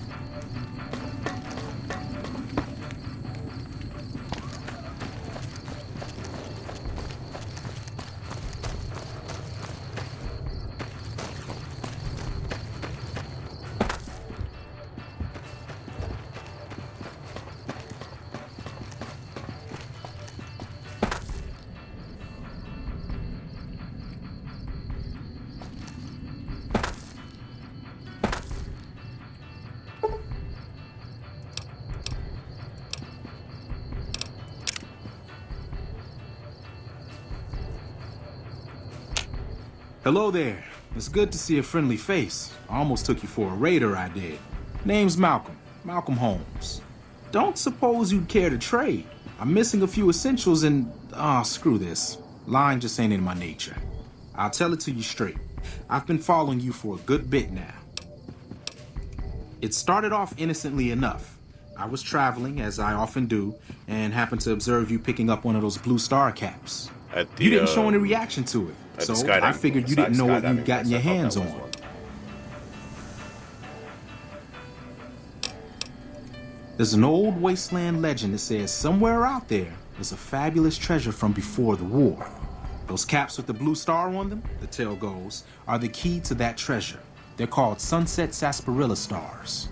Hello there. It's good to see a friendly face. I almost took you for a raider, I did. Name's Malcolm. Malcolm Holmes. Don't suppose you'd care to trade. I'm missing a few essentials and... screw this. Lying just ain't in my nature. I'll tell it to you straight. I've been following you for a good bit now. It started off innocently enough. I was traveling, as I often do, and happened to observe you picking up one of those blue star caps. You didn't show any reaction to it, so I figured you didn't know what you'd gotten your hands on. There's an old wasteland legend that says somewhere out there is a fabulous treasure from before the war. Those caps with the blue star on them, the tale goes, are the key to that treasure. They're called sunset sarsaparilla stars.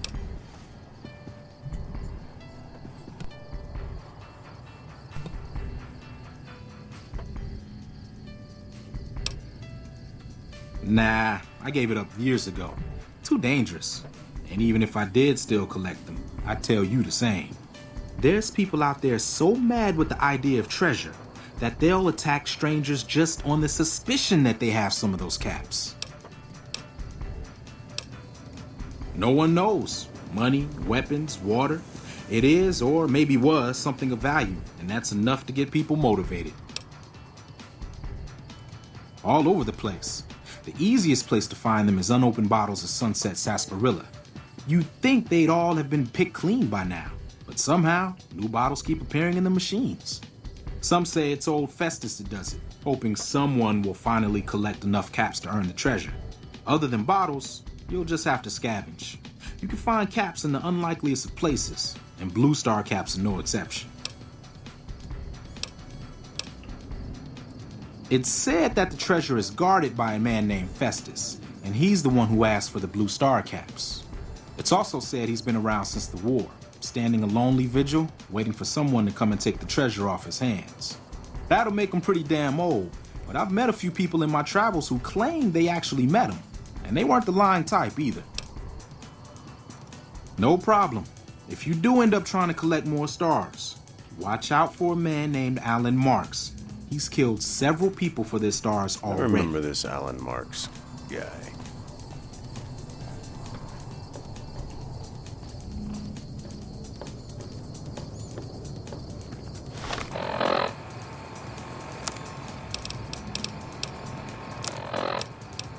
Nah, I gave it up years ago. Too dangerous. And even if I did still collect them, I'd tell you the same. There's people out there so mad with the idea of treasure that they'll attack strangers just on the suspicion that they have some of those caps. No one knows. Money, weapons, water. It is, or maybe was, something of value, and that's enough to get people motivated. All over the place. The easiest place to find them is unopened bottles of sunset sarsaparilla. You'd think they'd all have been picked clean by now, but somehow, new bottles keep appearing in the machines. Some say it's old Festus that does it, hoping someone will finally collect enough caps to earn the treasure. Other than bottles, you'll just have to scavenge. You can find caps in the unlikeliest of places, and blue star caps are no exception. It's said that the treasure is guarded by a man named Festus, and he's the one who asked for the blue star caps. It's also said he's been around since the war, standing a lonely vigil, waiting for someone to come and take the treasure off his hands. That'll make him pretty damn old, but I've met a few people in my travels who claim they actually met him, and they weren't the lying type either. No problem. If you do end up trying to collect more stars, watch out for a man named Alan Marks. He's killed several people for their stars I already. remember this Alan Marks guy.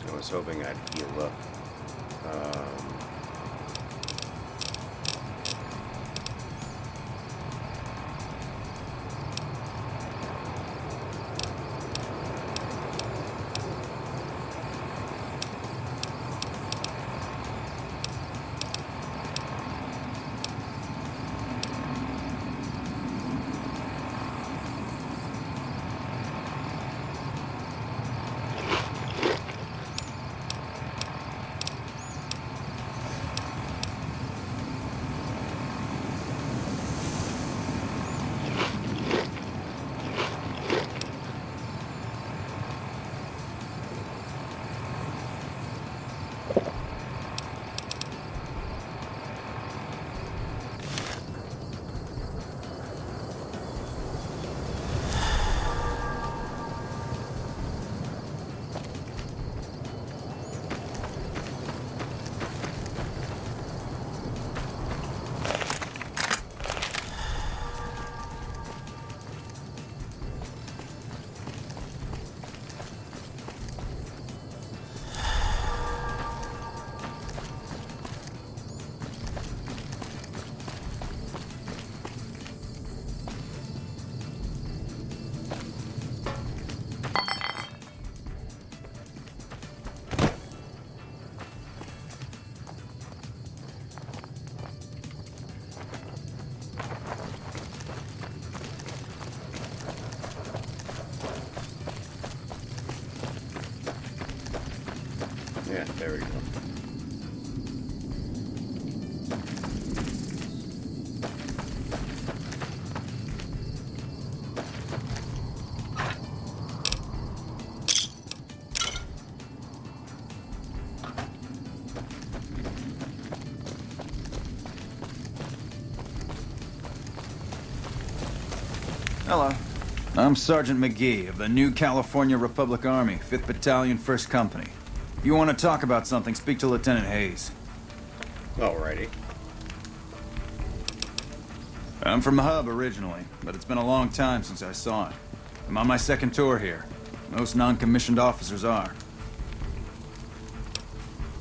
I was hoping I'd heal up. Yeah, there we go. Hello. I'm Sergeant McGee of the New California Republic Army, 5th Battalion, 1st Company. If you want to talk about something, speak to Lieutenant Hayes. Alrighty. I'm from the hub originally, but it's been a long time since I saw it. I'm on my second tour here. Most non-commissioned officers are.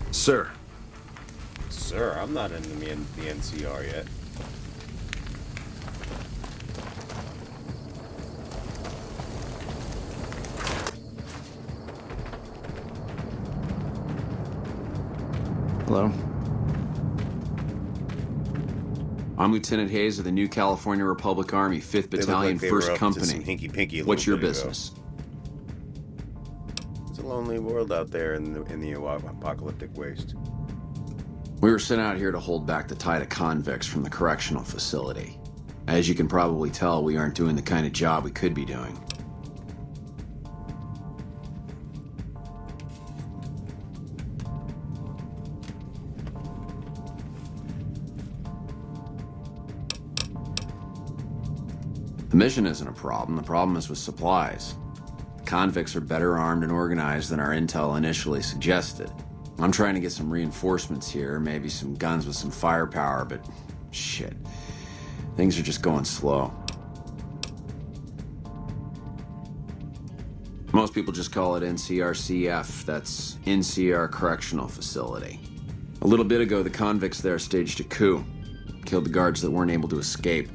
Sir. Sir, I'm not in the NCR yet. Hello. I'm Lieutenant Hayes of the New California Republic Army, 5th Battalion, 1st Company. Hinky-pinky What's your business? It's a lonely world out there in the apocalyptic waste. We were sent out here to hold back the tide of convicts from the correctional facility. As you can probably tell, we aren't doing the kind of job we could be doing. The mission isn't a problem. The problem is with supplies. Convicts are better armed and organized than our intel initially suggested. I'm trying to get some reinforcements here, maybe some guns with some firepower, but shit. Things are just going slow. Most people just call it NCRCF. That's NCR Correctional Facility. A little bit ago, the convicts there staged a coup. Killed the guards that weren't able to escape.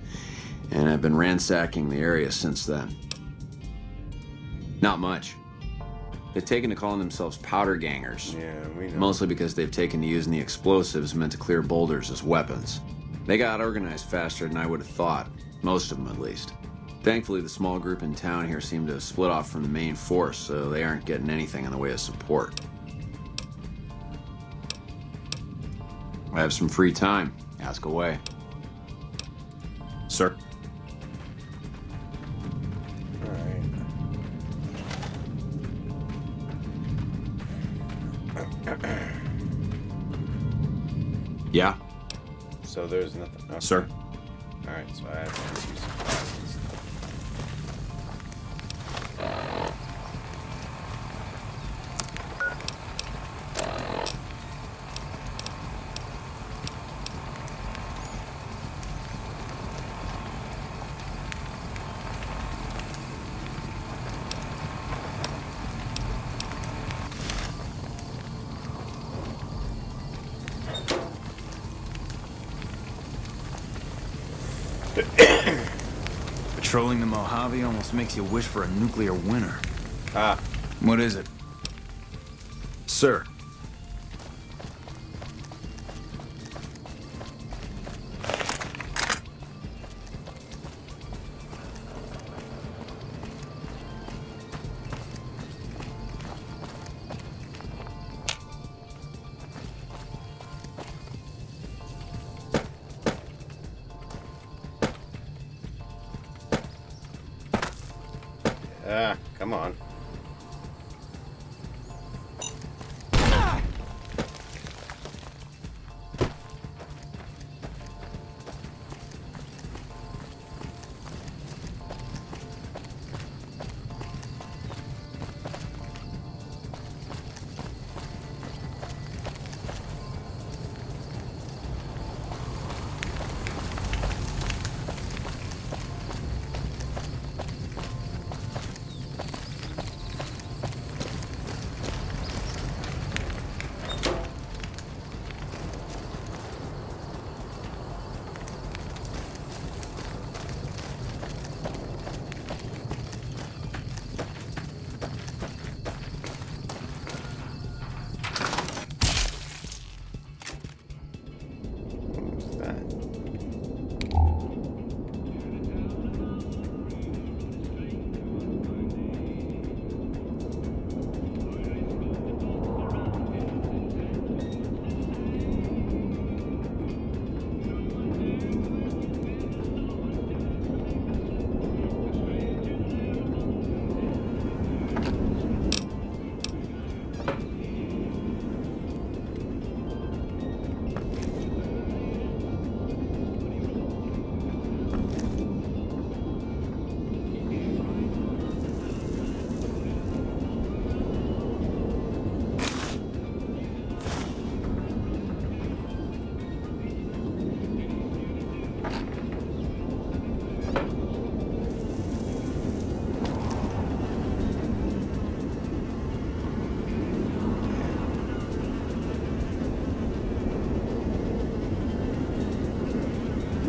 And I've been ransacking the area since then. Not much. They've taken to calling themselves powder gangers. Yeah, we know. Mostly because they've taken to using the explosives meant to clear boulders as weapons. They got organized faster than I would have thought. Most of them, at least. Thankfully, the small group in town here seem to have split off from the main force, so they aren't getting anything in the way of support. I have some free time. Ask away. Sir? Yeah? So there's nothing. Okay. Sir? Alright, so I have to use some classes. Patrolling the Mojave almost makes you wish for a nuclear winter. Ah. What is it? Sir. Ah, come on.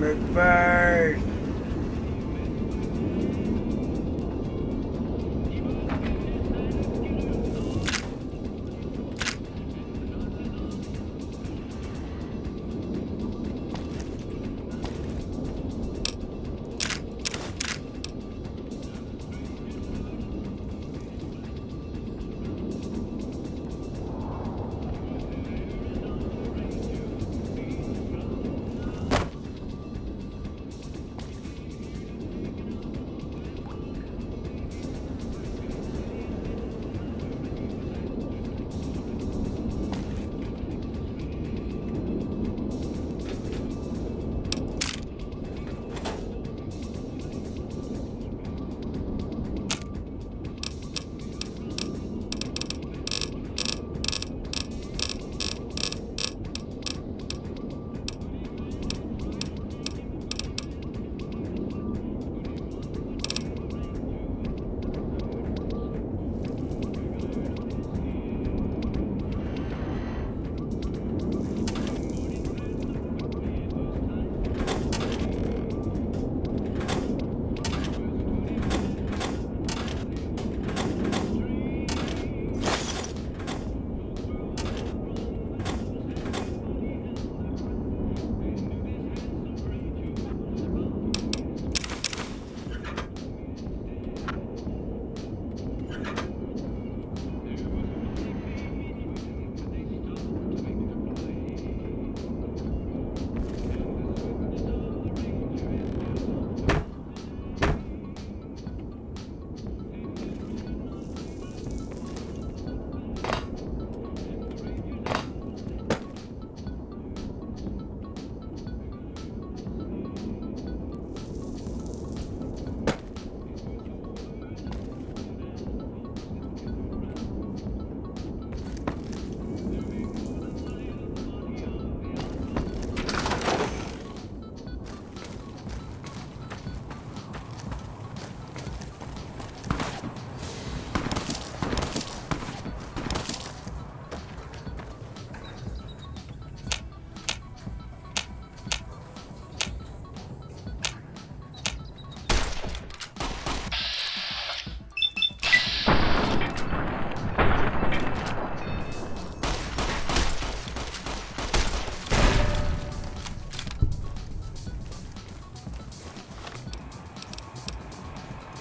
McBird!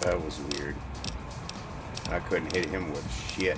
That was weird. I couldn't hit him with shit.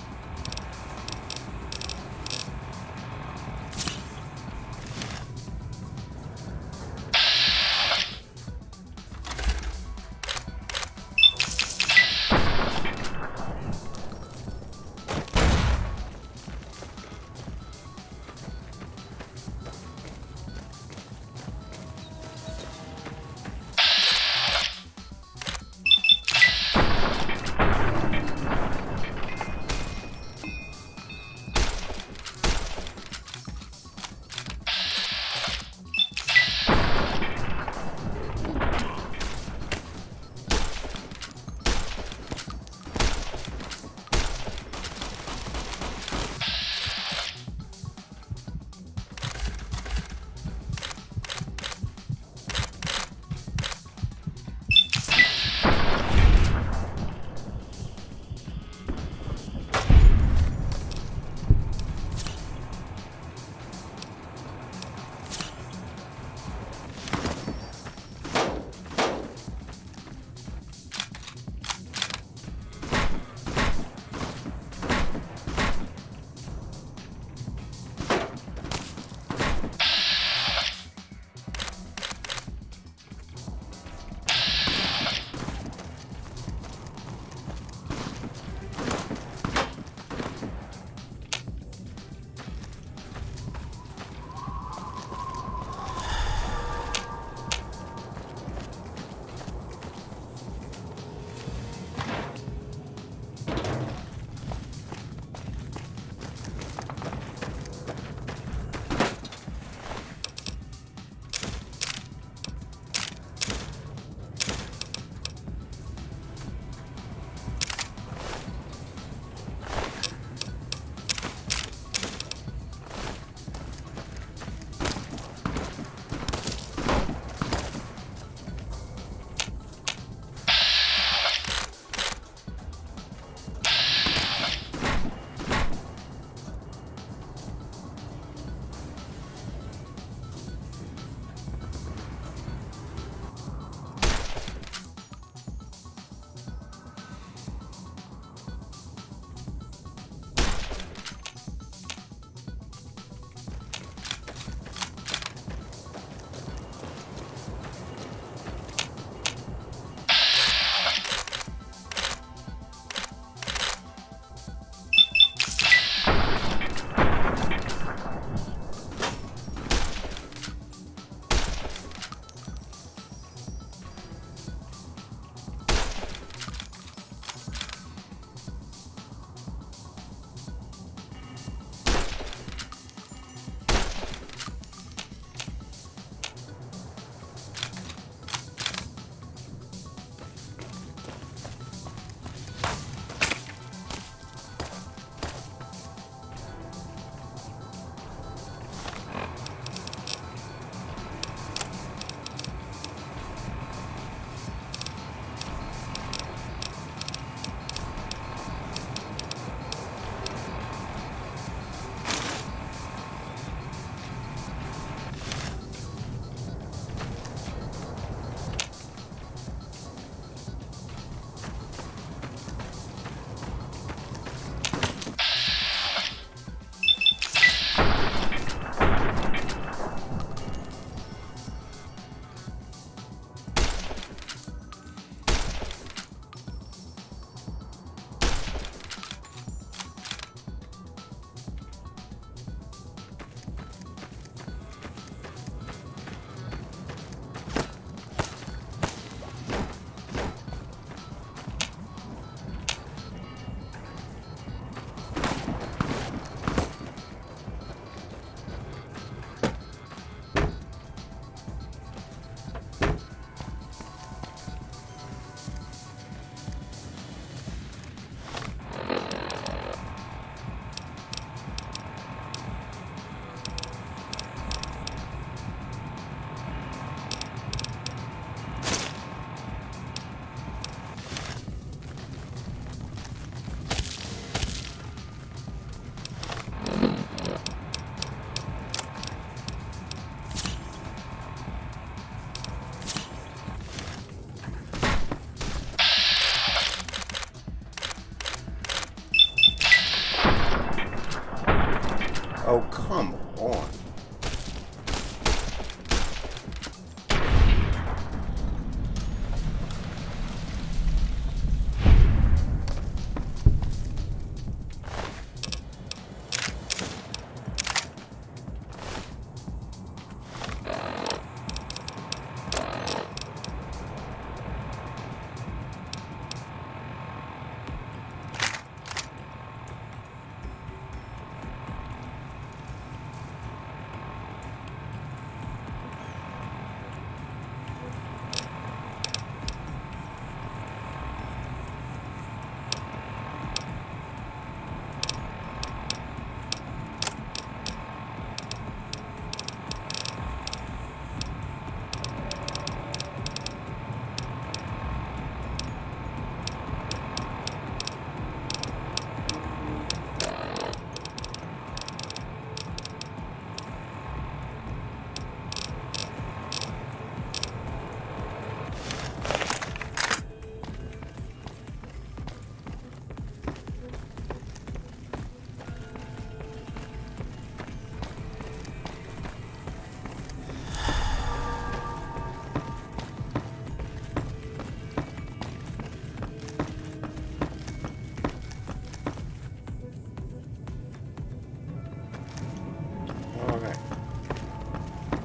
come on.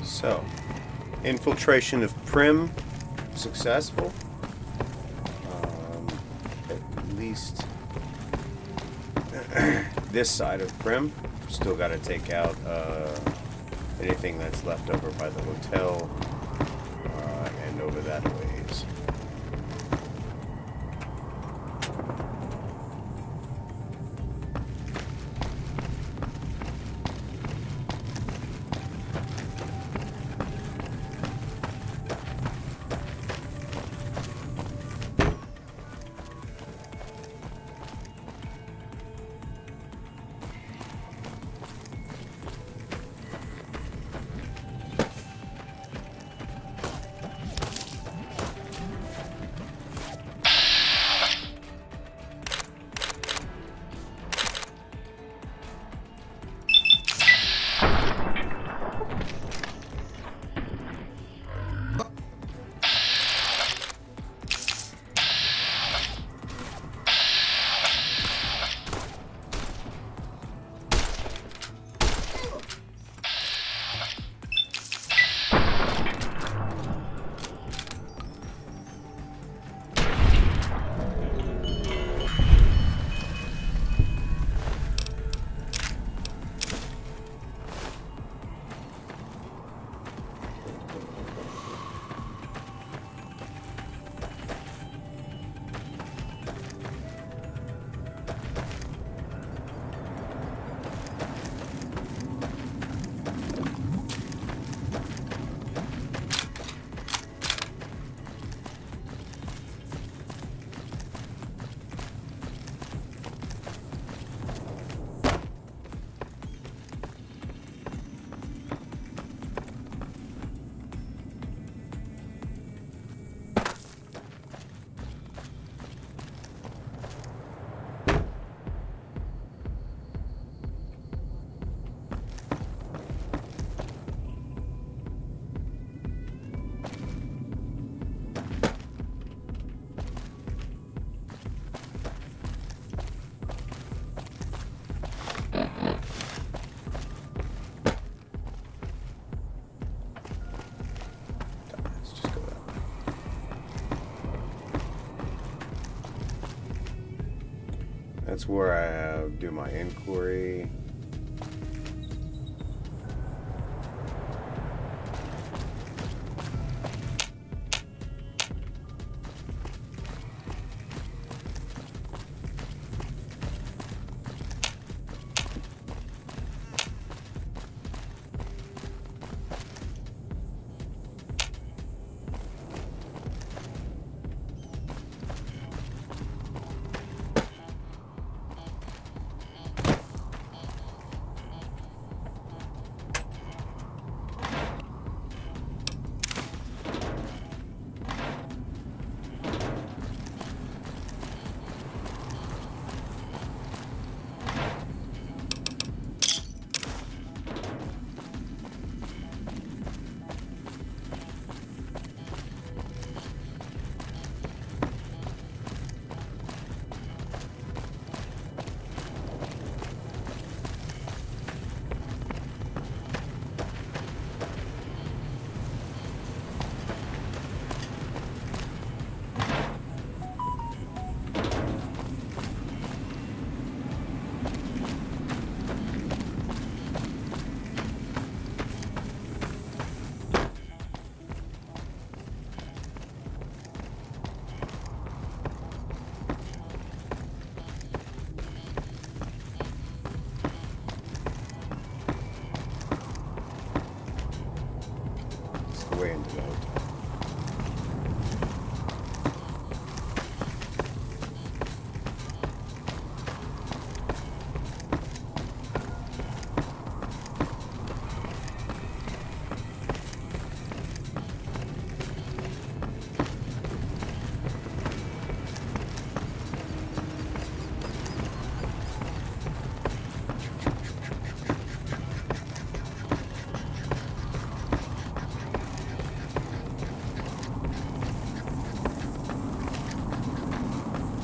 So, infiltration of Primm successful. At least this side of Primm. Still got to take out anything that's left over by the hotel and over that ways. That's where I do my inquiry.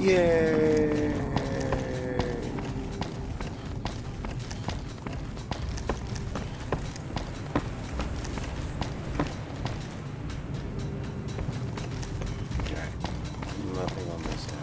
Yay! Okay. Nothing on this end.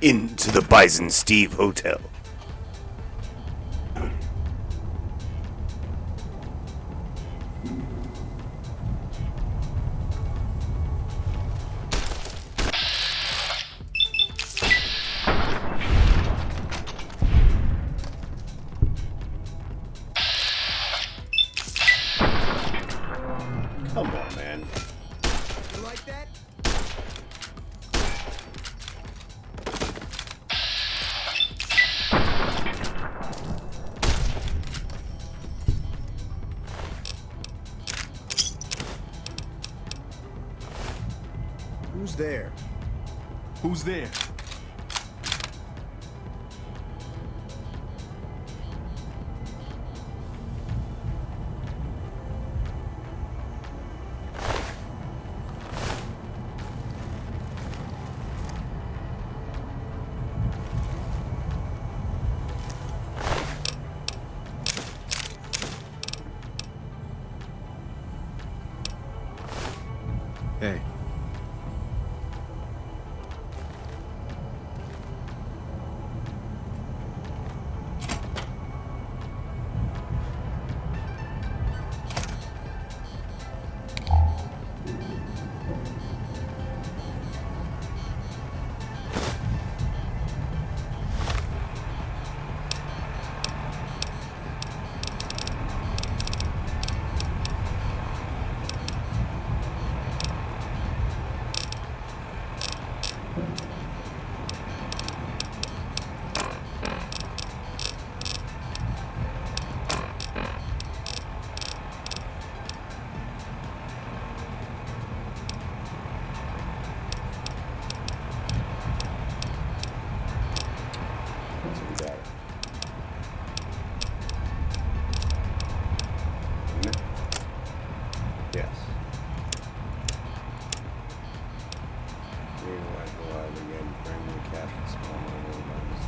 Into the Bison Steve Hotel. Come on, man. You like that? Who's there? Who's there? Hey. Yes. Green light alive again, primary caption, small mobile device.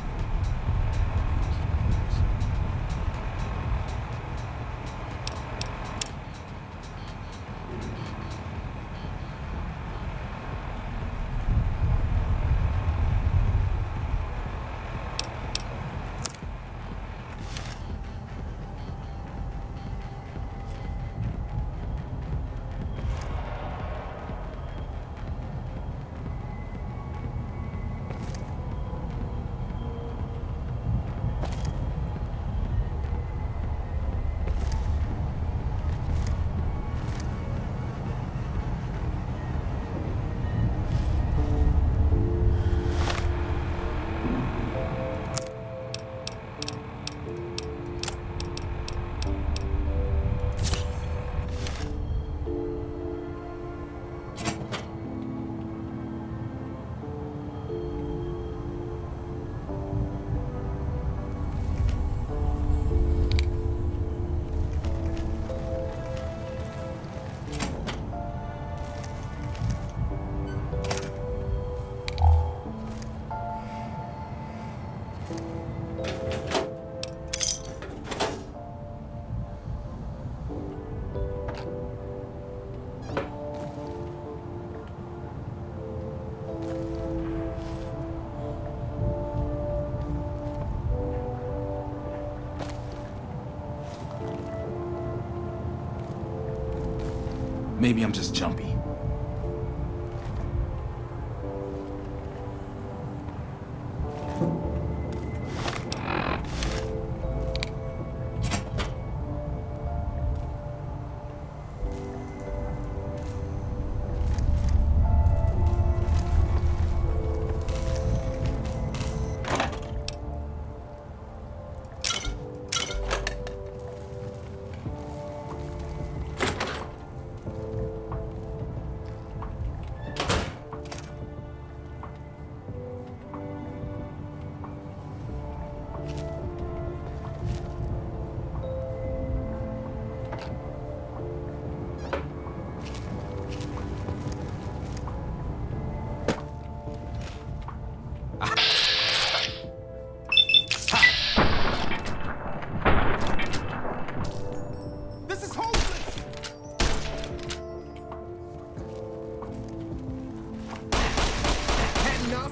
Maybe I'm just jumpy. This is hopeless! Had enough?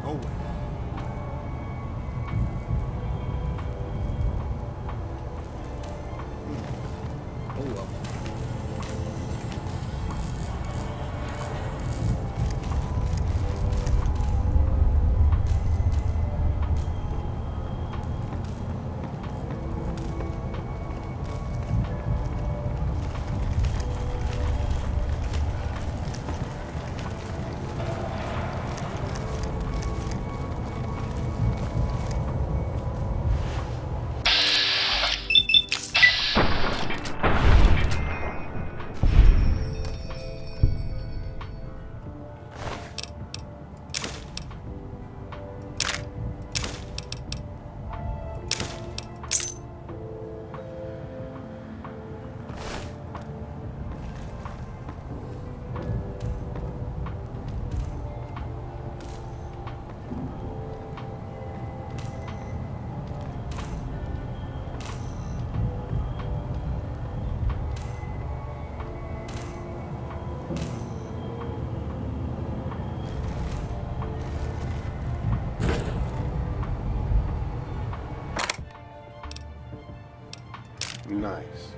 Oh well. Oh well. Nice.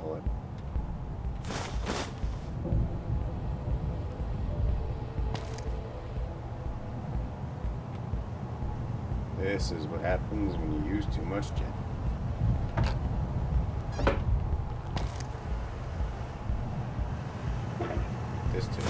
pull it. This is what happens when you use too much gin. This too.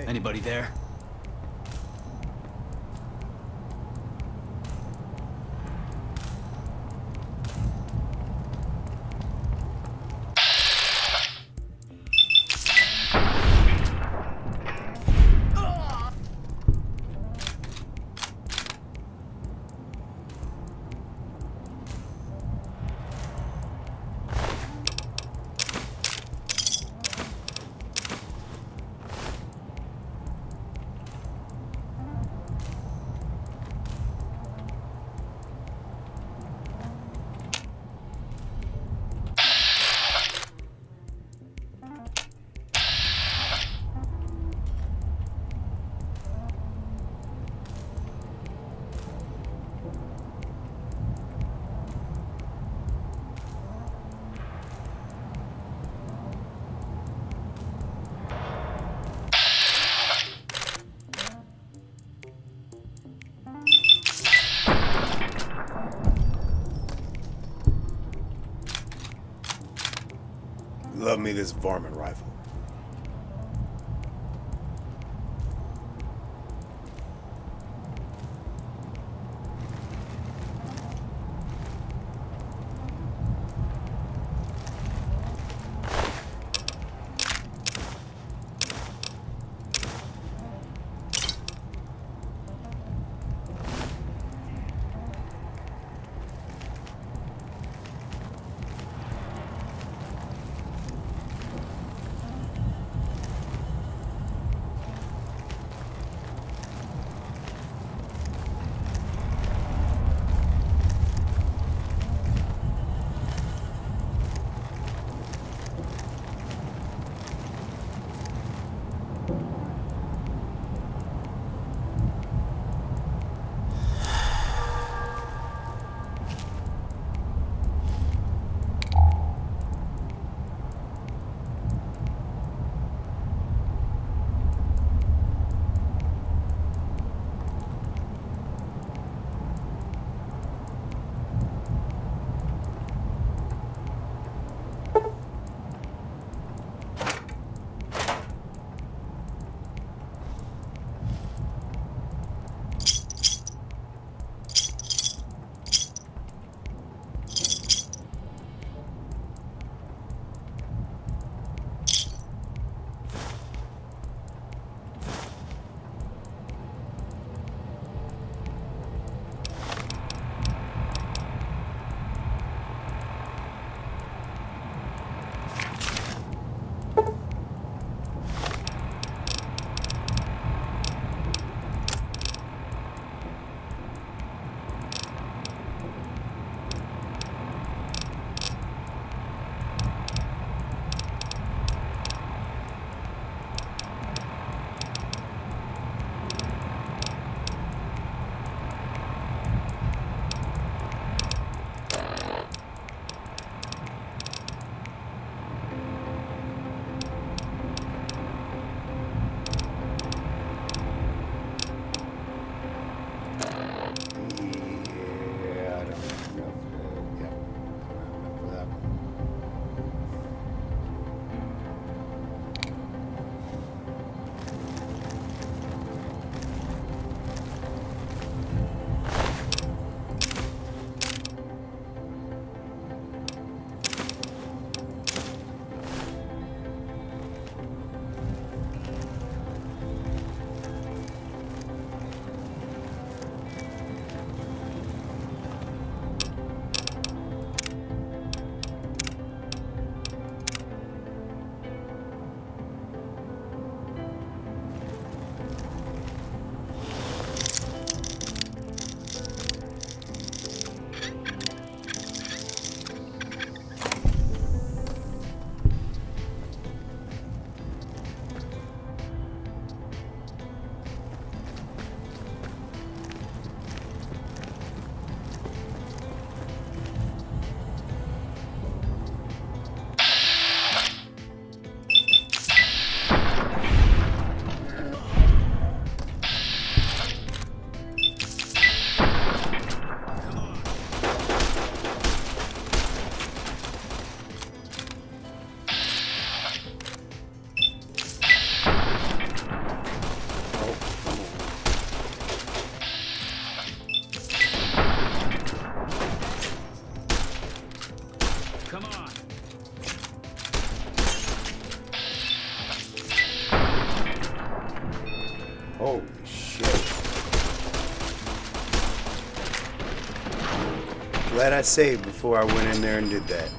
Anybody there? Love me this varmint rifle. Holy shit. Glad I saved before I went in there and did that.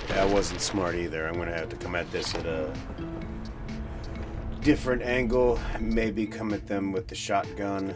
That wasn't smart either. I'm gonna have to come at this at a different angle. Maybe come at them with the shotgun.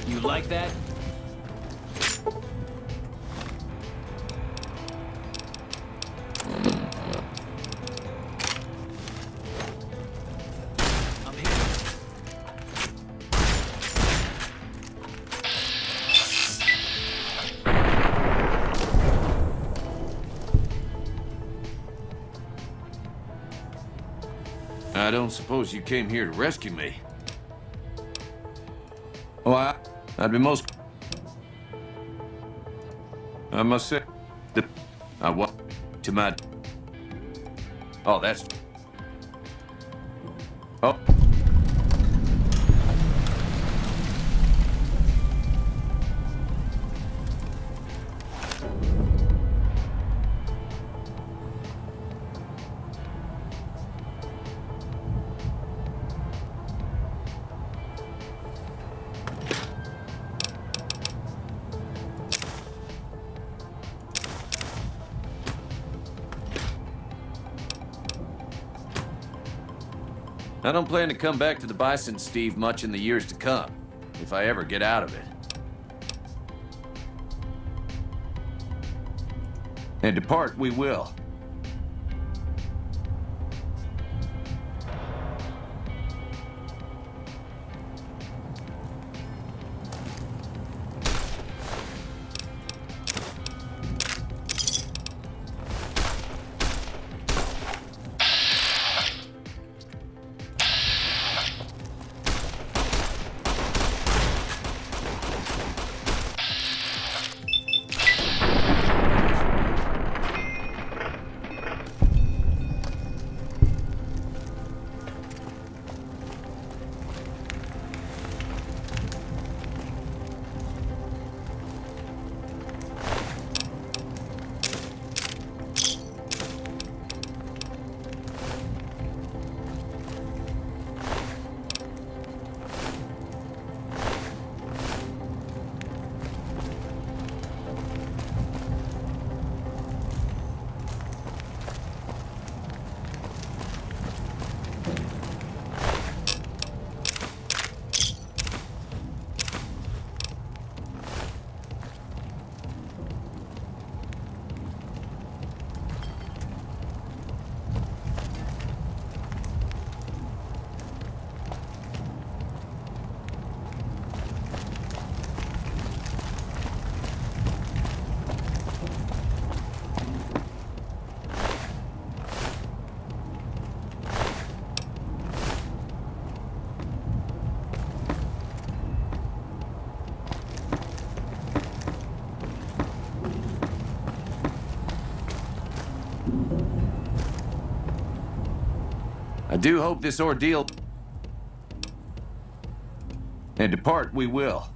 You like that? I don't suppose you came here to rescue me. Well, I'd be most... I must say, I want to my... Oh, that's... Oh. I don't plan to come back to the Bison, Steve, much in the years to come, if I ever get out of it. And depart we will. I do hope this ordeal... And depart we will.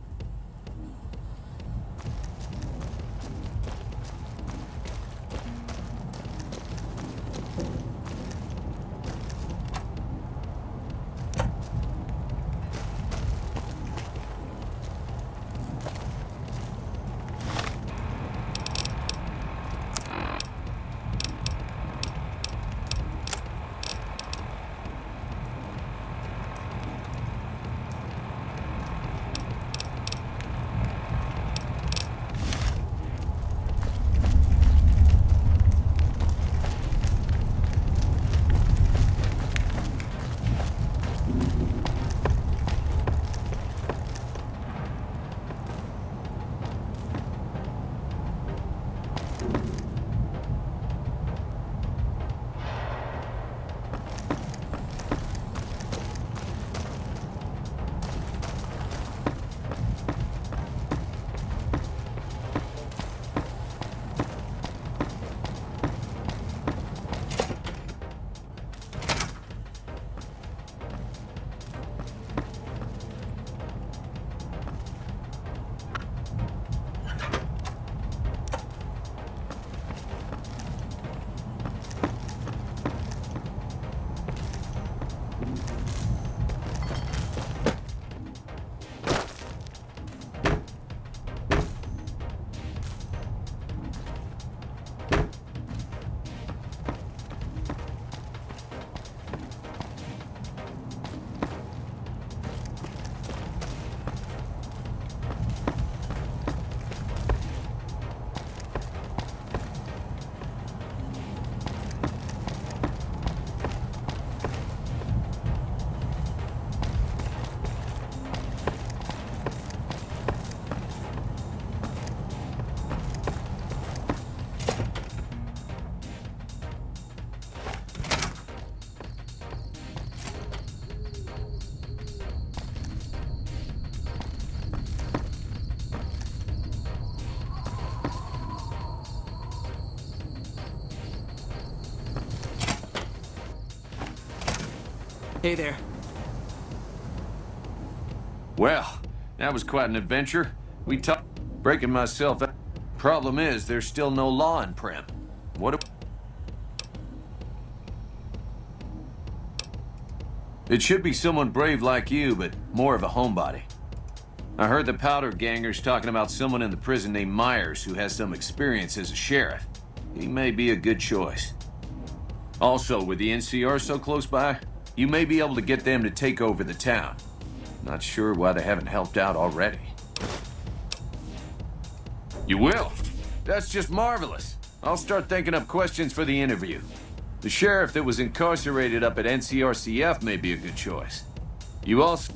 Hey there. Well, that was quite an adventure. We talked... Breaking myself out. Problem is, there's still no law in Primm. What It should be someone brave like you, but more of a homebody. I heard the powder gangers talking about someone in the prison named Myers who has some experience as a sheriff. He may be a good choice. Also, with the NCR so close by, you may be able to get them to take over the town. Not sure why they haven't helped out already. You will? That's just marvelous. I'll start thinking up questions for the interview. The sheriff that was incarcerated up at NCRCF may be a good choice. You also...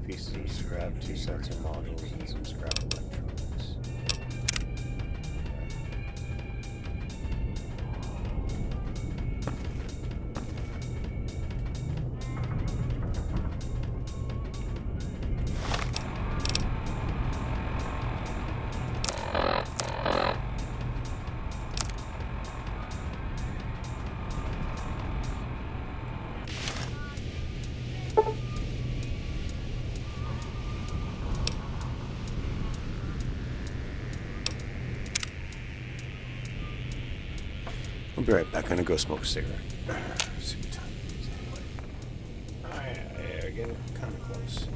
pieces of scrap, 2 sensor modules, and some scrap electronics. I'll be right back. I'm gonna go smoke a cigarette. See what time it is anyway. Yeah, getting kind of close.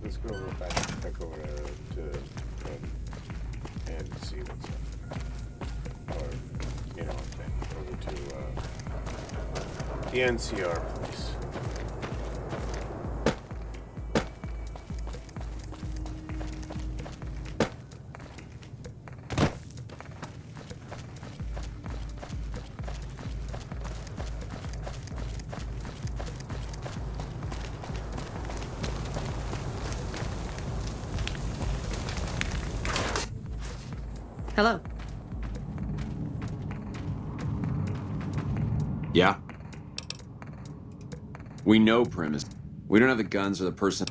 Let's go real fast back over to and see what's up. Or, you know what I'm saying, over to the NCR place. Hello. Yeah? We know Primm is... We don't have the guns or the person...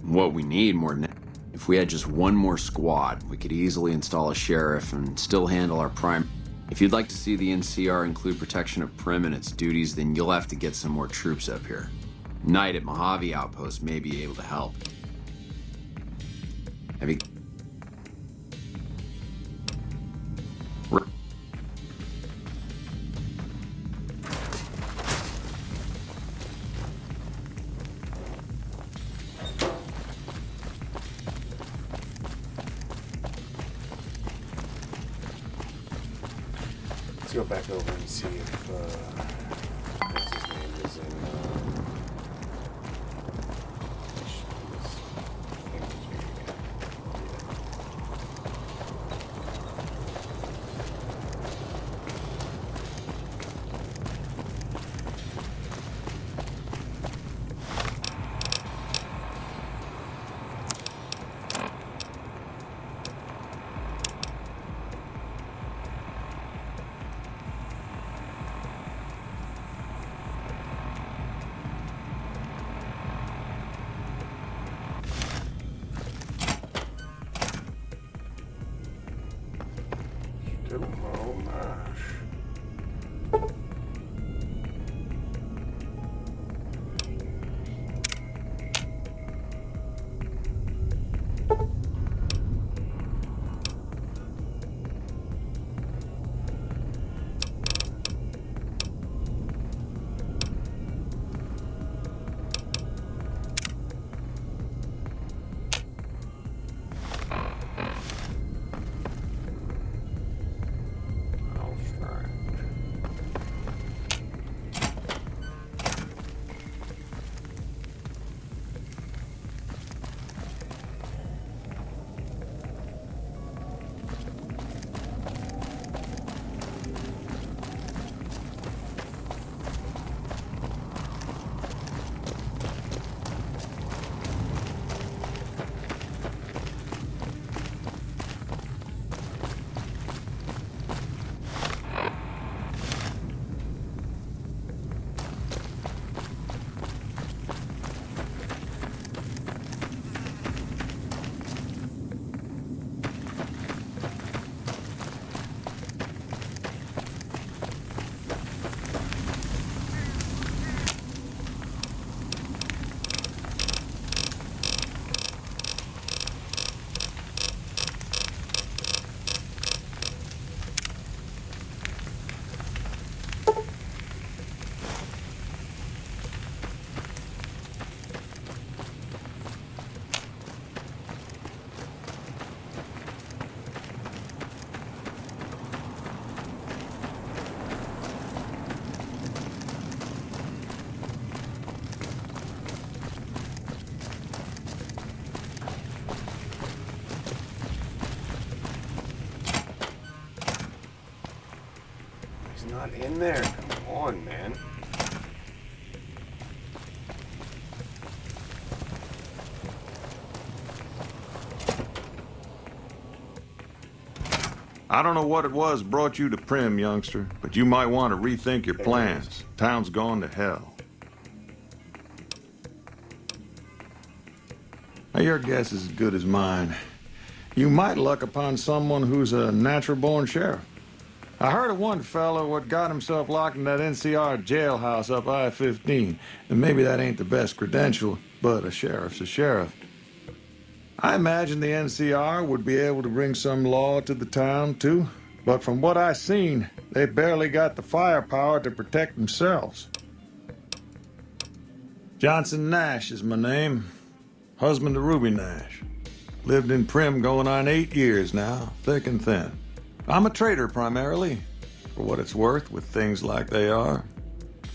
What we need more than... If we had just one more squad, we could easily install a sheriff and still handle our prime... If you'd like to see the NCR include protection of Primm and its duties, then you'll have to get some more troops up here. Knight at Mojave Outpost may be able to help. Have you... Let's go back over and see if what's his name is in not in there. Come on, man. I don't know what it was brought you to Primm, youngster, but you might want to rethink your plans. Town's gone to hell. Now, your guess is as good as mine. You might luck upon someone who's a natural-born sheriff. I heard of one fellow what got himself locked in that NCR jailhouse up I-15, and maybe that ain't the best credential, but a sheriff's a sheriff. I imagine the NCR would be able to bring some law to the town, too. But from what I seen, they barely got the firepower to protect themselves. Johnson Nash is my name. Husband to Ruby Nash. Lived in Primm going on 8 years now, thick and thin. I'm a trader primarily, for what it's worth with things like they are.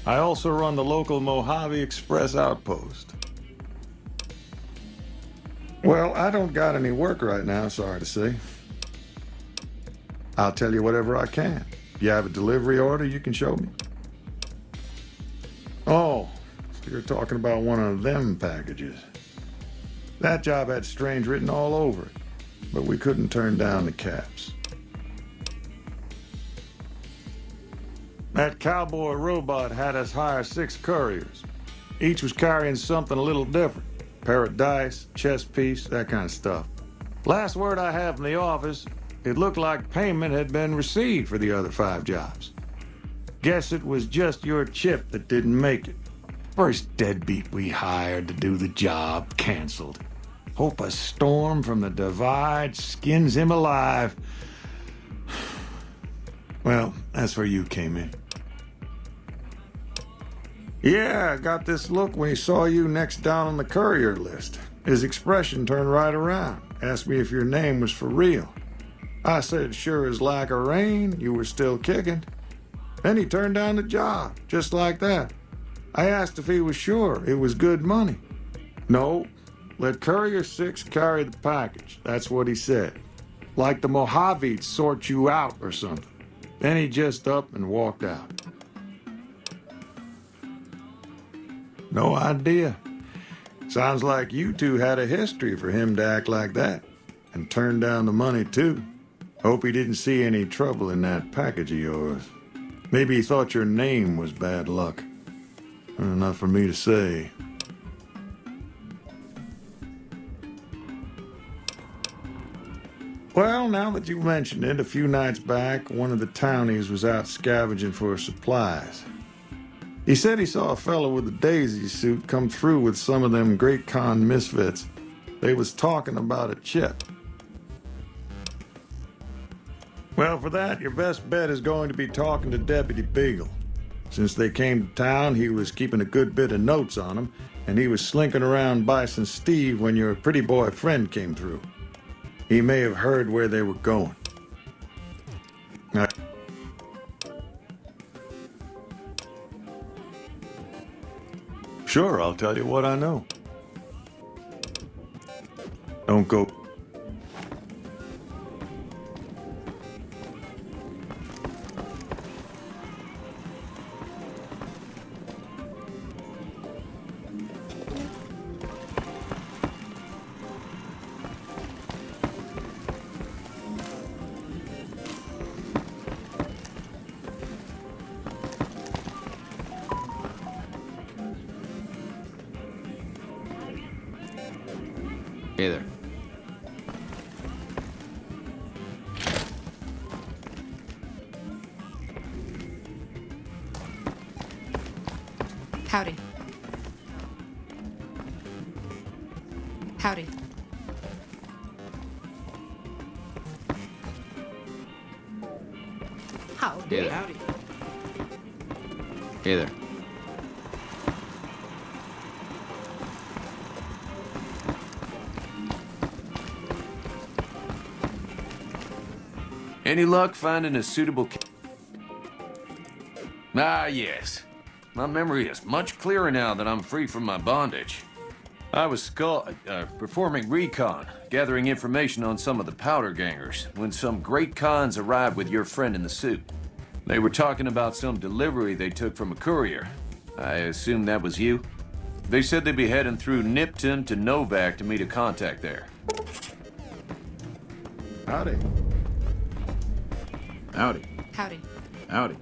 I also run the local Mojave Express outpost. Well, I don't got any work right now, sorry to say. I'll tell you whatever I can. If you have a delivery order, you can show me. Oh, so you're talking about one of them packages. That job had strange written all over it, but we couldn't turn down the caps. That cowboy robot had us hire 6 couriers. Each was carrying something a little different. Pair of dice, chess piece, that kind of stuff. Last word I have from the office, it looked like payment had been received for the other 5 jobs. Guess it was just your chip that didn't make it. First deadbeat we hired to do the job canceled. Hope a storm from the divide skins him alive. Well, that's where you came in. Yeah, I got this look when he saw you next down on the courier list. His expression turned right around, asked me if your name was for real. I said, sure as like a rain, you were still kicking. Then he turned down the job, just like that. I asked if he was sure it was good money. No, let Courier 6 carry the package, that's what he said. Like the Mojave'd sort you out or something. Then he just up and walked out. No idea. Sounds like you two had a history for him to act like that. And turn down the money, too. Hope he didn't see any trouble in that package of yours. Maybe he thought your name was bad luck. Enough for me to say. Well, now that you mentioned it, a few nights back, one of the townies was out scavenging for supplies. He said he saw a fellow with a daisy suit come through with some of them Great Con misfits. They was talking about a chip. Well, for that, your best bet is going to be talking to Deputy Beagle. Since they came to town, he was keeping a good bit of notes on them, and he was slinking around Bison Steve when your pretty boy friend came through. He may have heard where they were going. Now, sure, I'll tell you what I know. Don't go. Hey there. Howdy. Howdy. Hey there. Howdy. Hey there. Any luck finding a suitable... Ah, yes. My memory is much clearer now that I'm free from my bondage. I was performing recon, gathering information on some of the powder gangers, when some great cons arrived with your friend in the suit. They were talking about some delivery they took from a courier. I assume that was you? They said they'd be heading through Nipton to Novak to meet a contact there. Howdy. Howdy. Howdy. Howdy.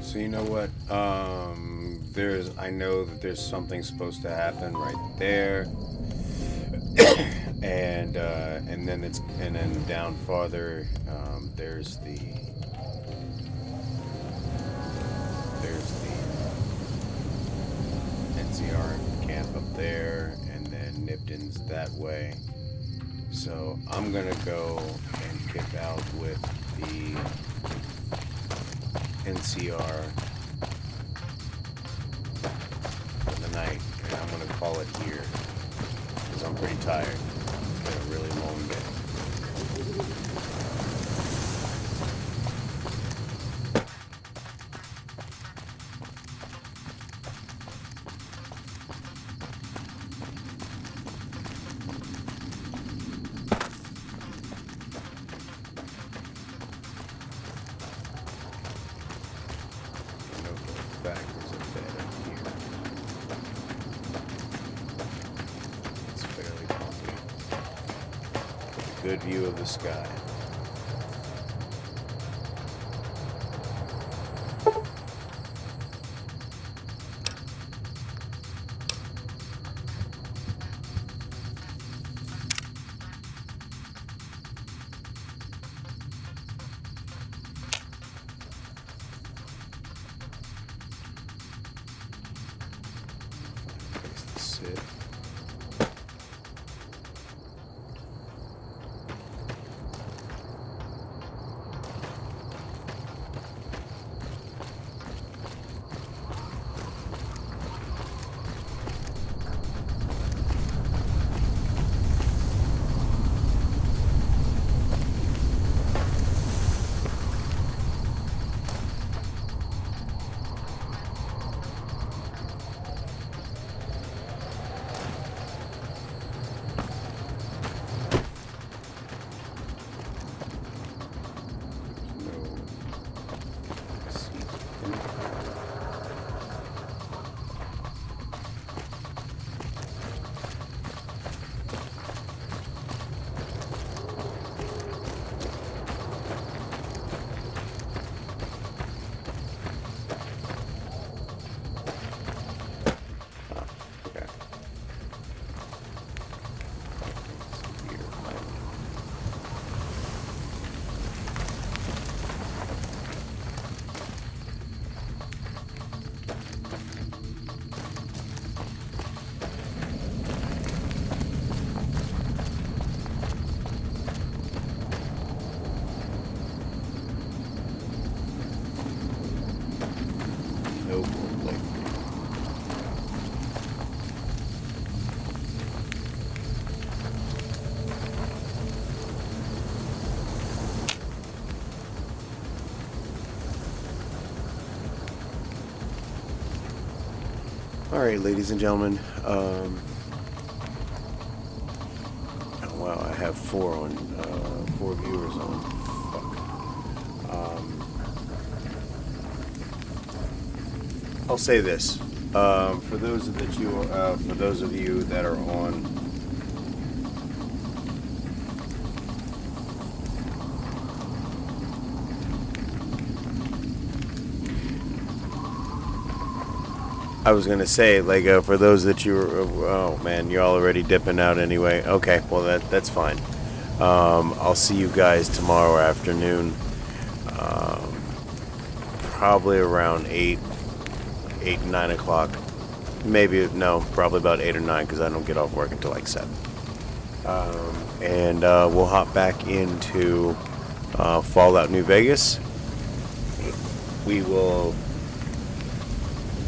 So you know what? I know that there's something supposed to happen right there, and then down farther, there's the NCR camp up there, and then Nipton's that way. So I'm gonna go and kick out with the NCR for the night, and I'm gonna call it here because I'm pretty tired. It's been a really long day. Good view of the sky. Place to sit. Alright, ladies and gentlemen. Oh, wow, I have 4 viewers on. Fuck. I'll say this. For those of you that are on I was gonna say, like, for those that you were, oh man, you're already dipping out anyway. Okay, well that's fine. I'll see you guys tomorrow afternoon, probably around 9 o'clock. Maybe no, probably about 8 or 9 because I don't get off work until like 7. And we'll hop back into Fallout New Vegas. We will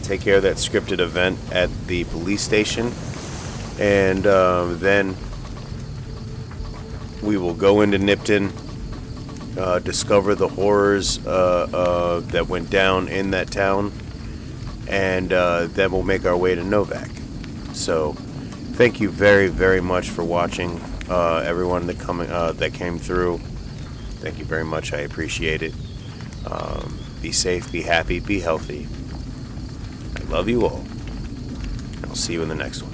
take care of that scripted event at the police station, and then we will go into Nipton, discover the horrors that went down in that town, and then we'll make our way to Novak. So thank you very, very much for watching, everyone that came through. Thank you very much. I appreciate it. Be safe, be happy, be healthy. I love you all. I'll see you in the next one.